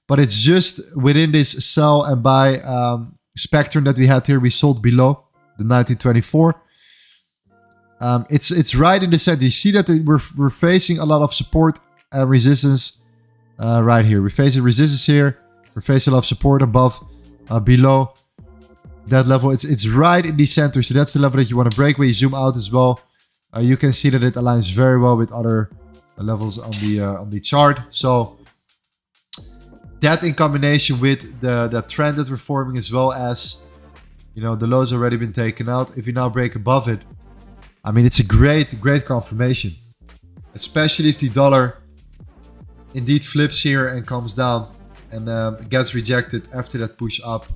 but it's just within this sell and buy spectrum that we had here. We sold below the 1924. It's right in the center. You see that we're facing a lot of support and resistance right here. We're facing resistance here. We're facing a lot of support above, below that level. It's right in the center. So that's the level that you want to break. When you zoom out as well, you can see that it aligns very well with other levels on the chart. So that in combination with the trend that we're forming, as well as, you know, the lows already been taken out. If you now break above it, I mean, it's a great confirmation, especially if the dollar indeed flips here and comes down and gets rejected after that push up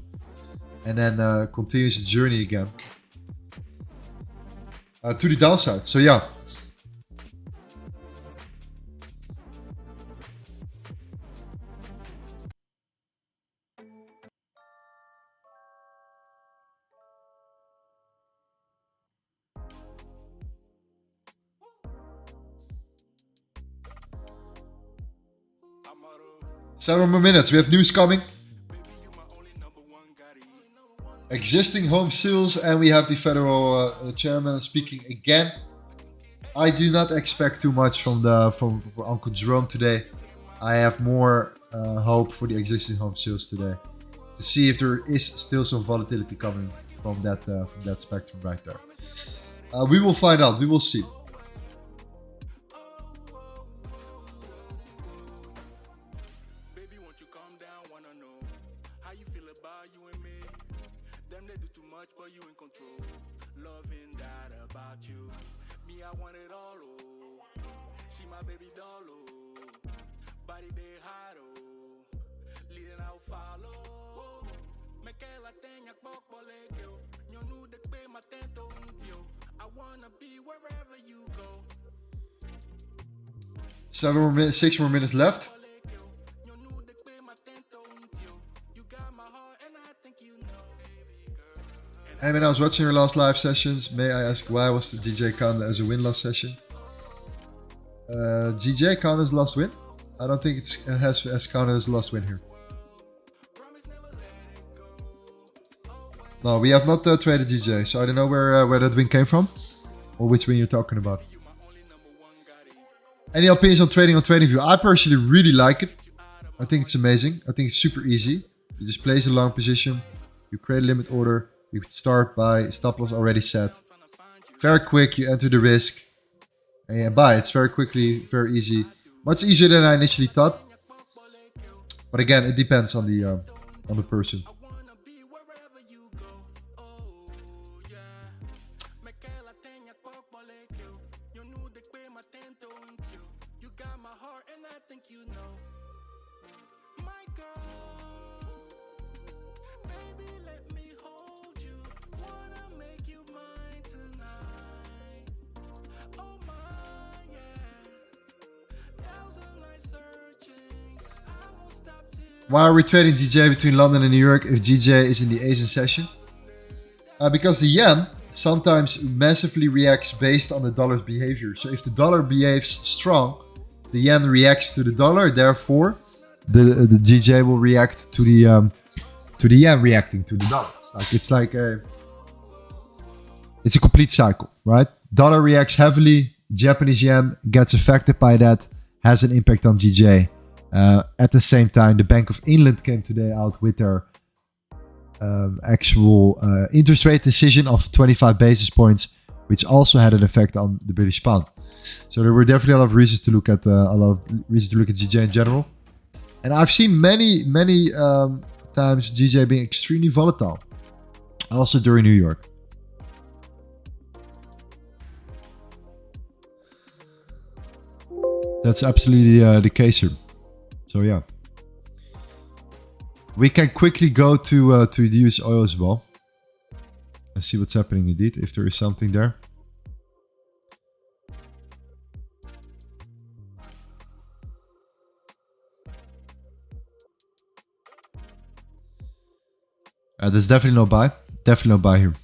and then continues its journey again. to the downside. So yeah. Several more minutes. We have news coming. Existing home sales, and we have the federal chairman speaking again. I do not expect too much from Uncle Jerome today. I have more hope for the existing home sales today to see if there is still some volatility coming from that spectrum right there. We will find out. We will see. Six more minutes left. Hey man, I was watching your last live sessions. May I ask why was the DJ counted as a win last session? GJ counted as last win? I don't think it has counted as last win here. No, we have not traded GJ, so I don't know where that win came from or which win you're talking about. Any opinions on TradingView? I personally really like it. I think it's amazing. I think it's super easy. You just place a long position, you create a limit order, you start by stop loss already set. Very quick, you enter the risk and you buy. It's very quickly, very easy. Much easier than I initially thought. But again, it depends on the person. Why are we trading GJ between London and New York if GJ is in the Asian session? Because the yen sometimes massively reacts based on the dollar's behavior. So if the dollar behaves strong, the yen reacts to the dollar. Therefore, the GJ will react to the yen reacting to the dollar. It's a complete cycle, right? Dollar reacts heavily. Japanese yen gets affected by that, has an impact on GJ. At the same time, the Bank of England came today out with their actual interest rate decision of 25 basis points, which also had an effect on the British pound. So there were definitely a lot of reasons to look at GJ in general. And I've seen many times GJ being extremely volatile, also during New York. That's absolutely the case here. So yeah, we can quickly go to the US oil as well and see what's happening indeed, if there is something there. There's definitely no buy. Definitely no buy here.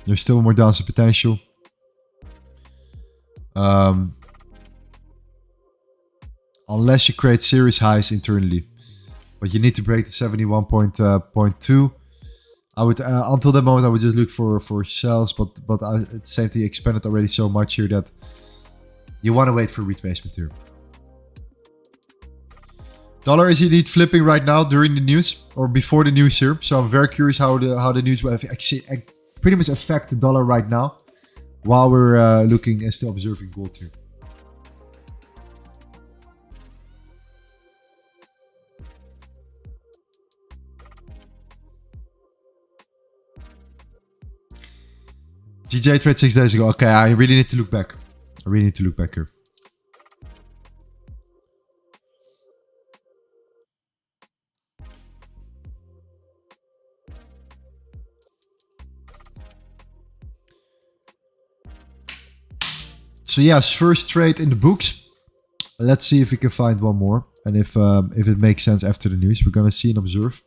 There's still more downside potential. Unless you create serious highs internally, but you need to break the 71.2. I would until that moment I would just look for sells, but at the same time you expanded already so much here that you want to wait for retracement here. Dollar is indeed flipping right now during the news or before the news here, so I'm very curious how the news will actually pretty much affect the dollar right now, while we're looking and still observing gold here. GJ trade 6 days ago. Okay, I really need to look back. I really need to look back here. So yes, first trade in the books. Let's see if we can find one more. And if it makes sense after the news. We're gonna see and observe.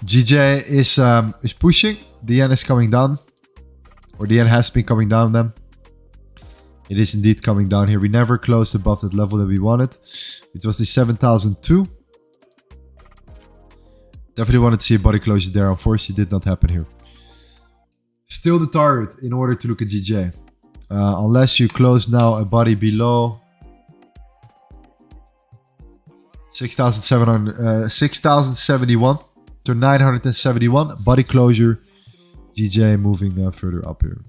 GJ is pushing. The yen is coming down. Or the yen has been coming down then. It is indeed coming down here. We never closed above that level that we wanted. It was the 7,002. Definitely wanted to see a body closure there. Unfortunately, it did not happen here. Still the target in order to look at GJ. Unless you close now a body below 6,071 to 971. Body closure. GJ moving further up here.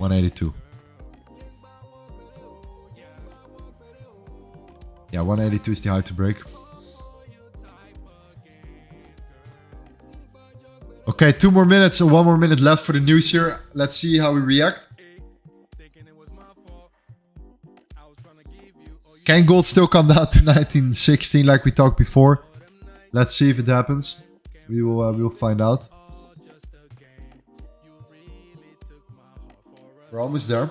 $182. Yeah, 182 is the high to break. Okay, 2 more minutes and 1 more minute left for the news here. Let's see how we react. Can gold still come down to 1916 like we talked before? Let's see if it happens. We will find out. We're almost there.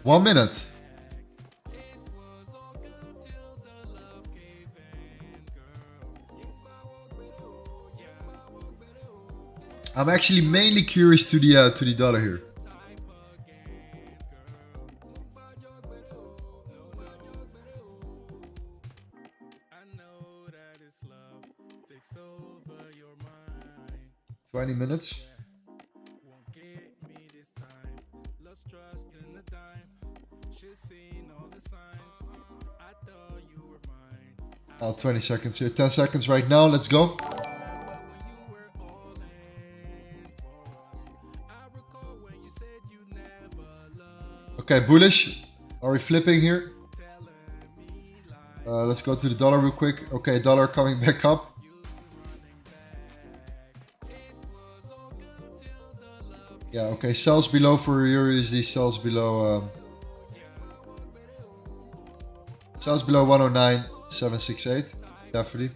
One minute. I'm actually mainly curious to the dollar here. "20 minutes. Oh, 20 seconds here. 10 seconds right now. Let's go. Okay, bullish. Are we flipping here? Let's go to the dollar real quick. Okay, dollar coming back up. Yeah, okay, sells below for EURUSD, sells below 109.768. Definitely.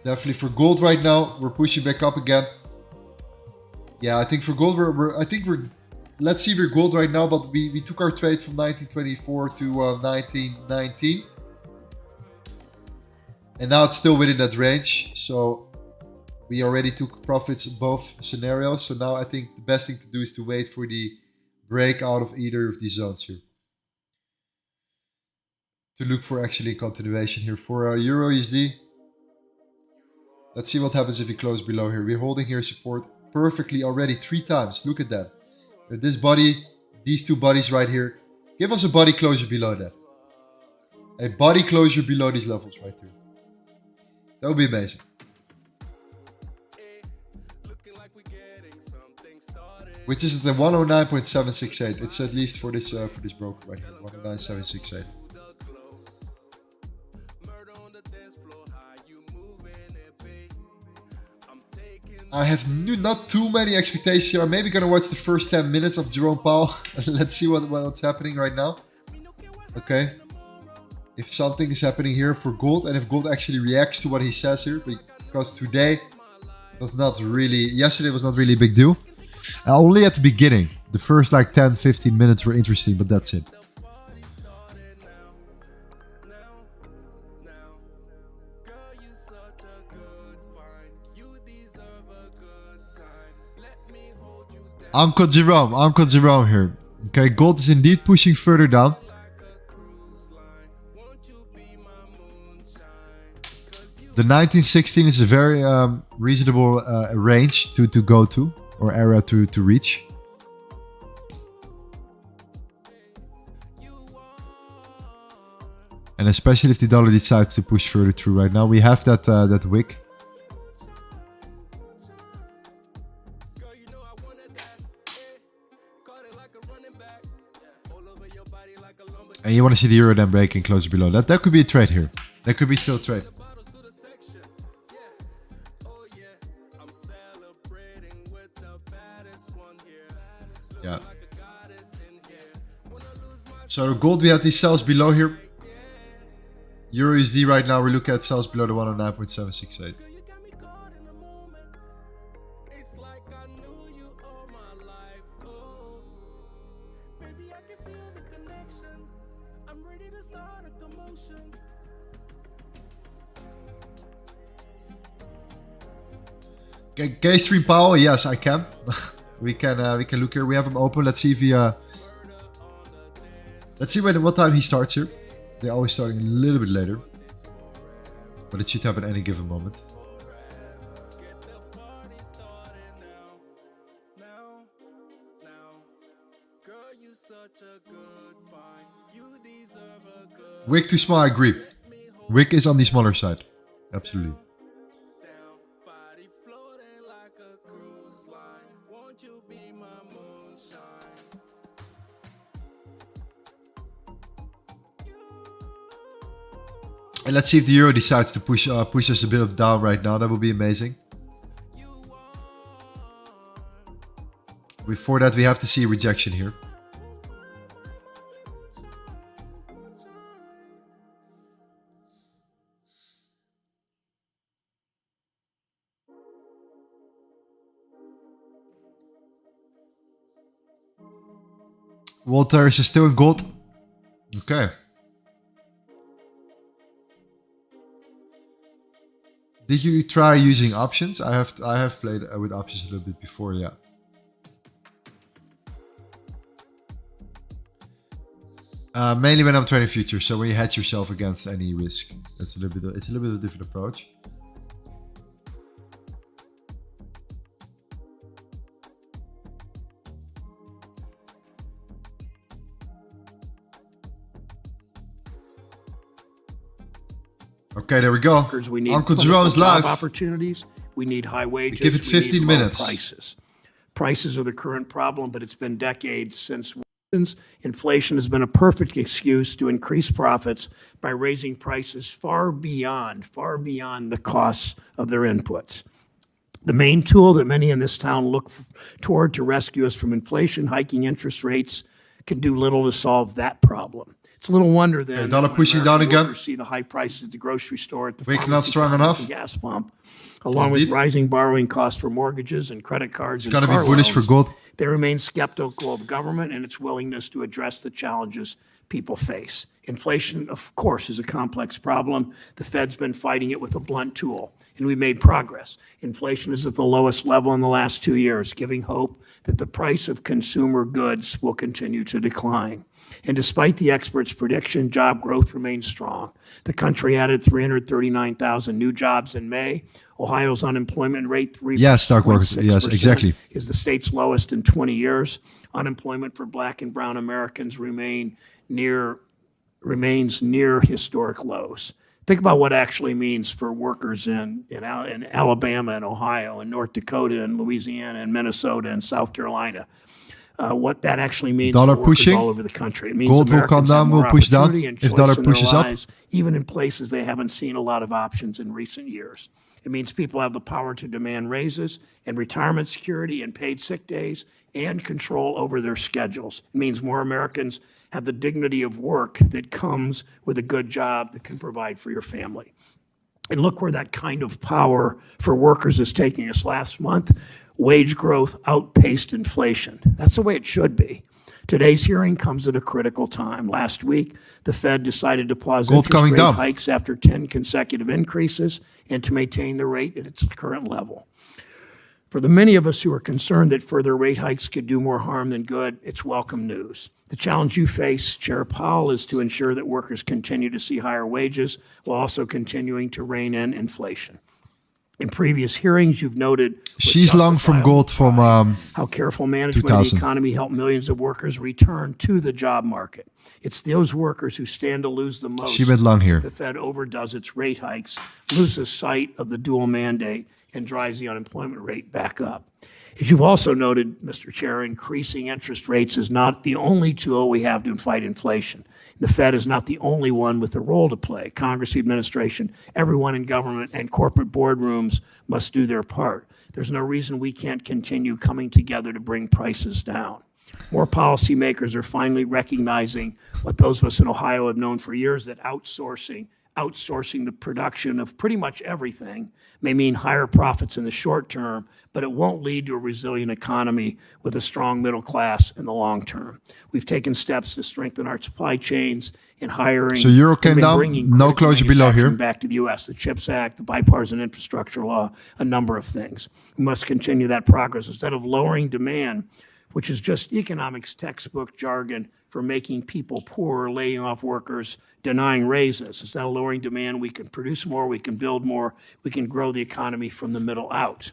Definitely for gold right now. We're pushing back up again. Yeah, I think for gold let's see, we're gold right now, but we took our trade from 1924 to 1919. And now it's still within that range. So we already took profits in both scenarios. So now I think the best thing to do is to wait for the break out of either of these zones here. To look for actually a continuation here. For EURUSD, let's see what happens if we close below here. We're holding here support perfectly already 3 times. Look at that. With this body, these 2 bodies right here. Give us a body closure below that. A body closure below these levels right here. That would be amazing. Which is at the 109.768. It's at least for this broker right here. 109.768. I have not too many expectations here. I'm maybe gonna watch the first 10 minutes of Jerome Powell. Let's see what's happening right now. Okay. If something is happening here for gold, and if gold actually reacts to what he says here, because today was not really, yesterday was not really a big deal. Only at the beginning. The first like 10-15 minutes were interesting, but that's it. Uncle Jerome here. Okay, gold is indeed pushing further down. The 1916 is a very reasonable range to go to, or area to reach. And especially if the dollar decides to push further through. Right now we have that wick. And you want to see the euro then breaking closer below. That could be a trade here. That could be still a trade. Yeah. So gold, we had these sells below here. Euro USD right now, we're looking at sells below the 109.768. Can you stream Powell? Yes, I can. we can look here. We have him open. Let's see if he let's see what time he starts here. They're always starting a little bit later, but it should happen any given moment. Wick too small, I agree. Wick is on the smaller side. Absolutely. And let's see if the euro decides to push us a bit down right now. That would be amazing. Before that, we have to see a rejection here. Walter is still in gold. Okay. Did you try using options? I have played with options a little bit before, yeah. Mainly when I'm trading futures, so when you hedge yourself against any risk, it's a little bit of a different approach. Okay, there we go.
We need
Uncle Jerome is live.
Opportunities. We need high wages.
Give it 15 minutes.
Prices. Prices are the current problem, but it's been decades since inflation has been a perfect excuse to increase profits by raising prices far beyond the costs of their inputs. The main tool that many in this town look toward to rescue us from inflation, hiking interest rates, can do little to solve that problem. It's a little wonder then.
Dollar pushing down again.
See the high prices at the grocery store, at the
Waking not strong enough.
Gas pump, along with rising borrowing costs for mortgages and credit cards.
It's going to be bullish for gold.
They remain skeptical of government and its willingness to address the challenges people face. Inflation, of course, is a complex problem. The Fed's been fighting it with a blunt tool, and we made progress. Inflation is at the lowest level in the last 2 years, giving hope that the price of consumer goods will continue to decline. And despite the experts' prediction, job growth remains strong. The country added 339,000 new jobs in May. Ohio's unemployment rate, 3.6%,
yes, exactly,
is the state's lowest in 20 years. Unemployment for Black and brown Americans remains near historic lows. Think about what actually means for workers in Alabama and Ohio and North Dakota and Louisiana and Minnesota and South Carolina. What that actually means
dollar
for workers
pushing,
all over the country. It means
gold will come down, will push down. If dollar pushes up,
even in places they haven't seen a lot of options in recent years. It means people have the power to demand raises and retirement security and paid sick days and control over their schedules. It means more Americans have the dignity of work that comes with a good job that can provide for your family. And look where that kind of power for workers is taking us. Last month, wage growth outpaced inflation. That's the way it should be. Today's hearing comes at a critical time. Last week, the Fed decided to pause interest rate hikes after 10 consecutive increases and to maintain the rate at its current level. For the many of us who are concerned that further rate hikes could do more harm than good, it's welcome news. The challenge you face, Chair Powell, is to ensure that workers continue to see higher wages while also continuing to rein in inflation. In previous hearings, you've noted with
She's long from
justifiable
gold from
pride how careful management of
2000.
the economy helped millions of workers return to the job market. It's those workers who stand to lose the most.
She went long here.
If the Fed overdoes its rate hikes, loses sight of the dual mandate, and drives the unemployment rate back up. As you've also noted, Mr. Chair, increasing interest rates is not the only tool we have to fight inflation. The Fed is not the only one with a role to play. Congress, the administration, everyone in government and corporate boardrooms must do their part. There's no reason we can't continue coming together to bring prices down. More policymakers are finally recognizing what those of us in Ohio have known for years, that outsourcing the production of pretty much everything may mean higher profits in the short term, but it won't lead to a resilient economy with a strong middle class in the long term. We've taken steps to strengthen our supply chains in hiring.
So euro came
and
down,
bringing
no
critical
closure below here.
manufacturing back to the U.S., the CHIPS Act, the bipartisan infrastructure law, a number of things. We must continue that progress instead of lowering demand, which is just economics textbook jargon for making people poorer, laying off workers, denying raises. Instead of lowering demand, we can produce more, we can build more, we can grow the economy from the middle out.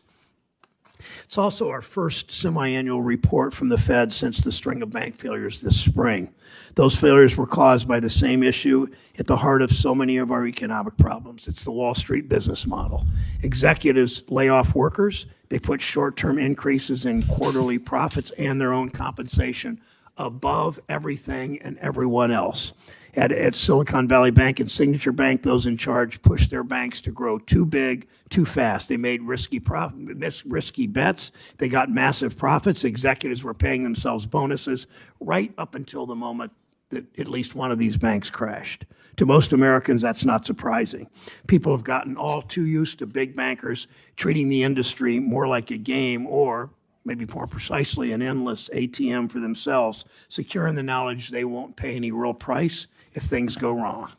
It's also our first semi-annual report from the Fed since the string of bank failures this spring. Those failures were caused by the same issue at the heart of so many of our economic problems. It's the Wall Street business model. Executives lay off workers. They put short-term increases in quarterly profits and their own compensation above everything and everyone else. At Silicon Valley Bank and Signature Bank, those in charge pushed their banks to grow too big, too fast. They made risky bets. They got massive profits. Executives were paying themselves bonuses right up until the moment that at least one of these banks crashed. To most Americans, that's not surprising. People have gotten all too used to big bankers treating the industry more like a game, or maybe more precisely, an endless ATM for themselves, secure in the knowledge they won't pay any real price if things go wrong.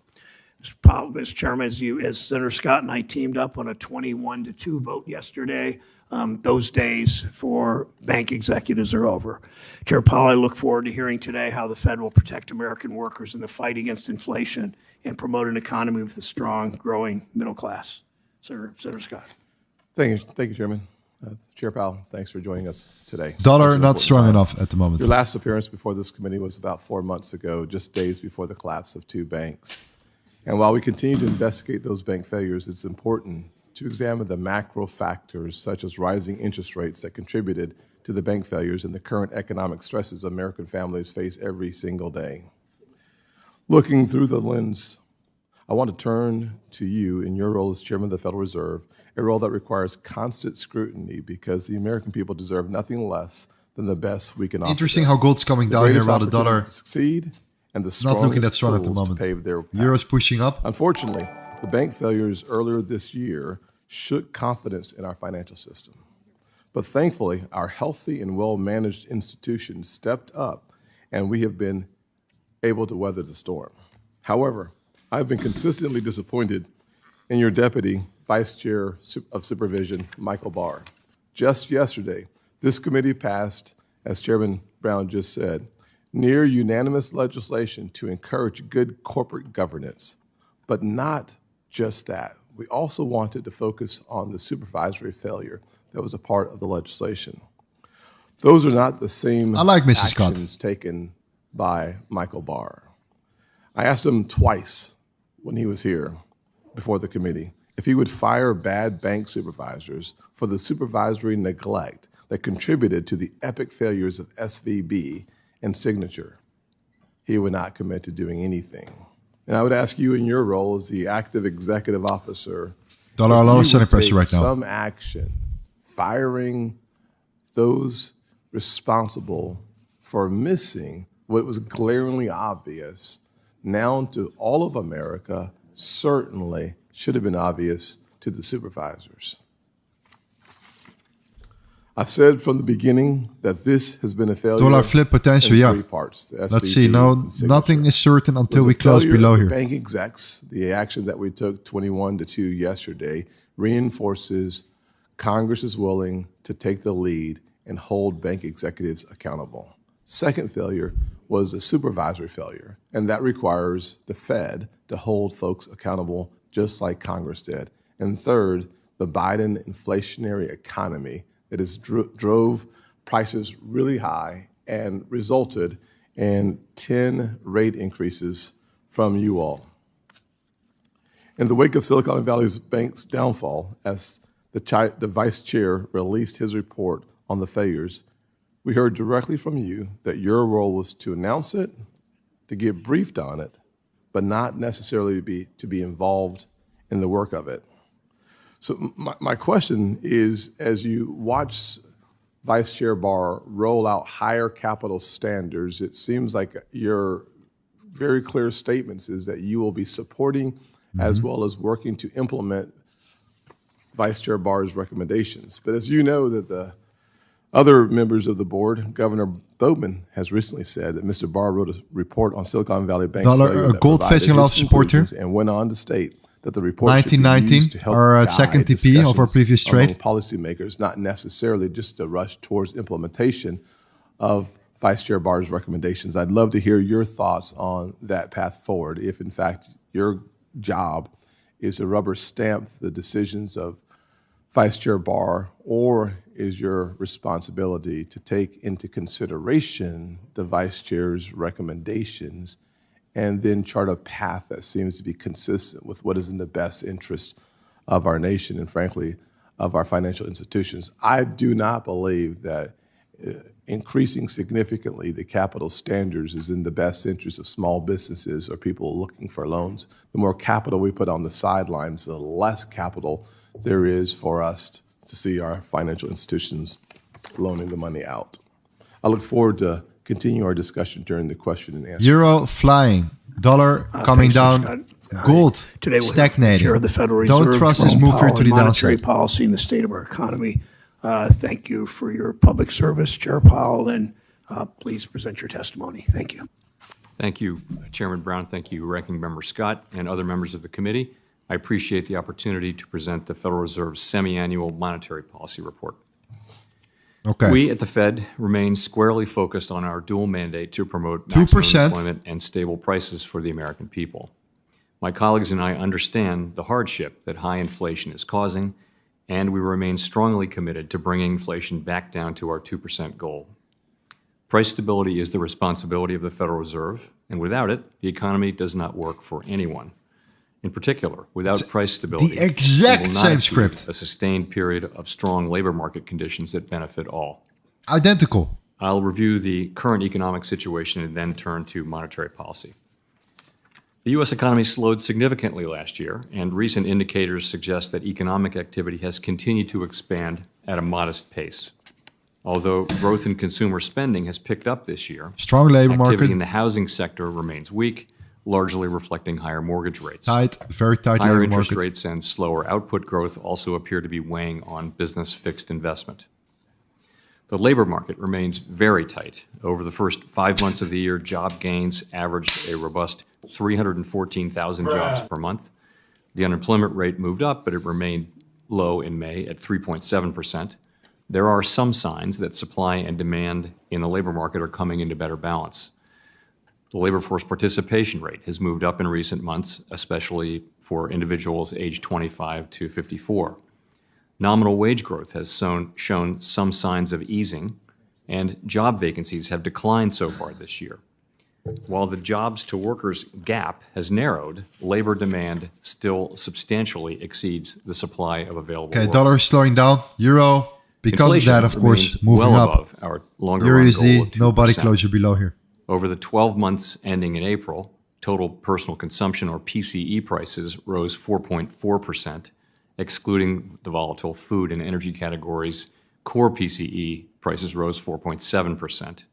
Mr. Chairman, as Senator Scott and I teamed up on a 21-2 vote yesterday, those days for bank executives are over. Chair Powell, I look forward to hearing today how the Fed will protect American workers in the fight against inflation and promote an economy with a strong, growing middle class. Senator Scott.
Thank you, Chairman. Chair Powell, thanks for joining us today.
Dollar not strong enough at the moment.
Your last appearance before this committee was about 4 months ago, just days before the collapse of two banks. And while we continue to investigate those bank failures, it's important to examine the macro factors such as rising interest rates that contributed to the bank failures and the current economic stresses American families face every single day. Looking through the lens, I want to turn to you in your role as Chairman of the Federal Reserve, a role that requires constant scrutiny because the American people deserve nothing less than the best we can offer.
Interesting how gold's coming down here while the dollar
to succeed and the
not looking that
strongest
strong at the
tools to
moment.
pave their path.
Euro's pushing up.
Unfortunately, the bank failures earlier this year shook confidence in our financial system. But thankfully, our healthy and well-managed institutions stepped up, and we have been able to weather the storm. However, I've been consistently disappointed in your Deputy Vice Chair of Supervision, Michael Barr. Just yesterday, this committee passed, as Chairman Brown just said, near unanimous legislation to encourage good corporate governance. But not just that. We also wanted to focus on the supervisory failure that was a part of the legislation. Those are not the same
I like Mrs. Scott.
actions taken by Michael Barr. I asked him twice when he was here before the committee if he would fire bad bank supervisors for the supervisory neglect that contributed to the epic failures of SVB and Signature. He would not commit to doing anything. And I would ask you in your role as the active executive officer,
Dollar a lot of selling pressure
take
right now.
some action, firing those responsible for missing what was glaringly obvious now to all of America, certainly should have been obvious to the supervisors. I've said from the beginning that this has been a failure
Dollar flip potential,
in
yeah.
three parts. the
Let's see.
SVB
No,
and Signature.
nothing is certain
It was
until
a
we close
failure
below
of the
here.
bank execs, the action that we took 21-2 yesterday, reinforces Congress is willing to take the lead and hold bank executives accountable. Second failure was a supervisory failure, and that requires the Fed to hold folks accountable just like Congress did. And third, the Biden inflationary economy that has drove prices really high and resulted in 10 rate increases from you all. In the wake of Silicon Valley Bank's downfall, as the vice chair released his report on the failures, we heard directly from you that your role was to announce it, to get briefed on it, but not necessarily to be involved in the work of it. So my question is, as you watch Vice Chair Barr roll out higher capital standards, it seems like your very clear statements is that you will be supporting as well as working to implement Vice Chair Barr's recommendations. But as you know, that the other members of the board, Governor Boatman has recently said that Mr. Barr wrote a report on Silicon Valley Bank's failure that provided his conclusions and went on to state that the report should be used to help guide
second TP of our previous trade.
Among policymakers, not necessarily just to rush towards implementation of Vice Chair Barr's recommendations. I'd love to hear your thoughts on that path forward, if in fact your job is to rubber stamp the decisions of Vice Chair Barr, or is your responsibility to take into consideration the Vice Chair's recommendations and then chart a path that seems to be consistent with what is in the best interest of our nation and, frankly, of our financial institutions? I do not believe that increasing significantly the capital standards is in the best interest of small businesses or people looking for loans. The more capital we put on the sidelines, the less capital there is for us to see our financial institutions loaning the money out. I look forward to continue our discussion during the question and answer.
Euro flying, dollar coming down, gold
today we'll
stagnating.
Chair of the Federal Reserve,
Don't trust this
Jerome
move here
Powell,
to the
monetary
downside.
policy in the state of our economy. Thank you for your public service, Chair Powell, and please present your testimony. Thank you.
Thank you, Chairman Brown. Thank you, Ranking Member Scott, and other members of the committee. I appreciate the opportunity to present the Federal Reserve's semi-annual monetary policy report.
Okay.
We at the Fed remain squarely focused on our dual mandate to promote maximum
2%.
employment and stable prices for the American people. My colleagues and I understand the hardship that high inflation is causing, and we remain strongly committed to bringing inflation back down to our 2% goal. Price stability is the responsibility of the Federal Reserve, and without it, the economy does not work for anyone. In particular, without price stability,
the exact
we will not
same
achieve
script.
a sustained period of strong labor market conditions that benefit all.
Identical.
I'll review the current economic situation and then turn to monetary policy. The U.S. economy slowed significantly last year, and recent indicators suggest that economic activity has continued to expand at a modest pace. Although growth in consumer spending has picked up this year,
Strong labor
activity
market.
in the housing sector remains weak, largely reflecting higher mortgage rates.
Tight, very tight
Higher
labor
interest
market.
rates and slower output growth also appear to be weighing on business fixed investment. The labor market remains very tight. Over the first 5 months of the year, job gains averaged a robust 314,000 jobs per month. The unemployment rate moved up, but it remained low in May at 3.7%. There are some signs that supply and demand in the labor market are coming into better balance. The labor force participation rate has moved up in recent months, especially for individuals aged 25 to 54. Nominal wage growth has shown some signs of easing, and job vacancies have declined so far this year. While the jobs to workers gap has narrowed, labor demand still substantially exceeds the supply of available
Okay,
work.
dollar is slowing down. Euro, because
Inflation
of that, of course,
remains
moving
well
up.
above our longer
Euro
run goal of
USD, nobody
2%.
closure below here.
Over the 12 months ending in April, total personal consumption, or PCE, prices rose 4.4%, excluding the volatile food and energy categories. Core PCE prices rose 4.7%.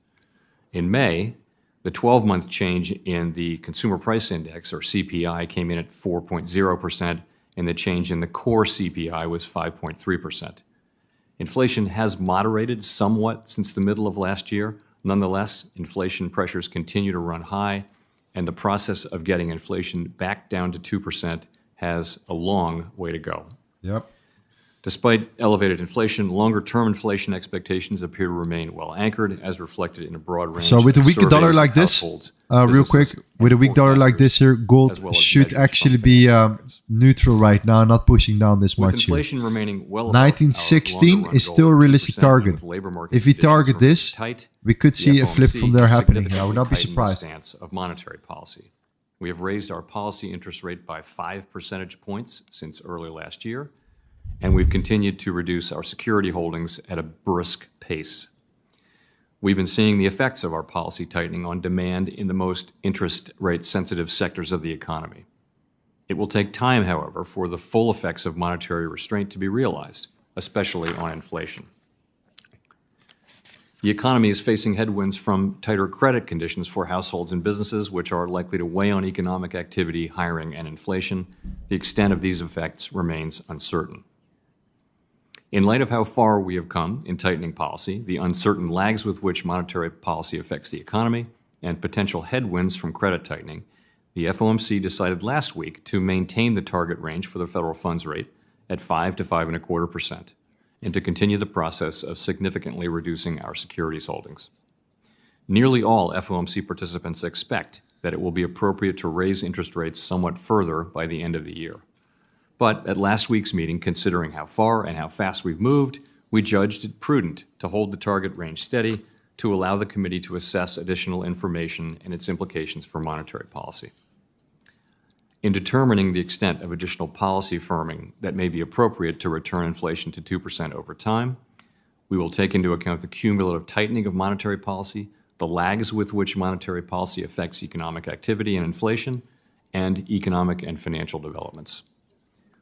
In May, the 12-month change in the Consumer Price Index, or CPI, came in at 4.0%, and the change in the core CPI was 5.3%. Inflation has moderated somewhat since the middle of last year. Nonetheless, inflation pressures continue to run high, and the process of getting inflation back down to 2% has a long way to go.
Yep.
Despite elevated inflation, longer-term inflation expectations appear to remain well anchored, as reflected in a broad range
So with a
of
weak
surveys
dollar
of
like this,
households,
real
businesses,
quick,
and
with a weak dollar like this here, gold
as well as
should
measures from
actually be
financial markets.
neutral right now, not pushing down this
With
much here.
inflation remaining well above
1916
our longer-run
is
goal
still a
of
realistic
2%,
target.
with labor market
If we
conditions
target
remaining
this,
tight,
we could
the
see a flip
FOMC
from there
has
happening. I would
significantly
not be
tightened the
surprised.
stance of monetary policy. We have raised our policy interest rate by 5 percentage points since early last year, and we've continued to reduce our security holdings at a brisk pace. We've been seeing the effects of our policy tightening on demand in the most interest rate sensitive sectors of the economy. It will take time, however, for the full effects of monetary restraint to be realized, especially on inflation. The economy is facing headwinds from tighter credit conditions for households and businesses, which are likely to weigh on economic activity, hiring, and inflation. The extent of these effects remains uncertain. In light of how far we have come in tightening policy, the uncertain lags with which monetary policy affects the economy, and potential headwinds from credit tightening, the FOMC decided last week to maintain the target range for the federal funds rate at 5 to 5.25%, and to continue the process of significantly reducing our securities holdings. Nearly all FOMC participants expect that it will be appropriate to raise interest rates somewhat further by the end of the year. But at last week's meeting, considering how far and how fast we've moved, we judged it prudent to hold the target range steady to allow the committee to assess additional information and its implications for monetary policy. In determining the extent of additional policy firming that may be appropriate to return inflation to 2% over time, we will take into account the cumulative tightening of monetary policy, the lags with which monetary policy affects economic activity and inflation, and economic and financial developments.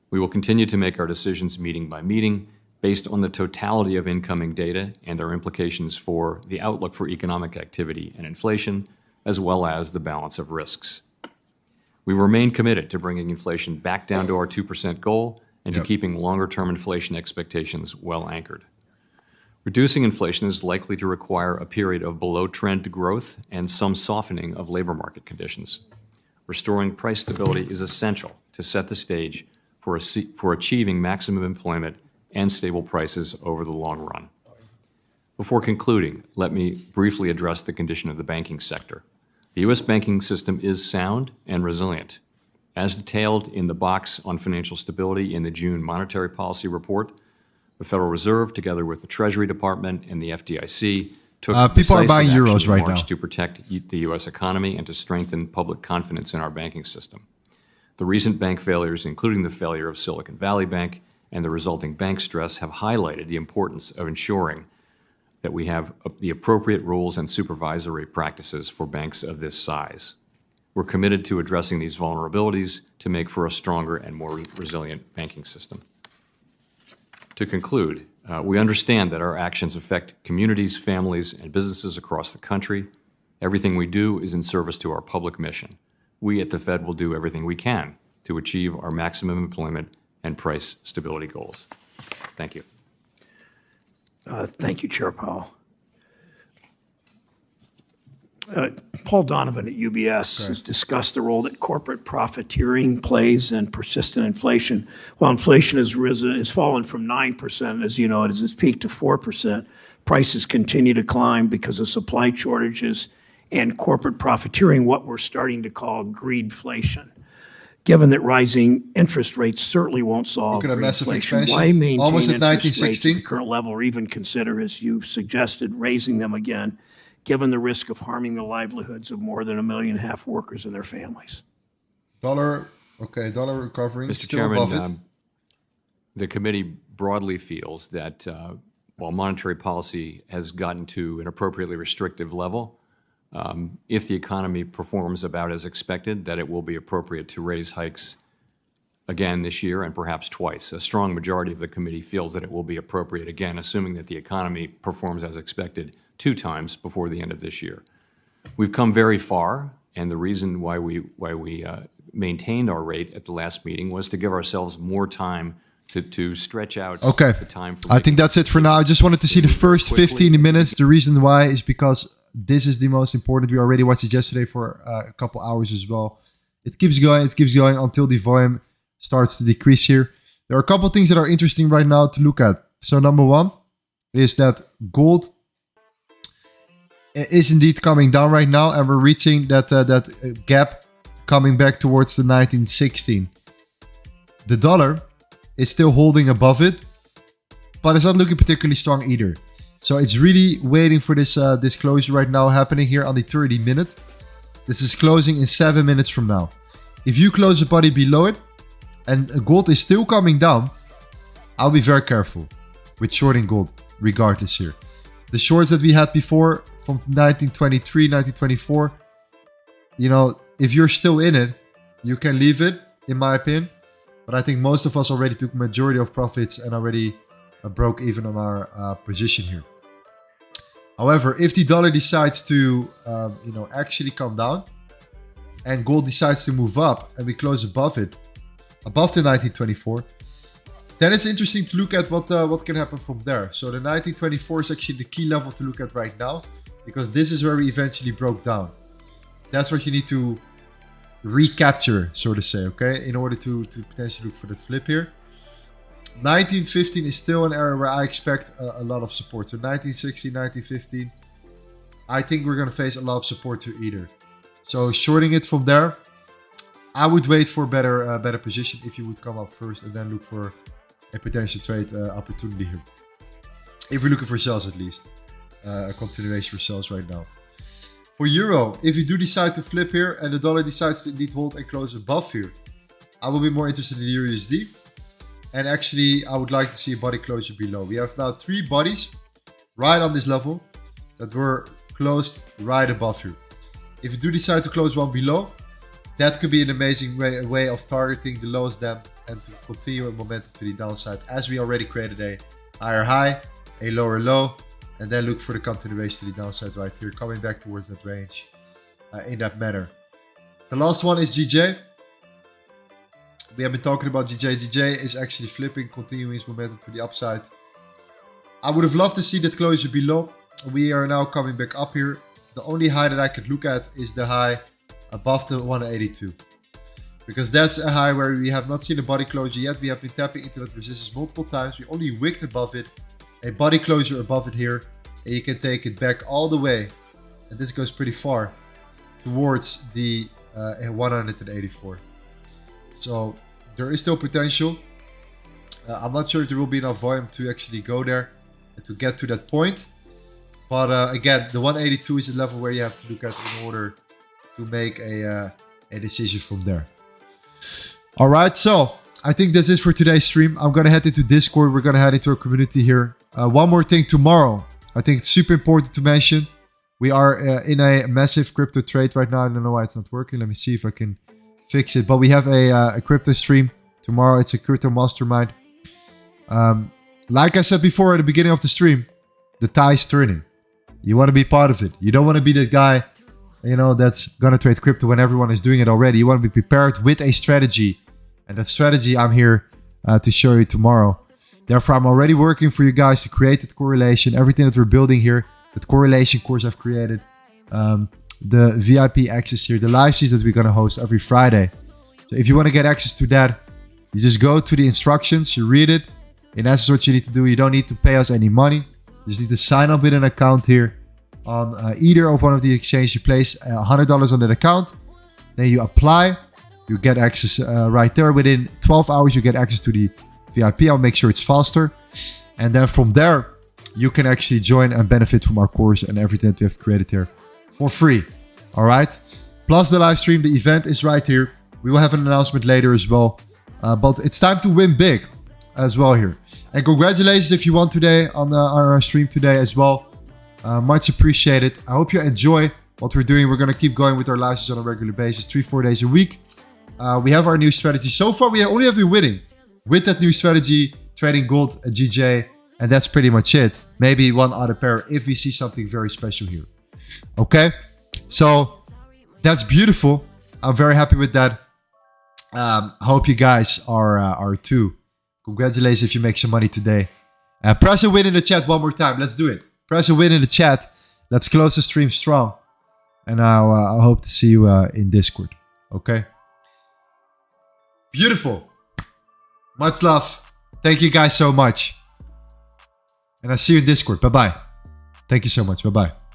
We will continue to make our decisions meeting by meeting based on the totality of incoming data and their implications for the outlook for economic activity and inflation, as well as the balance of risks. We remain committed to bringing inflation back down to our 2% goal and to keeping longer-term inflation expectations well anchored. Reducing inflation is likely to require a period of below-trend growth and some softening of labor market conditions. Restoring price stability is essential to set the stage for achieving maximum employment and stable prices over the long run. Before concluding, let me briefly address the condition of the banking sector. The U.S. banking system is sound and resilient. As detailed in the box on financial stability in the June monetary policy report, the Federal Reserve, together with the Treasury Department and the FDIC, took
people are
decisive
buying
action
euros
in
right
March
now.
to protect the U.S. economy and to strengthen public confidence in our banking system. The recent bank failures, including the failure of Silicon Valley Bank and the resulting bank stress, have highlighted the importance of ensuring that we have the appropriate rules and supervisory practices for banks of this size. We're committed to addressing these vulnerabilities to make for a stronger and more resilient banking system. To conclude, we understand that our actions affect communities, families, and businesses across the country. Everything we do is in service to our public mission. We at the Fed will do everything we can to achieve our maximum employment and price stability goals. Thank you.
Thank you, Chair Powell. Paul Donovan at UBS has discussed the role that corporate profiteering plays in persistent inflation. While inflation has fallen from 9%, as you know, it has peaked to 4%, prices continue to climb because of supply shortages and corporate profiteering, what we're starting to call greedflation. Given that rising interest rates certainly won't solve
Look at a massive
greedflation,
expansion.
why maintain
Almost at
interest rates
1916?
at the current level, or even consider, as you suggested, raising them again, given the risk of harming the livelihoods of more than 1.5 million workers and their families?
Dollar recovering.
Mr.
Still above it.
Chairman, the committee broadly feels that while monetary policy has gotten to an appropriately restrictive level, if the economy performs about as expected, that it will be appropriate to raise hikes again this year and perhaps twice. A strong majority of the committee feels that it will be appropriate again, assuming that the economy performs as expected 2 times before the end of this year. We've come very far, and the reason why we maintained our rate at the last meeting was to give ourselves more time to stretch out the time. For
I think that's it for now. I just wanted to see the first 15 minutes. The reason why is because this is the most important. We already watched it yesterday for a couple hours as well. It keeps going until the volume starts to decrease here. There are a couple things that are interesting right now to look at. So number one is that gold is indeed coming down right now, and we're reaching that gap coming back towards the 1916. The dollar is still holding above it, but it's not looking particularly strong either. So it's really waiting for this this closure right now happening here on the 30 minute. This is closing in 7 minutes from now. If you close the body below it and gold is still coming down, I'll be very careful with shorting gold regardless here. The shorts that we had before from 1923, 1924, you know, if you're still in it, you can leave it, in my opinion. But I think most of us already took majority of profits and already broke even on our position here. However, if the dollar decides to, actually come down, and gold decides to move up, and we close above it, above the 1924, then it's interesting to look at what can happen from there. So the 1924 is actually the key level to look at right now, because this is where we eventually broke down. That's what you need to recapture, so to say, okay, in order to potentially look for that flip here. 1915 is still an area where I expect a lot of support. So 1916, 1915, I think we're going to face a lot of support here either. So shorting it from there, I would wait for a better position if you would come up first and then look for a potential trade opportunity here. If you're looking for sales at least, a continuation for sales right now. For euro, if you do decide to flip here and the dollar decides to indeed hold and close above here, I will be more interested in the EURUSD. And actually, I would like to see a body closure below. We have now 3 bodies right on this level that were closed right above here. If you do decide to close one below, that could be an amazing way of targeting the lowest then and to continue a momentum to the downside, as we already created a higher high, a lower low, and then look for the continuation to the downside right here, coming back towards that range in that manner. The last one is GJ. We have been talking about GJ. GJ is actually flipping, continuing its momentum to the upside. I would have loved to see that closure below. We are now coming back up here. The only high that I could look at is the high above the 182. Because that's a high where we have not seen a body closure yet. We have been tapping into that resistance multiple times. We only wicked above it. A body closure above it here. And you can take it back all the way. And this goes pretty far towards the 184. So there is still potential. I'm not sure if there will be enough volume to actually go there and to get to that point. But again, the 182 is the level where you have to look at in order to make a decision from there. All right, so I think this is for today's stream. I'm going to head into Discord. We're going to head into our community here. One more thing tomorrow. I think it's super important to mention. We are in a massive crypto trade right now. I don't know why it's not working. Let me see if I can fix it. But we have a crypto stream tomorrow. It's a crypto mastermind. Like I said before at the beginning of the stream, the tide is turning. You want to be part of it. You don't want to be the guy, that's going to trade crypto when everyone is doing it already. You want to be prepared with a strategy. And that strategy I'm here to show you tomorrow. Therefore, I'm already working for you guys to create that correlation. Everything that we're building here, that correlation course I've created. The VIP access here, the live streams that we're going to host every Friday. So if you want to get access to that, you just go to the instructions, you read it. In essence, what you need to do, you don't need to pay us any money. You just need to sign up with an account here on either of one of the exchanges. You place $100 on that account. Then you apply. You get access right there. Within 12 hours, you get access to the VIP. I'll make sure it's faster. And then from there, you can actually join and benefit from our course and everything that we have created here for free. All right. Plus the live stream, the event is right here. We will have an announcement later as well. But it's time to win big as well here. And congratulations if you won today on our stream today as well. Much appreciated. I hope you enjoy what we're doing. We're going to keep going with our live streams on a regular basis, 3-4 days a week. We have our new strategy. So far, we only have been winning with that new strategy, trading gold at GJ. And that's pretty much it. Maybe one other pair if we see something very special here. Okay, so that's beautiful. I'm very happy with that. Hope you guys are too. Congratulations if you make some money today. Press a win in the chat one more time. Let's do it. Press a win in the chat. Let's close the stream strong. And I hope to see you in Discord. Okay. Beautiful. Much love. Thank you guys so much. And I'll see you in Discord. Bye-bye. Thank you so much. Bye-bye.